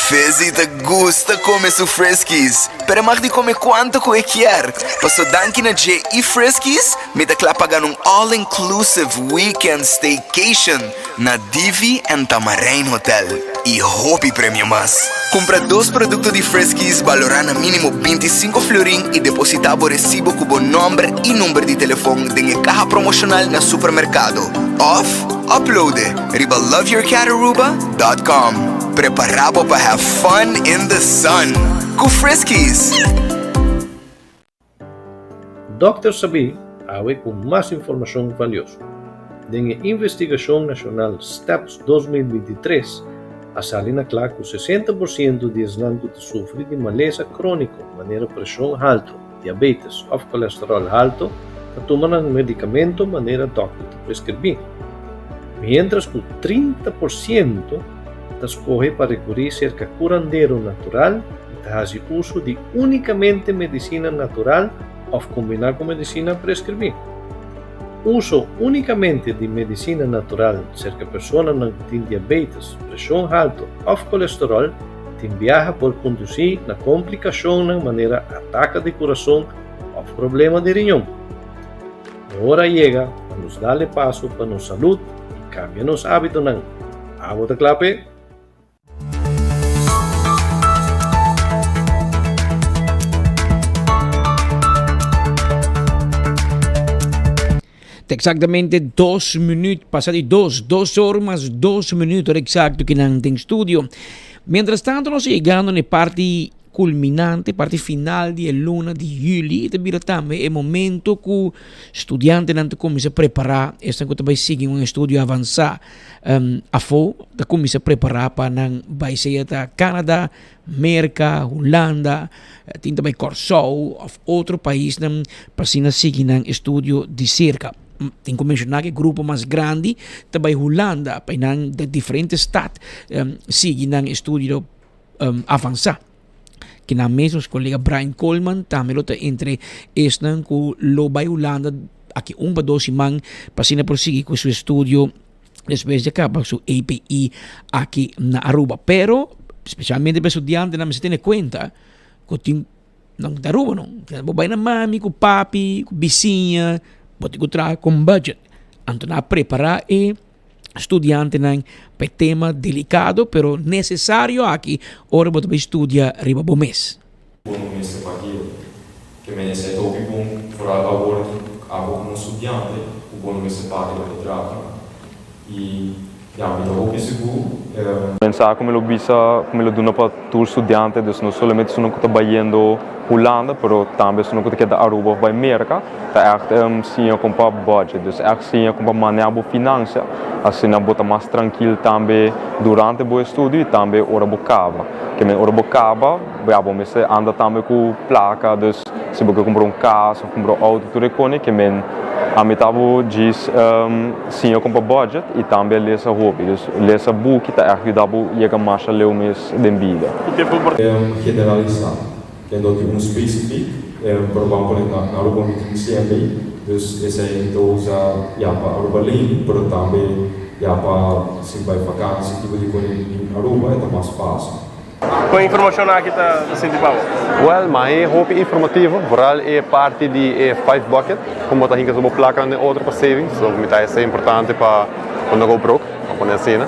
Fezi te gusta comer su Friskies, pero mag di come quanto que quer. Paso danki na J e Friskies, me te pagan un all-inclusive weekend staycation na Divi and Tamarain Hotel. E hobby premio más. Compra 2 productos de Friskies valorando mínimo 25 florin e depositabo recibo cubo nombre e número de telefone de caja promocional na supermercado. Off, upload riba loveyourcataruba.com. Preparado para have fun in the sun. Com Friskies. Dr. Sabi awe com mais informação valiosa. Den Investigação Nacional STEPS 2023, a salina claro que 60% de islandos sofrem de maleza crônica, maneira pressão alta, diabetes ou colesterol alto, que tomam medicamento maneira doctor te prescrever. Mientras que 30% escolhe para recorrer cerca curandeiro natural e faz uso de unicamente medicina natural ou combinar com medicina prescrevida. Uso unicamente de medicina natural cerca pessoas que têm diabetes, pressão alta ou colesterol tem viaja por conduzir na complicação na maneira ataque de coração ou problema de riñón. A hora chega para nos darle passo para nossa saúde e cambiar nos hábitos. Água de clape. Exactamente 2 minutos, pasado 2 horas más 2 minutos exacto que en el estudio. Mientras tanto, nos llegando a la parte culminante, parte final de luna de julho, e também é momento que o estudante começa a preparar, esta que vai seguir um estudo avançado, começa a preparar para vai ser da Canadá, América, Holanda, tem também Corsol, ou outro país, para seguir um estudo de cerca. Tem que mencionar que o grupo mais grande também Holanda, para de diferentes estados, seguir um estudo avançado. Que na mesma os colega Brian Coleman também entre estes com Lobai Holanda aqui para 2 semanas para prosseguir com seu estudo depois de acabar seu API aqui na Aruba. Pero especialmente para estudiantes não se tem conta que tem não da Aruba não. Vai na mami, com papi, com vizinha, pode encontrar com budget. Então na preparar e estudiante nang pe tema delicado pero necesario aqui ora bota estudia riba bo mês. Bom mês aqui que me esse topi bom para agora como estudante o bom mês paga o trabalho e me dou que seguro pensar como lo dona para tour estudante dus não somente sono que trabalhando Holanda, pero também sono que queda Aruba vai América, tá echt sim com para budget, dus echt sim com para manejar bo finança, assim na bota mais tranquilo também durante o estudo e também hora bocava, que men hora bocava, bom mas anda também com placa, dus se você comprar carro, comprar auto, tudo recone que men a metade diz sim com para budget e também lesa hobby, dus lesa book tá ajuda bo chega mais a ler o mês de vida. Generalizar. Tendo tipo específico, provavelmente na Aruba me sempre, dus esse aí então usa para Aruba Lane, mas também para se vai vacância tipo de coisa em Aruba é mais fácil. Com a informação aqui está sendo bom. Well, mas hobby informativo, vooral é parte de 5 bucket, como está hinkers op placa en outra para savings, so isso é importante para quando eu broke, para quando cena.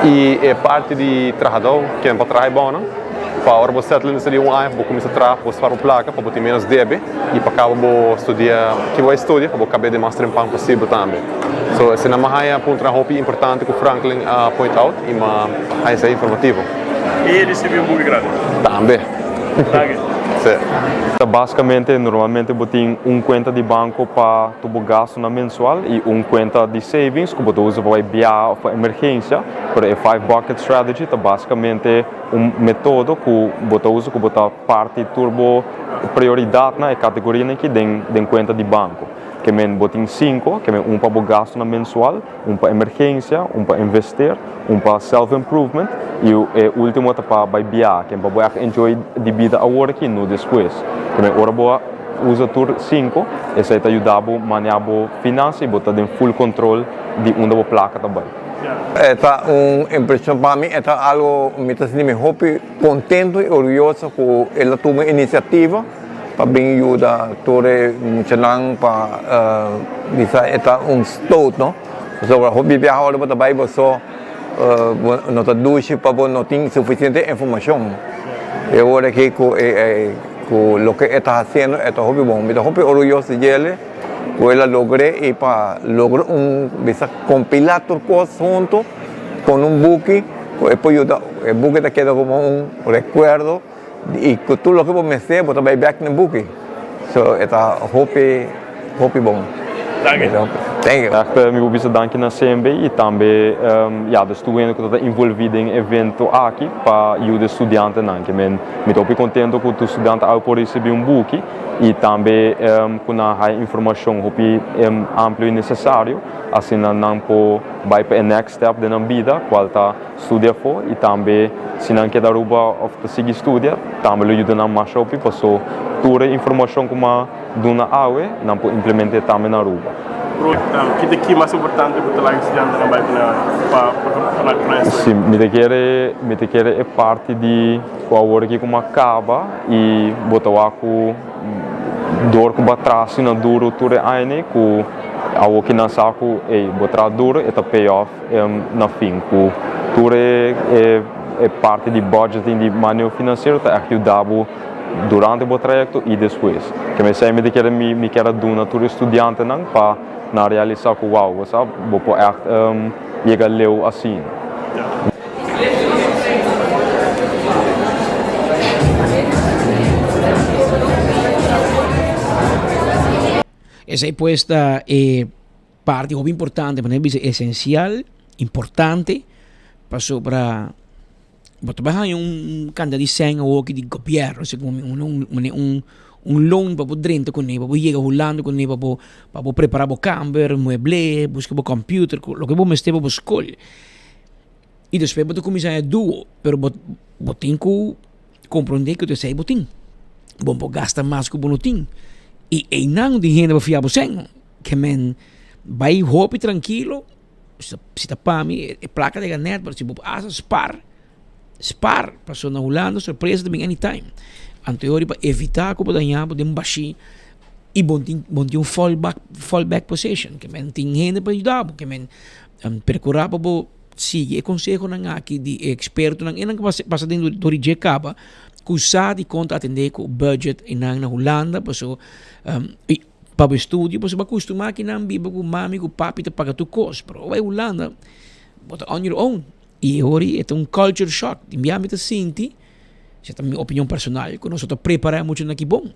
E é parte de trabalhador, que é para trabalhar bom, para hora você settle nesse ano, vou começar a trabalhar, vou fazer placa para ter menos débito e para cá vou estudar, que vou estudar, vou acabar de mais tempo possível também. So esse é uma ponto hobby importante que o Franklin point out e mas é informativo. E ele recebeu um book grande. Também. Basicamente, normalmente eu tenho conta de banco para o gasto na mensual e conta de savings que você usa para enviar para emergência. Para a 5 bucket strategy, basicamente método que você usa que você parte turbo prioridade na categoria que tem conta de banco. Que men botin 5, que men para gasto na mensual, para emergência, para investir, para self-improvement e o último para viajar, que para enjoy de vida agora que no depois. Que men ora boa usa tur 5, esse aí ajuda a manejar finanças e botar em full control de onde a placa também. Esta impressão para mim, é algo me está sentindo muito contente e orgulhoso com ela tomou iniciativa para bem ajuda tore menang para bisa eta stout no so hobby viajar agora para bairro só não tá duche para não tem suficiente informação eu agora que com lo que está haciendo este hobby bom me hobby orgulhoso de ele que ela logré e para lograr bisa compilar tudo coisas junto com book depois ajuda o book te queda como recuerdo e com tudo o que você sei, você vai back no book. So, é hobby bom. Thank you. Me vou danke na CMB e também estou envolvido em evento aqui para ajudar estudantes que me estou contente que o estudante pode receber book e também com a informação ampla e necessário assim não vai para o next step da vida qual está estudia for e também se não quer Aruba ou seguir estudia também ajuda na mais para so toda a informação como dona awe não pode implementar também na Aruba. Que é mais importante para o estudante não vai para sim, me te quer é parte de o agora que como acaba e botar com dor que batrasse na duro tudo aí com algo que não saco e botar duro é payoff na fim com tudo é parte de budgeting de manejo financeiro tá ajudava durante o trajeto e depois que me sei me quer dar tudo estudante não para na realizar com wow sabe vou por chegar leu assim. Essa puesta parte hobby importante, para mim é essencial, importante, passou para trabalhar em candidato de senha ou de governo, segundo loan para poder com ele, para chegar rolando com ele, para preparar o câmbio, mueble, buscar o computer, o que você esteve para escola. E depois você começa a duo, pero você tem que compreender que você tem. Você gasta mais que você tem. E não de gente para fiar você, que men vai hobby tranquilo, se está para mim, é placa de net, para se você spar, passou na Holanda, surpresa também anytime. Anterior para evitar que você danhar, você baixar e bom tem um fallback position, que men tem gente para ajudar, que men Percurar para sigue consejo nang aqui de experto nang inang pasa din do DJ Kaba kusad e conta atender com budget inang na Holanda paso para o estúdio paso ba costumar que nang biba com mami com papi te paga tu cost bro vai Holanda but on your own e ori é um culture shock enviar-me te sinti essa é a minha opinião personal que nós estamos preparando muito aqui bom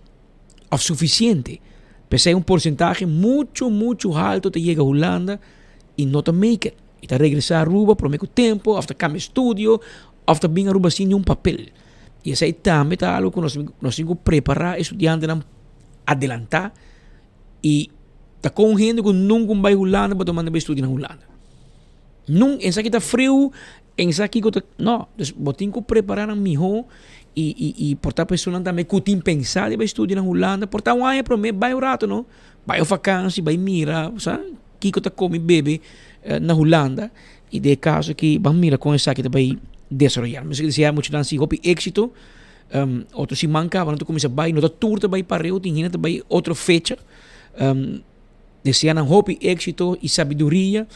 o suficiente pensei porcentaje muito alto te chega a Holanda e não te make it e te regressar a Aruba por meio tempo after cambio estúdio after vir a Aruba sem nenhum papel e essa é também algo que nós temos que preparar estudante a adelantar e tá com gente que nunca vai a Holanda para tomar estudar na Holanda nunca essa aqui está frio essa aqui que não eu tenho que preparar melhor e portar pessoas também que tem pensado de estudar na Holanda portar um ano para mim vai o rato não vai a vacância vai mira sabe que tá come bebe na Holanda e de caso que vamos mirar com essa que vai desarrollar mas se muito dan si hopi éxito outro se manca não começa vai no tour vai para eu tinha vai outra fecha desean hopi éxito e sabedoria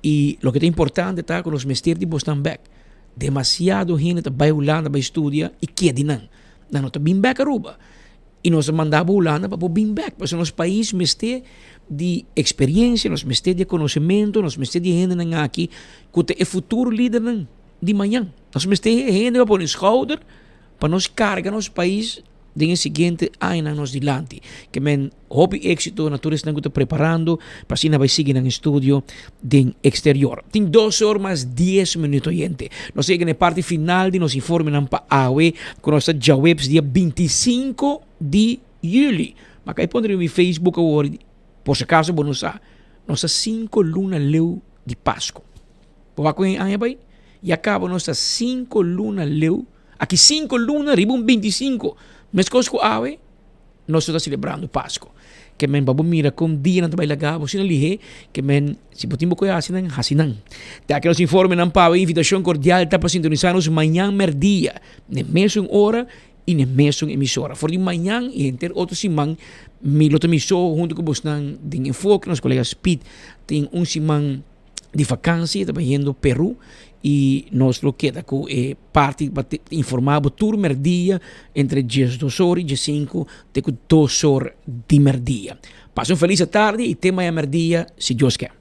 e o que é importante tá com os mesteiros de Boston back demasiado gente vai Holanda vai estudar e que não tá bem back Aruba e nós mandava Holanda para bem back porque nos países mester de experiência nos mester de conhecimento nos mester de gente aqui que é futuro líder de manhã nós mester gente para pôr no schouder para nos carregar nos país de seguinte ano nos dilante que men hobby éxito naturalmente não está preparando para assim vai seguir no estúdio de exterior tem 2 horas mais 10 minutos gente nós chegamos na parte final de nos informe para AWE com nossa jawebs dia 25 de julho mas aí pondrei no Facebook agora por se acaso vou usar nossa 5 lunas leu de Páscoa vou com aí vai e acaba nossa 5 lunas leu aqui 5 lunas ribam 25 mas coisa que awe nós estamos celebrando Páscoa que men babu mira com dia não vai lagar você não lihe que men se botimos coisa assim hasinan tá que nos informe não para invitação cordial tá para sintonizar-nos amanhã merdia na mesma hora e na mesma emissora for de manhã e entre outros simang milo emissor junto com você de enfoque nos colegas Speed tem simang de vacância também indo Peru e nós lo queda com parte para informar o turno merdia entre 2 horas e 5 de 2 horas de merdia. Passe uma feliz tarde e tema é merdia se Deus quer.